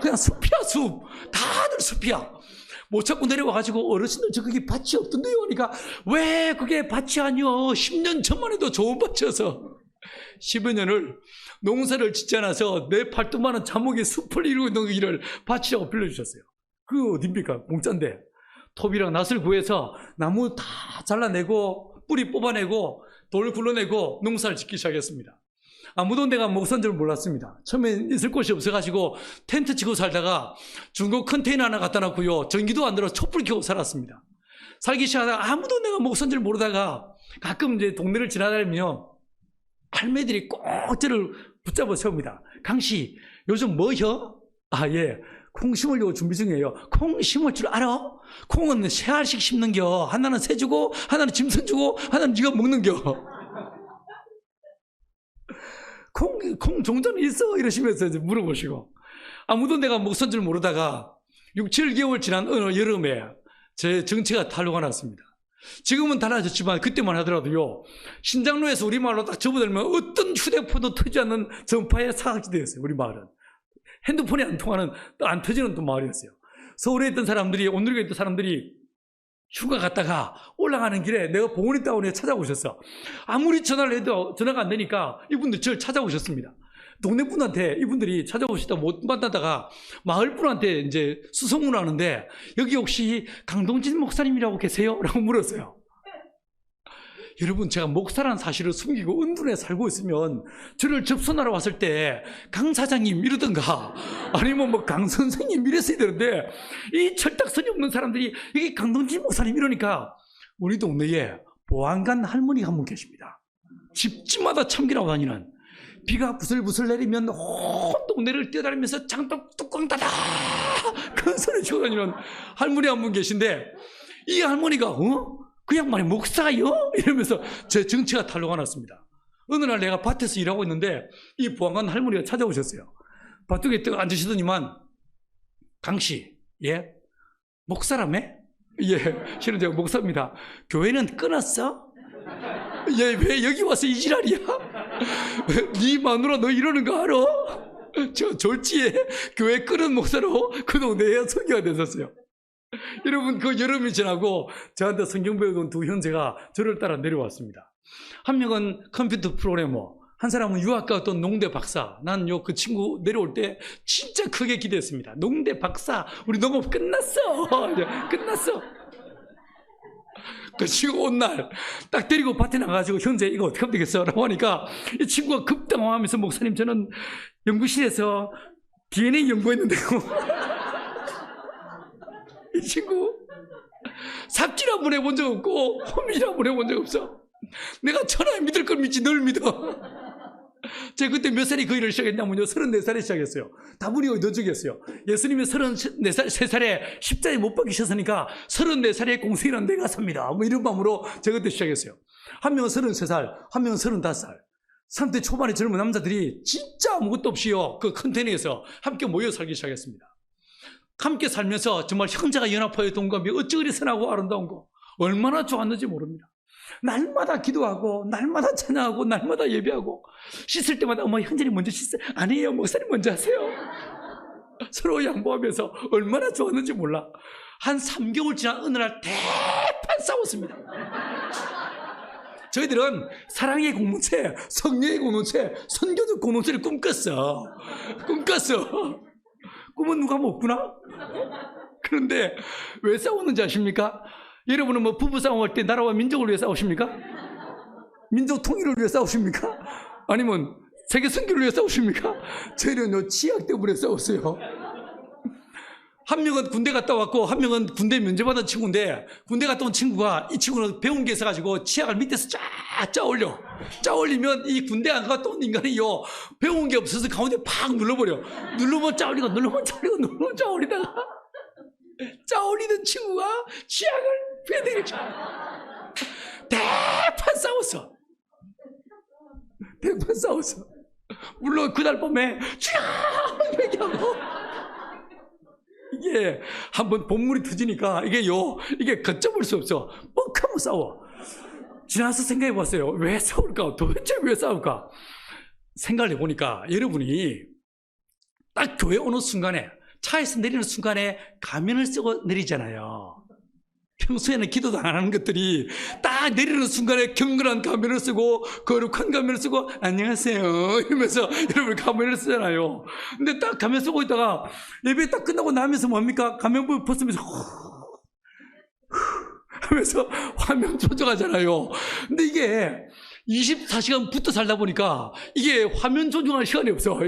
그냥 숲이야 숲. 다들 숲이야. 못 찾고 내려와가지고 어르신들 저 그게 밭이 없던데요 그러니까 왜 그게 밭이 아니요 10년 전만 해도 좋은 밭이어서 10여 년을 농사를 짓지 않아서 내 팔뚝만한 자목의 숲을 이루고 있는 일을 밭이라고 빌려주셨어요. 그거 어딥니까? 공짜인데 톱이랑 낫을 구해서 나무 다 잘라내고 뿌리 뽑아내고 돌 굴러내고 농사를 짓기 시작했습니다. 아무도 내가 목사인 줄 몰랐습니다. 처음엔 있을 곳이 없어가지고 텐트 치고 살다가 중고 컨테이너 하나 갖다 놨고요 전기도 안 들어서 촛불 켜고 살았습니다. 살기 시작하다가 아무도 내가 목사인 줄 모르다가 가끔 이제 동네를 지나다니면 할매들이 꼭 저를 붙잡아 세웁니다. 강씨 요즘 뭐혀? 아 예 콩 심으려고 준비 중이에요. 콩 심을 줄 알아? 콩은 세 알씩 심는겨. 하나는 새 주고 하나는 짐승 주고 하나는 네가 먹는겨. 콩 종자는 있어? 이러시면서 이제 물어보시고 아무도 내가 목사인 줄 모르다가 6, 7개월 지난 어느 여름에 제 정체가 탄로가 났습니다. 지금은 달라졌지만 그때만 하더라도요, 신장로에서 우리 마을로 딱 접어들면 어떤 휴대폰도 터지지 않는 전파의 사각지대였어요. 우리 마을은 핸드폰이 안 터지는 또 마을이었어요. 서울에 있던 사람들이, 온누리에 있던 사람들이 휴가 갔다가 올라가는 길에 내가 봉원이 다운에 찾아오셨어. 아무리 전화를 해도 전화가 안 되니까 이분들 저를 찾아오셨습니다. 동네 분한테 이분들이 찾아오시다 못 만나다가 마을 분한테 이제 수소문 하는데, 여기 혹시 강동진 목사님이라고 계세요? 라고 물었어요. 여러분, 제가 목사라는 사실을 숨기고 은둔에 살고 있으면 저를 접선하러 왔을 때 강 사장님 이러던가 아니면 뭐 강 선생님 이랬어야 되는데, 이 철딱선이 없는 사람들이 이게 강동진 목사님 이러니까, 우리 동네에 보안관 할머니가 한 분 계십니다. 집집마다 참기라고 다니는, 비가 부슬부슬 내리면 온 동네를 뛰어다니면서 장독 뚜껑 닫아 큰 소리 치고 다니는 할머니 한 분 계신데, 이 할머니가 그 양반이 목사요? 이러면서 제 정체가 탄로가 났습니다. 어느 날 내가 밭에서 일하고 있는데 이 보안관 할머니가 찾아오셨어요. 밭쪽에 딱 앉으시더니만, 강씨, 예? 목사라며? 예, 실은 제가 목사입니다. 교회는 끊었어? 예, 왜 여기 와서 이 지랄이야? 네 마누라 너 이러는 거 알아? 저 졸지에 교회 끊은 목사로 그 동네에 소개가 됐었어요. 여러분, 그 여름이 지나고 저한테 성경 배우던 두 형제가 저를 따라 내려왔습니다. 한 명은 컴퓨터 프로그래머, 한 사람은 유학 갔던 농대 박사. 난 그 친구 내려올 때 진짜 크게 기대했습니다. 농대 박사, 우리 농업 끝났어. 끝났어. 그 친구 온 날 딱 데리고 밭에 나가가지고, 형제 이거 어떻게 하면 되겠어? 라고 하니까 이 친구가 급당황하면서, 목사님 저는 연구실에서 DNA 연구했는데요. 이 친구 삽질 한 번 해본 적 없고 홈질 한 번 해본 적 없어. 내가 천하에 믿을 걸 믿지 널 믿어. 제가 그때 몇 살에 그 일을 시작했냐면요, 34살에 시작했어요. 다분히 더 적였어요. 예수님이 33살에 십자가에 못 박히셨으니까 34살에 공생이란 내가 삽니다, 뭐 이런 마음으로 제가 그때 시작했어요. 한 명은 33살, 한 명은 35살. 30대 초반의 젊은 남자들이 진짜 아무것도 없이요, 그 컨테이너에서 함께 모여 살기 시작했습니다. 함께 살면서 정말 형제가 연합하여 동감이 어찌 그리 선하고 아름다운 거, 얼마나 좋았는지 모릅니다. 날마다 기도하고, 날마다 찬양하고, 날마다 예배하고, 씻을 때마다 어머 형제님 먼저 씻어요. 아니에요, 목사님 먼저 하세요. 서로 양보하면서 얼마나 좋았는지 몰라. 한 3개월 지난 어느 날 대판 싸웠습니다. 저희들은 사랑의 공동체, 성령의 공동체, 선교적 공동체를 꿈꿨어. 꿈은 누가 먹구나? 그런데 왜 싸우는지 아십니까? 여러분은 뭐 부부싸움할 때 나라와 민족을 위해 싸우십니까? 민족 통일을 위해 싸우십니까? 아니면 세계 선교를 위해 싸우십니까? 저희는 치약 때문에 싸웠어요. 한 명은 군대 갔다 왔고, 한 명은 군대 면제받은 친구인데, 군대 갔다 온 친구가, 이 친구는 배운 게 있어가지고 치약을 밑에서 쫙 올려. 쫙 올리면 이 군대 안 갔다 온 인간이요, 배운 게 없어서 가운데 팍 눌러버려. 누르면 쫙 올리고, 누르면 쫙 올리고, 누르면 쫙 올리다가 쫙 올리던 친구가 치약을 패대기쳐. 대판 싸웠어. 물론 그날 밤에 쫙 얘기하고, 이게 한번 본물이 터지니까 이게 걷잡을 수 없어. 뻑하면 싸워. 지나서 생각해 봤어요. 왜 싸울까? 도대체 왜 싸울까? 생각을 해보니까, 여러분이 딱 교회 오는 순간에, 차에서 내리는 순간에 가면을 쓰고 내리잖아요. 평소에는 기도도 안 하는 것들이 딱 내리는 순간에 경건한 가면을 쓰고, 거룩한 가면을 쓰고, 안녕하세요 이러면서 여러분 가면을 쓰잖아요. 근데 딱 가면 쓰고 있다가 예배 딱 끝나고 나면서 뭡니까? 가면 벗으면서 하면서 화면 조정하잖아요. 근데 이게 24시간 붙어 살다 보니까 이게 화면 조정할 시간이 없어.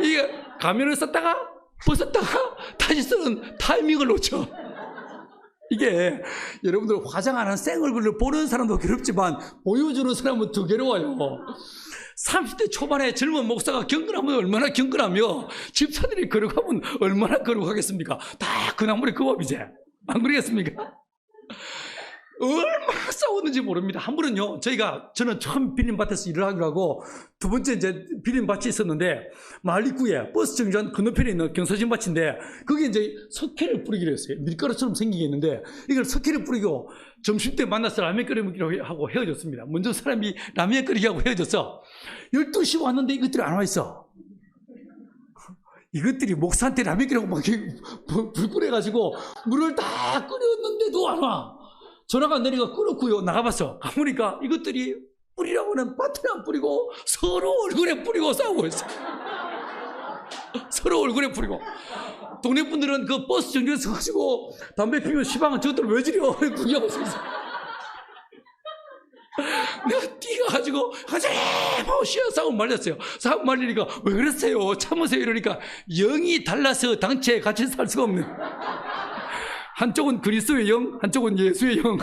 이게 가면을 썼다가 벗었다가 다시 쓰는 타이밍을 놓쳐. 이게 여러분들 화장 안 한 생얼굴을 보는 사람도 괴롭지만 보여주는 사람은 더 괴로워요. 30대 초반에 젊은 목사가 경건하면 얼마나 경건하며, 집사들이 거룩하면 얼마나 거룩하겠습니까? 다 그 나물의 그 법이지. 안 그러겠습니까? 얼마나 싸웠는지 모릅니다. 한 번은요, 저는 처음 빌림밭에서 일을 하기로 하고, 두 번째 이제 빌림밭이 있었는데, 마을 입구에 버스 정류장 건너편에 있는 경사진 밭인데, 거기에 이제 석회를 뿌리기로 했어요. 밀가루처럼 생기게 있는데, 이걸 석회를 뿌리고, 점심 때 만나서 라면 끓여 먹기로 하고 헤어졌습니다. 먼저 사람이 라면 끓이기 하고 헤어졌어. 12시 왔는데 이것들이 안 와 있어. 이것들이 목사한테 라면 끓이고 막 불 끓여가지고, 물을 다 끓였는데도 안 와. 전화가 내리가 끊었고요. 나가봤어. 가보니까 이것들이 뿌리라고는 밭에 안 뿌리고 서로 얼굴에 뿌리고 싸우고 있어. 서로 얼굴에 뿌리고. 동네 분들은 그 버스 정류장에서 가지고 담배 피우면 시방은 저것들 왜 저려? 구경하고 있어. 내가 뛰어가지고 하지 하고 싸움 말렸어요. 싸움 말리니까 왜 그랬어요? 참으세요. 이러니까 영이 달라서 당체에 같이 살 수가 없는. 한쪽은 그리스도의 영, 한쪽은 예수의 영.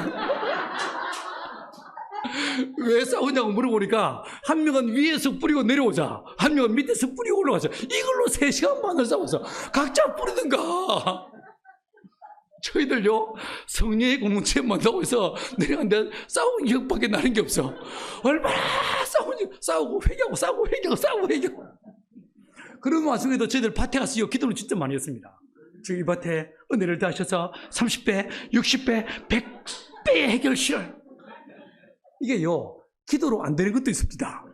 왜 싸우냐고 물어보니까 한 명은 위에서 뿌리고 내려오자, 한 명은 밑에서 뿌리고 올라가자. 이걸로 3시간 반을 싸워서 각자 뿌리든가. 저희들요, 성령의 공동체 만나고 해서 내려갔는데 싸우는 기억밖에 나는 게 없어. 얼마나 싸우고 회개하고 싸우고 회개하고 싸우고 회개하고. 그런 와중에도 저희들 밭에 가서 기도를 진짜 많이 했습니다. 저희 밭에 은혜를 다하셔서 30배, 60배, 100배 해결시를. 이게요, 기도로 안 되는 것도 있습니다.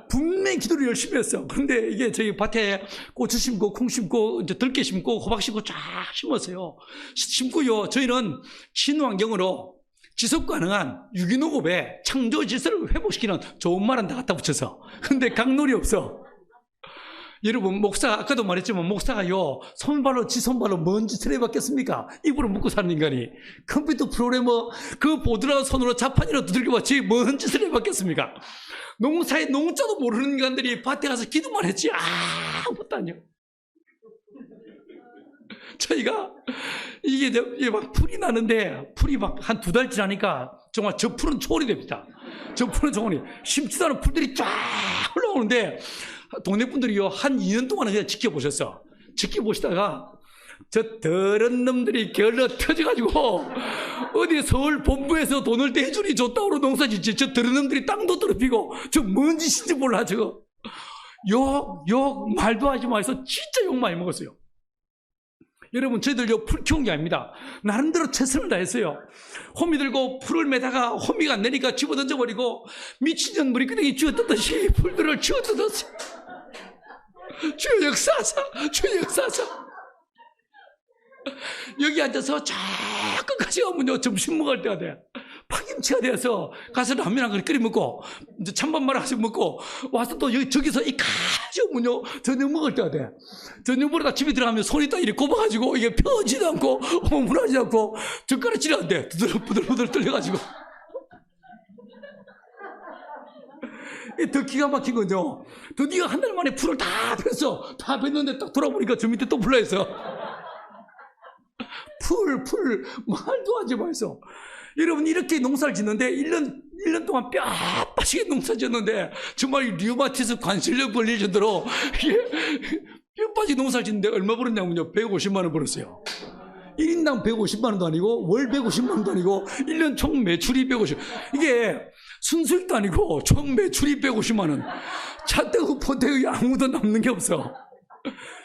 분명히 기도를 열심히 했어. 그런데 이게 저희 밭에 고추 심고, 콩 심고, 이제 들깨 심고, 호박 심고 쫙 심었어요. 심고요, 저희는 친환경으로 지속 가능한 유기농업에 창조 질서를 회복시키는 좋은 말은 다 갖다 붙여서. 근데 강놀이 없어. 여러분, 아까도 말했지만, 목사가요, 손발로, 지 손발로 뭔 짓을 해봤겠습니까? 입으로 묻고 사는 인간이. 컴퓨터 프로그래머, 그 보드라운 손으로 자판이로 두들겨봤지, 뭔 짓을 해봤겠습니까? 농사의 농자도 모르는 인간들이 밭에 가서 기도만 했지, 아무것도 아니요. 저희가, 이게 막 풀이 나는데, 풀이 막 한 2달 지나니까, 정말 저 풀은 초월이 됩니다. 저 풀은 초월이. 심지도 않은 풀들이 쫙 올라오는데, 동네 분들이요, 한 2년 동안은 그냥 지켜보셨어. 지켜보시다가, 저 더러운 놈들이 결러 터져가지고, 어디 서울 본부에서 돈을 대주니 좋다고 농사 짓지. 저 더러운 놈들이 땅도 더럽히고, 저 뭔 짓인지 몰라, 저거. 말도 하지 마해서 진짜 욕 많이 먹었어요. 여러분, 저희들요, 풀 키운 게 아닙니다. 나름대로 최선을 다했어요. 호미 들고 풀을 매다가 호미가 안 내니까 집어 던져버리고, 미친년 머리끄댕이 쥐어뜯듯이 풀들을 쥐어뜯었어요. 주여 역사하사, 주여 역사하사. 여기 앉아서 저 끝까지 가면요, 점심 먹을 때가 돼. 파김치가 되어서 가서 라면 한 그릇 끓여 먹고, 이제 찬밥 말아서 먹고, 와서 또 저기서 이까지 오면요, 저녁 먹을 때가 돼. 저녁 먹으다 집에 들어가면 손이 딱 이렇게 꼽아가지고, 이게 펴지도 않고, 허물하지 않고, 젓가락질이 안 돼. 부들부들 떨려가지고. 더 기가 막힌 건요, 드디어 한 달 만에 풀을 다 폈어. 다 폈는데 딱 돌아보니까 저 밑에 또 불러있어. 풀, 말도 하지 마세요. 여러분, 이렇게 농사를 짓는데, 1년 동안 뼈 빠지게 농사 짓는데, 정말 류마티스 관절염 걸릴 정도로, 뼈 빠지게 농사를 짓는데, 얼마 벌었냐면요, 150만 원 벌었어요. 1인당 150만 원도 아니고, 월 150만 원도 아니고, 1년 총 매출이 150. 이게 순수익도 아니고, 총 매출이 150만 원. 차 떼고 포 떼고 아무도 남는 게 없어.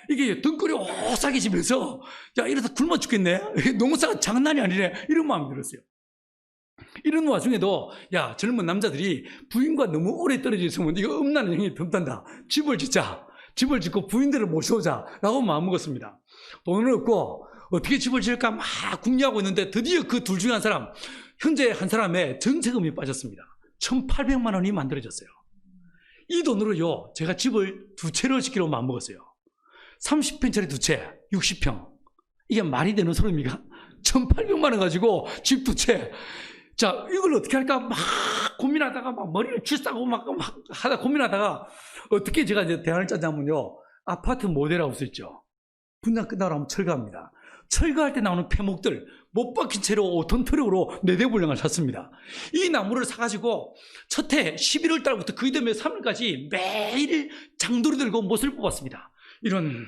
이게 등골이 오싹해지면서, 야, 이러다 굶어 죽겠네. 농사가 장난이 아니네. 이런 마음이 들었어요. 이런 와중에도, 야, 젊은 남자들이 부인과 너무 오래 떨어져 있으면 이거 음란한 형이 덤단다. 집을 짓자. 집을 짓고 부인들을 모셔오자. 라고 마음먹었습니다. 돈은 없고, 어떻게 집을 지을까 막 궁리하고 있는데, 드디어 그 둘 중에 한 사람, 현재 한 사람의 전세금이 빠졌습니다. 1,800만 원이 만들어졌어요. 이 돈으로요, 제가 집을 2채를 짓기로 마음먹었어요. 30평짜리 2채, 60평. 이게 말이 되는 소리입니까? 1,800만 원 가지고 집 2채. 자, 이걸 어떻게 할까 막 고민하다가 막 머리를 쥐싸고 막 하다 고민하다가 어떻게 제가 이제 대안을 짜자면요, 아파트 모델하우스 있죠. 분양 끝나고 하면 철거합니다. 철거할 때 나오는 폐목들 못 박힌 채로 5톤 트럭으로 4대 분량을 샀습니다. 이 나무를 사가지고 첫 해 11월 달부터 거의 되면 3월까지 매일 장도를 들고 못을 뽑았습니다. 이런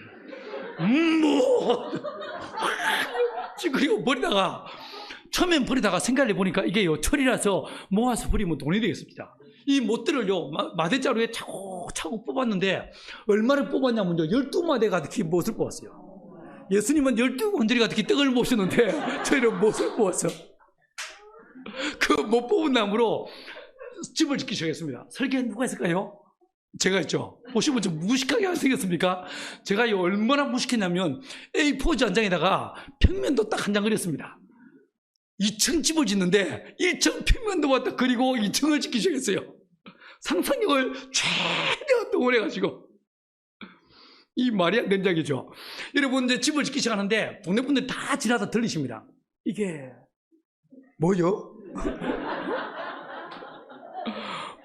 그리고 머리다가 처음엔 버리다가 생각을 해보니까 이게요, 철이라서 모아서 버리면 돈이 되겠습니다. 이 못들을요, 마대자루에 차곡차곡 뽑았는데, 얼마를 뽑았냐면요, 12마대 가득히 못을 뽑았어요. 예수님은 12건드리 가득히 떡을 모셨는데, 저희는 못을 뽑았어. 그 못 뽑은 나무로 집을 짓기 시작했습니다. 설계 누가 했을까요? 제가 했죠. 보시면 좀 무식하게 안 생겼습니까? 제가요, 얼마나 무식했냐면, A4 전장에다가 평면도 딱 한 장 그렸습니다. 2층 집을 짓는데 1층 평면도 왔다 그리고 2층을 짓기 시작했어요. 상상력을 최대한 동원해가지고. 이 말이 안 된 작이죠. 여러분, 이제 집을 짓기 시작하는데 동네 분들 다 지나다 들리십니다. 이게 뭐요?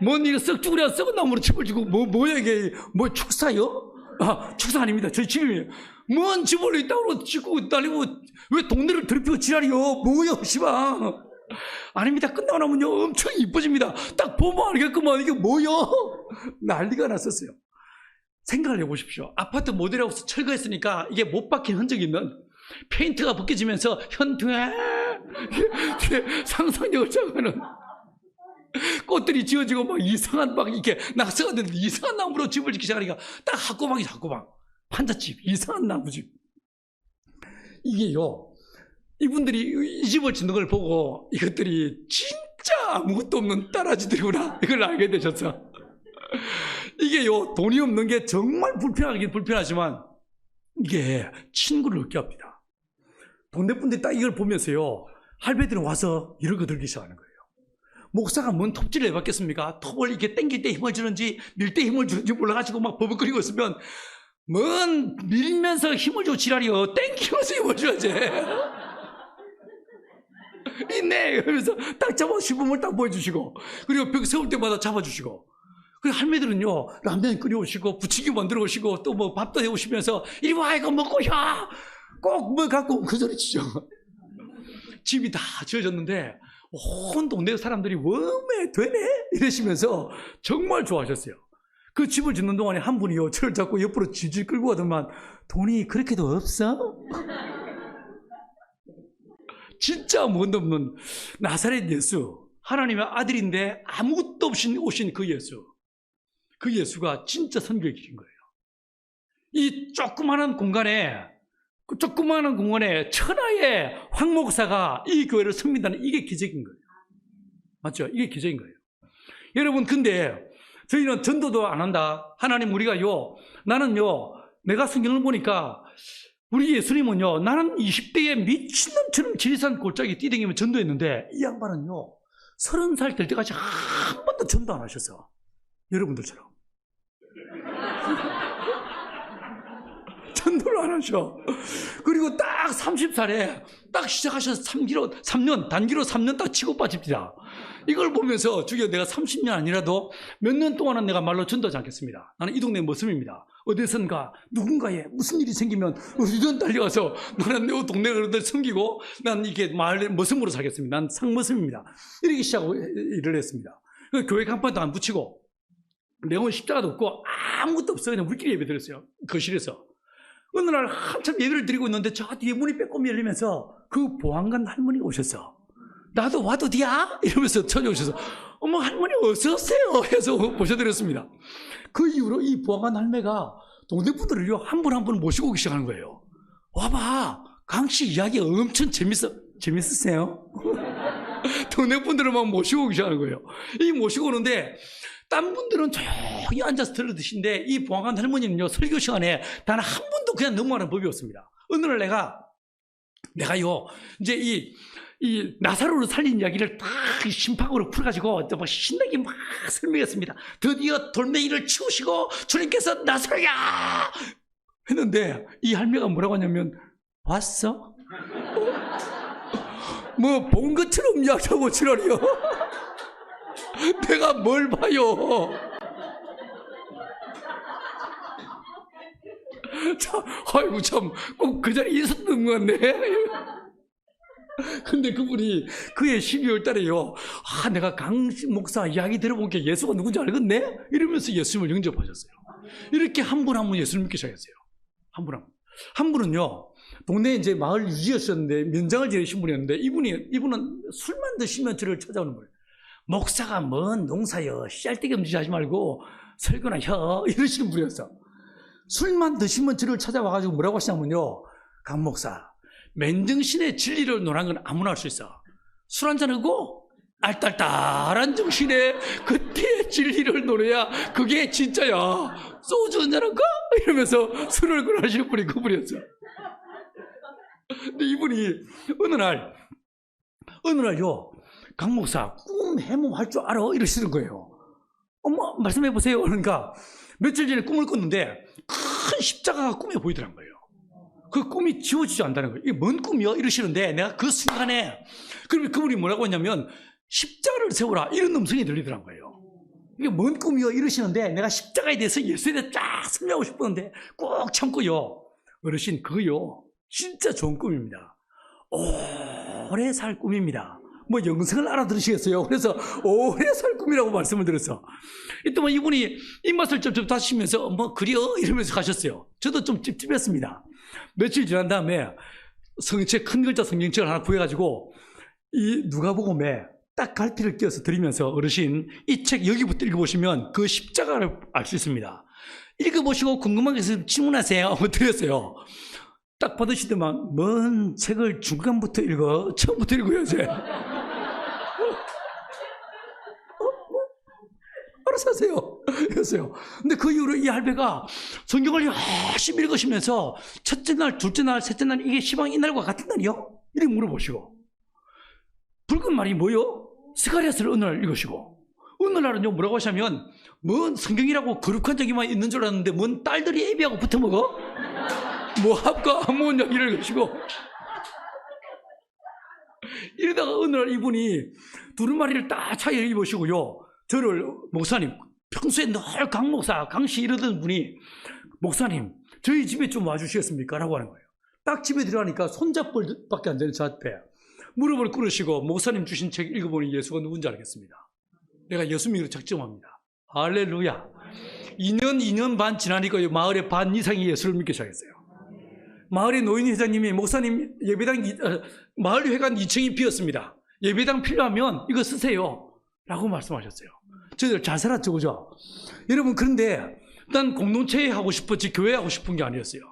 뭔 이거 썩죽으려 썩은 나무로 집을 짓고 뭐야 이게 뭐 축사요? 아, 축사 아닙니다. 저희 집이에요. 뭔 집을 이따로 짓고 딸리고 왜 동네를 더럽히고 지랄이요? 뭐요, 시방? 아닙니다. 끝나고 나면요 엄청 이뻐집니다. 딱 보면 알겠구만. 이게 뭐요? 난리가 났었어요. 생각을 해보십시오. 아파트 모델하우스 철거했으니까 이게 못 박힌 흔적이 있는 페인트가 벗겨지면서 현두에 상상력을 자극하는 꽃들이 지어지고 막 이상한 막 이렇게 낙서가 되는데 이상한 나무로 집을 짓기 시작하니까 딱 학고방이죠. 학고방. 판잣집. 이상한 나무집. 이게요, 이분들이 이 집을 짓는 걸 보고 이것들이 진짜 아무것도 없는 따라지들이구나 이걸 알게 되셨어. 이게요, 돈이 없는 게 정말 불편하긴 불편하지만 이게 친구를 얻게 합니다. 동네 분들이 딱 이걸 보면서요, 할배들은 와서 이런 거 들기 시작하는 거예요. 목사가 뭔 톱질을 해봤겠습니까? 톱을 이렇게 당길 때 힘을 주는지 밀 때 힘을 주는지 몰라가지고 막 버벅거리고 있으면 뭔 밀면서 힘을 줘 지랄이요. 당기면서 힘을 줘야지. 있네. 그래서 딱 잡아 시범을 딱 보여주시고, 그리고 벽 세울 때마다 잡아주시고, 그리고 할매들은요 라면 끓여오시고 부치기 만들어 오시고 또 뭐 밥도 해오시면서 이리 와 이거 먹고 야 꼭 뭐 갖고 그 소리 치죠. 집이 다 지어졌는데 온 동네 사람들이 웜에 되네 이러시면서 정말 좋아하셨어요. 그 집을 짓는 동안에 한 분이요 저를 잡고 옆으로 질질 끌고 가더만, 돈이 그렇게도 없어? 진짜 뭔도 없는 나사렛 예수, 하나님의 아들인데 아무것도 없이 오신 그 예수, 그 예수가 진짜 선교해 주신 거예요. 이 조그마한 공간에 천하의 황 목사가 이 교회를 섬긴다는 이게 기적인 거예요. 맞죠? 이게 기적인 거예요. 여러분, 근데 저희는 전도도 안 한다. 하나님, 우리가요, 나는요, 내가 성경을 보니까 우리 예수님은요, 나는 20대에 미친놈처럼 지리산 골짜기 뛰댕기며 전도했는데 이 양반은요 30살 될 때까지 한 번도 전도 안 하셨어. 여러분들처럼 전도를 안 하셔. 그리고 딱 30살에 딱 시작하셔서 3년 단기로 3년 딱 치고 빠집니다. 이걸 보면서 주여, 내가 30년 아니라도 몇 년 동안은 내가 말로 전도하지 않겠습니다. 나는 이 동네 머슴입니다. 어디선가 누군가에 무슨 일이 생기면 어디든 달려가서 나는 내 동네를 섬기고 난 이게 마을 머슴으로 살겠습니다. 난 상머슴입니다. 이렇게 시작하고 일을 했습니다. 교회 간판도 안 붙이고 명언 십자가도 없고 아무것도 없어요. 그냥 우리끼리 예배 드렸어요. 거실에서. 어느 날 한참 예배를 드리고 있는데 저 뒤에 문이 빼꼼히 열리면서 그 보안관 할머니가 오셨어. 나도 와도 돼야? 이러면서 찾아오셔서 어머 할머니 어서 오세요 해서 모셔드렸습니다. 그 이후로 이 보안관 할매가 동네 분들을요 한 분 한 분 모시고 오기 시작하는 거예요. 와봐, 강씨 이야기 엄청 재밌으세요? 동네 분들을 막 모시고 오기 시작하는 거예요. 이 모시고 오는데 딴 분들은 조용히 앉아서 들으시는데 이 보안관 할머니는요 설교 시간에 단 한 번도 그냥 넘어가는 법이 없습니다. 어느 날 내가요 이제 이 나사로를 살린 이야기를 딱 심팍으로 풀어가지고 막 신나게 막 설명했습니다. 드디어 돌멩이를 치우시고 주님께서 나사로야 했는데 이 할매가 뭐라고 하냐면, 봤어? 뭐 본 것처럼 이야기하고 지랄이요. 내가 뭘 봐요. 참, 아이고 참 꼭 그 자리에 있었던 것 같네. 근데 그분이 그해 12월 달에요, 내가 강식 목사 이야기 들어보니까 예수가 누군지 알겠네? 이러면서 예수님을 영접하셨어요. 이렇게 한 분 한 분 예수를 믿기 시작했어요. 한 분 한 분. 한 분은요, 동네에 이제 마을 유지였었는데, 면장을 지내신 분이었는데, 이분은 술만 드시면 저를 찾아오는 거예요. 목사가 뭔 농사여, 씨알데기 없는 짓 하지 말고, 설거나 혀, 이러시는 분이었어. 술만 드시면 저를 찾아와가지고 뭐라고 하시냐면요, 강 목사, 맨정신에 진리를 논한 건 아무나 할 수 있어. 술 한잔하고, 알딸딸한 정신에 그때의 진리를 노려야 그게 진짜야. 소주 한잔할까? 이러면서 술을 권하시는 분이 그분이었어. 근데 이분이 어느 날요, 강 목사, 꿈 해몽 할 줄 알아? 이러시는 거예요. 어머, 말씀해 보세요. 그러니까 며칠 전에 꿈을 꿨는데 큰 십자가가 꿈에 보이더란 거예요. 그 꿈이 지워지지 않는다는 거예요. 이게 뭔 꿈이요? 이러시는데 내가 그 순간에, 그러면 그분이 뭐라고 했냐면, 십자가를 세우라, 이런 음성이 들리더란 거예요. 이게 뭔 꿈이요? 이러시는데 내가 십자가에 대해서 예수에 대해 쫙 설명하고 싶었는데 꼭 참고요. 어르신, 그거요, 진짜 좋은 꿈입니다. 오래 살 꿈입니다. 뭐 영성을 알아들으시겠어요? 그래서 오래 살 꿈이라고 말씀을 드렸어. 이때 이분이 입맛을 쩝쩝 다시면서 뭐 그려? 이러면서 가셨어요. 저도 좀 찝찝했습니다. 며칠 지난 다음에 성경책, 큰 글자 성경책을 하나 구해가지고 이 누가복음에 딱 갈피를 끼워서 드리면서, 어르신, 이 책 여기부터 읽어보시면 그 십자가를 알 수 있습니다. 읽어보시고 궁금한 게 있으면 질문하세요. 드렸어요. 딱 받으시더만, 뭔 책을 중간부터 읽어? 처음부터 읽어야지. 알아서 하세요. 이랬어요. 근데 그 이후로 이 할배가 성경을 열심히 읽으시면서 첫째 날, 둘째 날, 셋째 날, 이게 시방 이날과 같은 날이요? 이렇게 물어보시고, 붉은 말이 뭐요? 스가랴서를 어느 날 읽으시고, 어느 날은요, 뭐라고 하시냐면, 뭔 성경이라고 거룩한 적이만 있는 줄 알았는데 뭔 딸들이 애비하고 붙어먹어? 모압과 아몬 이야기를 읽으시고, 이러다가 어느 날 이분이 두루마리를 딱 차에 입으시고요, 저를, 목사님, 평소에 늘 강 목사, 강씨 이러던 분이, 목사님, 저희 집에 좀 와주시겠습니까? 라고 하는 거예요. 딱 집에 들어가니까 손잡을 밖에 안 되는 저 앞에 무릎을 꿇으시고, 목사님 주신 책 읽어보니 예수가 누군지 알겠습니다. 내가 예수 믿기로 작정합니다. 할렐루야. 2년 반 지나니까 마을의 반 이상이 예수를 믿기 시작했어요. 마을의 노인 회장님이, 목사님, 예배당, 마을 회관 2층이 비었습니다. 예배당 필요하면 이거 쓰세요. 라고 말씀하셨어요. 저희들 잘 살았죠, 그죠? 여러분, 그런데 난 공동체 하고 싶었지 교회 하고 싶은 게 아니었어요.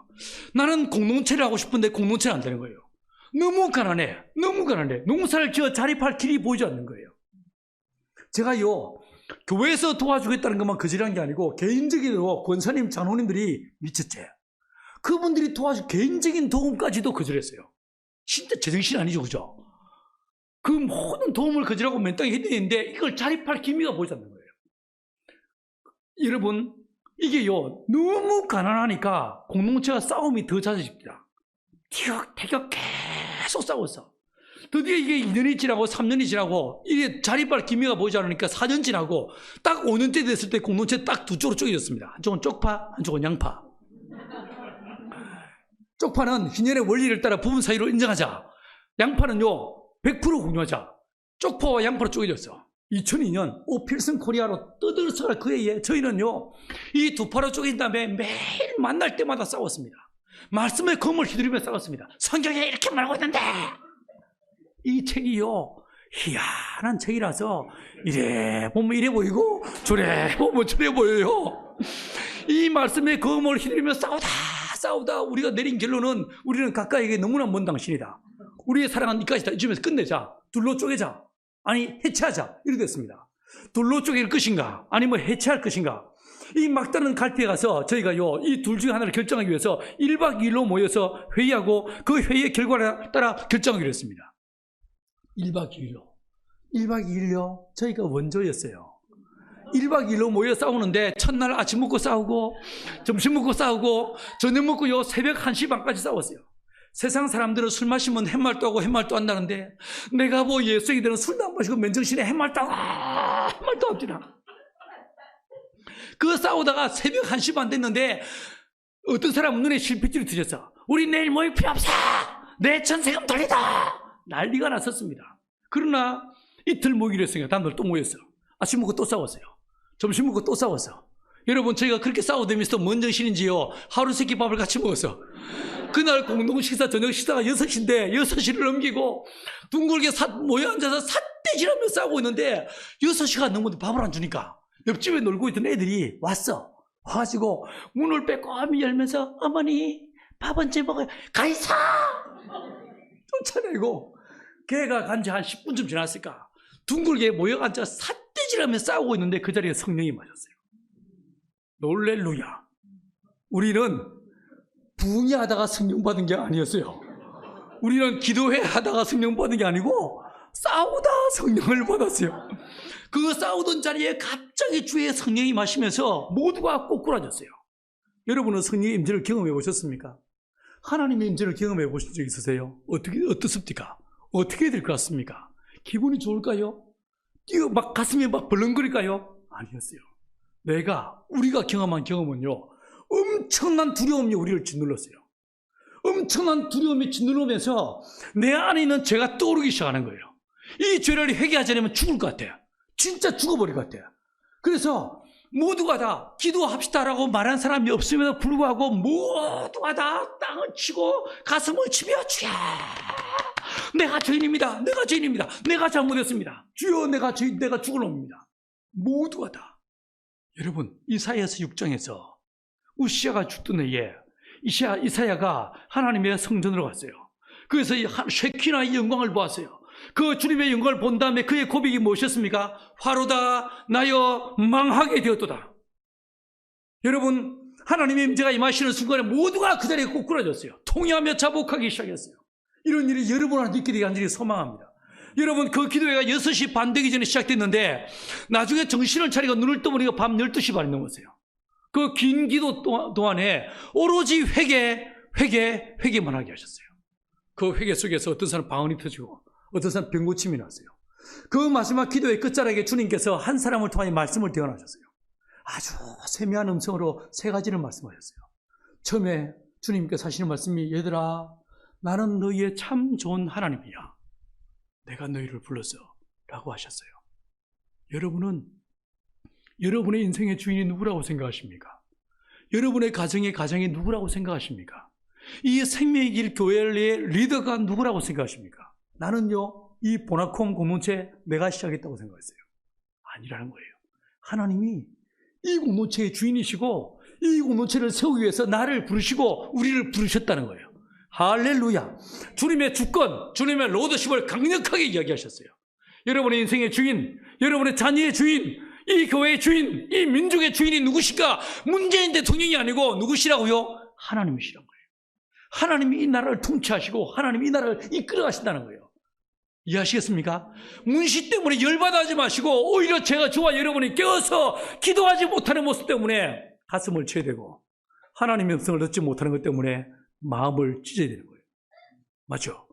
나는 공동체를 하고 싶은데 공동체는 안 되는 거예요. 너무 가난해. 농사를 지어 자립할 길이 보이지 않는 거예요. 제가요, 교회에서 도와주겠다는 것만 거절한 게 아니고, 개인적으로 권사님, 장로님들이 미쳤지. 그분들이 도와줄 개인적인 도움까지도 거절했어요. 진짜 제정신 아니죠, 그죠? 그 모든 도움을 거절하고 맨땅에 해야 되는데, 이걸 자립할 기미가 보이지 않는 거예요. 여러분, 이게요, 너무 가난하니까 공동체가 싸움이 더 잦아집니다. 티격태격 계속 싸웠어. 드디어 이게 2년이 지나고 3년이 지나고 이게 자립할 기미가 보이지 않으니까 4년 지나고 딱 5년째 됐을 때 공동체 딱 두 쪽으로 쪼개졌습니다. 한쪽은 쪽파, 한쪽은 양파. 쪽파는 흰연의 원리를 따라 부분 사이로 인정하자. 양파는요, 100% 공유하자. 쪽파와 양파로 쪼개졌어. 2002년 오필슨 코리아로 떠들썩할 그 해에 저희는요, 이 두 파로 쪼개진 다음에 매일 만날 때마다 싸웠습니다. 말씀의 검을 휘두르며 싸웠습니다. 성경에 이렇게 말하고 있는데, 이 책이요, 희한한 책이라서 이래 보면 이래 보이고 저래 보면 저래 보여요. 이 말씀의 검을 휘두르며 싸우다 우리가 내린 결론은, 우리는 가까이에게 너무나 먼 당신이다. 우리의 사랑은 이까지다. 이쯤에서 끝내자. 둘로 쪼개자. 아니, 해체하자. 이렇게 됐습니다. 둘로 쪼갤 것인가? 아니면 해체할 것인가? 이 막다른 갈피에 가서 저희가요, 이 둘 중에 하나를 결정하기 위해서 1박 2일로 모여서 회의하고 그 회의의 결과에 따라 결정하기로 했습니다. 1박 2일로. 1박 2일요? 저희가 원조였어요. 1박 2일로 모여 싸우는데, 첫날 아침 먹고 싸우고, 점심 먹고 싸우고, 저녁 먹고요, 새벽 1시 반까지 싸웠어요. 세상 사람들은 술 마시면 햇말도 하고 햇말도 한다는데, 내가 뭐 예수에게들은 술도 안 마시고 맨정신에 햇말도 하고 햇말도 합니다. 그 싸우다가 새벽 1시 반 됐는데 어떤 사람은 눈에 실핏줄이 트셨어. 우리 내일 모일 필요 없어. 내 전세금 돌리다. 난리가 났었습니다. 그러나 이틀 모이기로 했으니까 다음날 또 모였어. 아침 먹고 또 싸웠어요. 점심 먹고 또 싸웠어. 여러분, 저희가 그렇게 싸우면서 뭔 정신인지요? 하루 세끼 밥을 같이 먹었어. 그날 공동 식사, 저녁 식사가 6시인데 6시를 넘기고 둥글게 모여 앉아서 삿대질하며 싸우고 있는데 6시가 넘어도 밥을 안 주니까 옆집에 놀고 있던 애들이 왔어. 와가지고 문을 빼꼼히 열면서 어머니 밥 언제 먹어요? 가이사! 쫓아내고 걔가 간 지 한 10분쯤 지났을까? 둥글게 모여 앉아 삿대질하며 싸우고 있는데 그 자리에 성령이 맞았어요. 놀렐루야. 우리는 부흥회 하다가 성령 받은 게 아니었어요. 우리는 기도회 하다가 성령 받은 게 아니고 싸우다 성령을 받았어요. 그 싸우던 자리에 갑자기 주의 성령이 마시면서 모두가 꼬꾸라졌어요. 여러분은 성령의 임재를 경험해 보셨습니까? 하나님의 임재를 경험해 보신 적 있으세요? 어떻습니까? 어떻게 될 것 같습니까? 기분이 좋을까요? 막 가슴이 막 벌렁거릴까요? 아니었어요. 우리가 경험한 경험은요, 엄청난 두려움이 우리를 짓눌렀어요. 엄청난 두려움이 짓누르면서 내 안에 있는 죄가 떠오르기 시작하는 거예요. 이 죄를 회개하지 않으면 죽을 것 같아요. 진짜 죽어버릴 것 같아요. 그래서 모두가 다 기도합시다라고 말한 사람이 없음에도 불구하고 모두가 다 땅을 치고 가슴을 치며 주여 내가 죄인입니다. 내가 죄인입니다. 내가 잘못했습니다. 주여 내가 죽을 놈입니다. 모두가 다. 여러분, 이사야서 6장에서 우시아가 죽던 해에 이사야가 하나님의 성전으로 갔어요. 그래서 쉐키나의 영광을 보았어요. 그 주님의 영광을 본 다음에 그의 고백이 무엇이었습니까? 화로다 나여 망하게 되었도다. 여러분, 하나님의 임재가 임하시는 순간에 모두가 그 자리에 꼬꾸라졌어요. 통회하며 자복하기 시작했어요. 이런 일이 여러분한테 있게 되기 간절히 소망합니다. 여러분, 그 기도회가 6시 반 되기 전에 시작됐는데 나중에 정신을 차리고 눈을 떠보니까 밤 12시 반이 넘었어요. 그 긴 기도 동안에 오로지 회개만 하게 하셨어요. 그 회개 속에서 어떤 사람 방언이 터지고 어떤 사람 병고침이 났어요. 그 마지막 기도의 끝자락에 주님께서 한 사람을 통해 말씀을 대언하셨어요. 아주 세미한 음성으로 3가지를 말씀하셨어요. 처음에 주님께서 하시는 말씀이 얘들아 나는 너희의 참 좋은 하나님이야. 내가 너희를 불렀어 라고 하셨어요. 여러분은 여러분의 인생의 주인이 누구라고 생각하십니까? 여러분의 가정이 누구라고 생각하십니까? 이 생명의 길 교회의 리더가 누구라고 생각하십니까? 나는요, 이 보나콤 공동체 내가 시작했다고 생각했어요. 아니라는 거예요. 하나님이 이 공동체의 주인이시고 이 공동체를 세우기 위해서 나를 부르시고 우리를 부르셨다는 거예요. 할렐루야. 주님의 주권, 주님의 로더십을 강력하게 이야기하셨어요. 여러분의 인생의 주인, 여러분의 자녀의 주인, 이 교회의 주인, 이 민족의 주인이 누구실까? 문재인 대통령이 아니고 누구시라고요? 하나님이시란 거예요. 하나님이 이 나라를 통치하시고 하나님이 이 나라를 이끌어 가신다는 거예요. 이해하시겠습니까? 문시 때문에 열받아하지 마시고 오히려 제가 저와 여러분이 깨어서 기도하지 못하는 모습 때문에 가슴을 쳐야 되고 하나님의 음성을 듣지 못하는 것 때문에 마음을 찢어야 되는 거예요. 맞죠?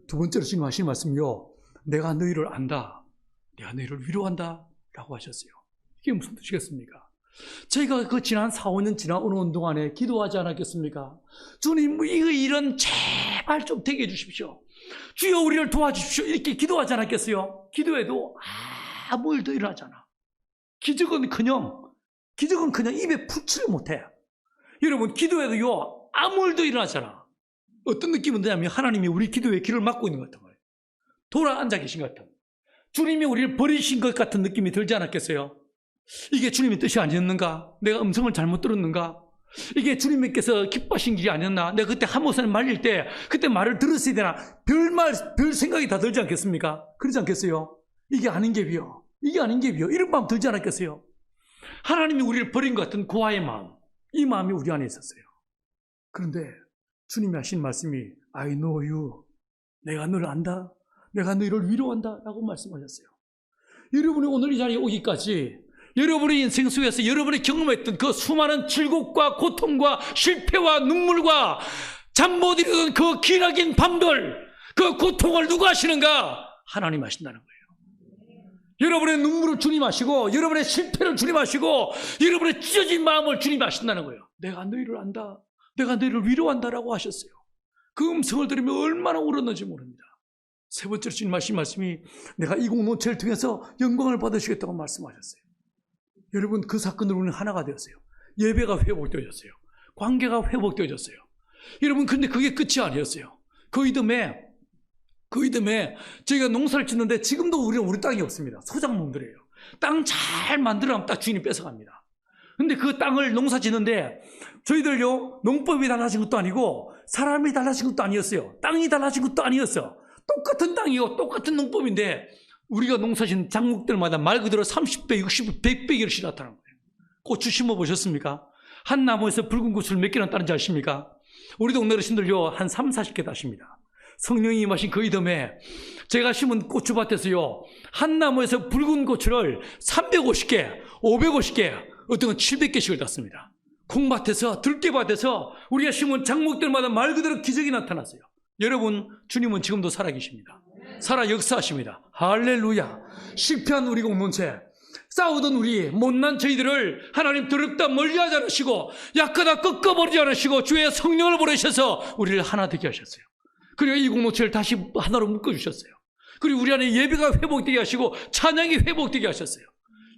두 번째로 주님 하신 말씀이요. 내가 너희를 안다. 내가 너희를 위로한다. 라고 하셨어요. 이게 무슨 뜻이겠습니까? 저희가 그 지난 4, 5년 지나오는 동안에 기도하지 않았겠습니까? 주님, 이런 제발 좀 되게 해주십시오. 주여 우리를 도와주십시오. 이렇게 기도하지 않았겠어요? 기도해도 아무 일도 일어나지 않아. 기적은커녕 입에 풀칠을 못해. 여러분, 기도해도요 아무 일도 일어나지 않아. 어떤 느낌은 드냐면 하나님이 우리 기도에 길을 막고 있는 것 같은 거예요. 돌아 앉아 계신 것 같은. 주님이 우리를 버리신 것 같은 느낌이 들지 않았겠어요? 이게 주님의 뜻이 아니었는가? 내가 음성을 잘못 들었는가? 이게 주님께서 기뻐하신 길이 아니었나? 내가 그때 한모선을 말릴 때 그때 말을 들었어야 되나? 별 생각이 다 들지 않겠습니까? 그러지 않겠어요? 이게 아닌 게 비요. 이런 마음 들지 않았겠어요? 하나님이 우리를 버린 것 같은 고아의 마음, 이 마음이 우리 안에 있었어요. 그런데 주님이 하신 말씀이 I know you. 내가 너를 안다. 내가 너희를 위로한다 라고 말씀하셨어요. 여러분이 오늘 이 자리에 오기까지 여러분의 인생 속에서 여러분이 경험했던 그 수많은 즐겁과 고통과 실패와 눈물과 잠 못 이루던 그 기나긴 밤들, 그 고통을 누가 하시는가? 하나님 하신다는 거예요. 여러분의 눈물을 주님 하시고 여러분의 실패를 주님 하시고 여러분의 찢어진 마음을 주님 하신다는 거예요. 내가 너희를 안다. 내가 너희를 위로한다라고 하셨어요. 그 음성을 들으면 얼마나 울었는지 모릅니다. 세 번째로 주님 하신 말씀이 내가 이 공동체를 통해서 영광을 받으시겠다고 말씀하셨어요. 여러분, 그 사건으로 우리는 하나가 되었어요. 예배가 회복되어졌어요. 관계가 회복되어졌어요. 여러분, 근데 그게 끝이 아니었어요. 그 이듬해 저희가 농사를 짓는데 지금도 우리 땅이 없습니다. 소작농들이에요. 땅 잘 만들어가면 딱 주인이 뺏어갑니다. 근데 그 땅을 농사 짓는데 저희들요, 농법이 달라진 것도 아니고 사람이 달라진 것도 아니었어요. 땅이 달라진 것도 아니었어. 똑같은 땅이고 똑같은 농법인데 우리가 농사 짓는 작목들마다 말 그대로 30배, 60배, 100배씩 나타나는 거예요. 고추 심어 보셨습니까? 한 나무에서 붉은 고추를 몇 개나 따는지 아십니까? 우리 동네 어르신들요, 한 3, 40개 따십니다. 성령이 임하신 그 이듬해 제가 심은 고추밭에서요, 한 나무에서 붉은 고추를 350개, 550개, 어떤 건 700개씩을 땄습니다. 콩밭에서, 들깨밭에서 우리가 심은 작목들마다 말 그대로 기적이 나타났어요. 여러분, 주님은 지금도 살아계십니다. 살아 역사하십니다. 할렐루야. 실패한 우리 공동체, 싸우던 우리 못난 저희들을 하나님 더럽다 멀리하지 않으시고 약하다 꺾어버리지 않으시고 주의 성령을 보내셔서 우리를 하나 되게 하셨어요. 그리고 이 공동체를 다시 하나로 묶어주셨어요. 그리고 우리 안에 예배가 회복되게 하시고 찬양이 회복되게 하셨어요.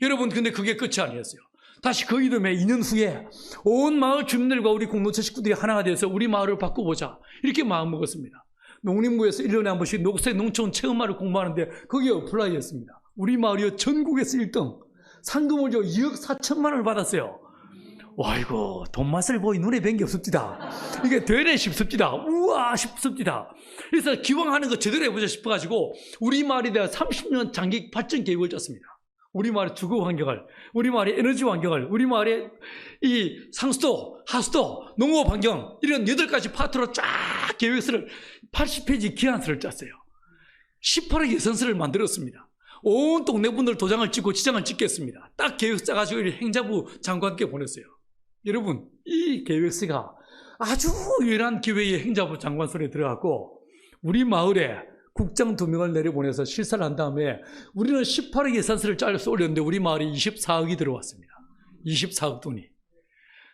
여러분, 근데 그게 끝이 아니었어요. 다시 그 이듬해 2년 후에 온 마을 주민들과 우리 공동체 식구들이 하나가 되어서 우리 마을을 바꿔보자, 이렇게 마음먹었습니다. 농림부에서 1년에 한 번씩 녹색 농촌 체험마을 공부하는데 거기에 어플라이했습니다. 우리 마을이요, 전국에서 1등, 상금을 2억 4천만 원을 받았어요. 와, 이거 돈 맛을 보이 눈에 뵌 게 없습니다. 이게 되네 싶습니다. 우와 싶습니다. 그래서 기왕하는 거 제대로 해보자 싶어가지고 우리 마을에 대한 30년 장기 발전 계획을 짰습니다. 우리 마을의 주거 환경을, 우리 마을의 에너지 환경을, 우리 마을의 이 상수도, 하수도, 농업 환경, 이런 8가지 파트로 쫙 계획서를 80페이지 기한서를 짰어요. 18억 예산서를 만들었습니다. 온 동네 분들 도장을 찍고 지장을 찍겠습니다. 딱 계획서 짜가지고 행자부 장관께 보냈어요. 여러분, 이 계획서가 아주 유일한 기회에 행자부 장관 손에 들어갔고 우리 마을에 국장 2명을 내려보내서 실사를 한 다음에 우리는 18억 예산서를 짜서 올렸는데 우리 마을에 24억이 들어왔습니다. 24억 돈이.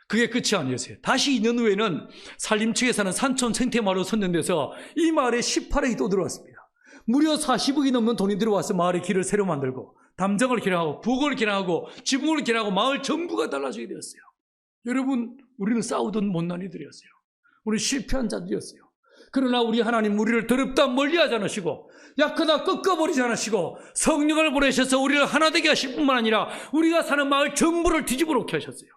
그게 끝이 아니었어요. 다시 2년 후에는 산림청에서는 산촌 생태마을로 선정돼서 이 마을에 18억이 또 들어왔습니다. 무려 40억이 넘는 돈이 들어와서 마을의 길을 새로 만들고 담장을 개량하고 부엌을 개량하고 지붕을 개량하고 마을 전부가 달라지게 되었어요. 여러분, 우리는 싸우던 못난이들이었어요. 우리 실패한 자들이었어요. 그러나 우리 하나님 우리를 더럽다 멀리하지 않으시고 약하다 꺾어버리지 않으시고 성령을 보내셔서 우리를 하나 되게 하실 뿐만 아니라 우리가 사는 마을 전부를 뒤집어 놓게 하셨어요.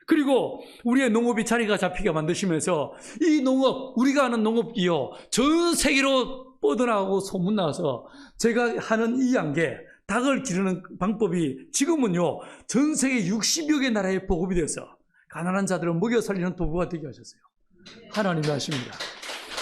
그리고 우리의 농업이 자리가 잡히게 만드시면서 이 농업, 우리가 하는 농업이요, 전 세계로 뻗어나가고 소문나서 제가 하는 이 양계, 닭을 기르는 방법이 지금은요, 전 세계 60여 개 나라에 보급이 돼서 가난한 자들을 먹여 살리는 도구가 되게 하셨어요. 하나님이 하십니다.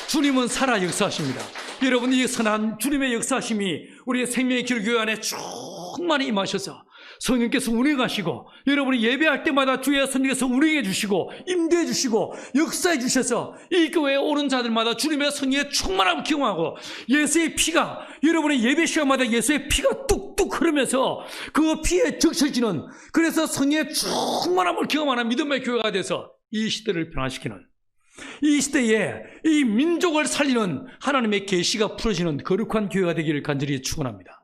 주님은 살아 역사하십니다. 여러분, 이 선한 주님의 역사하심이 우리의 생명의 길교회 안에 충만히 임하셔서 성령께서 운행하시고 여러분이 예배할 때마다 주의 성령께서 운행해 주시고 임대해 주시고 역사해 주셔서 이 교회에 오는 자들마다 주님의 성령의 충만함을 경험하고 예수의 피가 여러분의 예배 시간마다 예수의 피가 뚝뚝 흐르면서 그 피에 적셔지는, 그래서 성령의 충만함을 경험하는 믿음의 교회가 돼서 이 시대를 변화시키는, 이 시대에 이 민족을 살리는 하나님의 계시가 풀어지는 거룩한 교회가 되기를 간절히 축원합니다.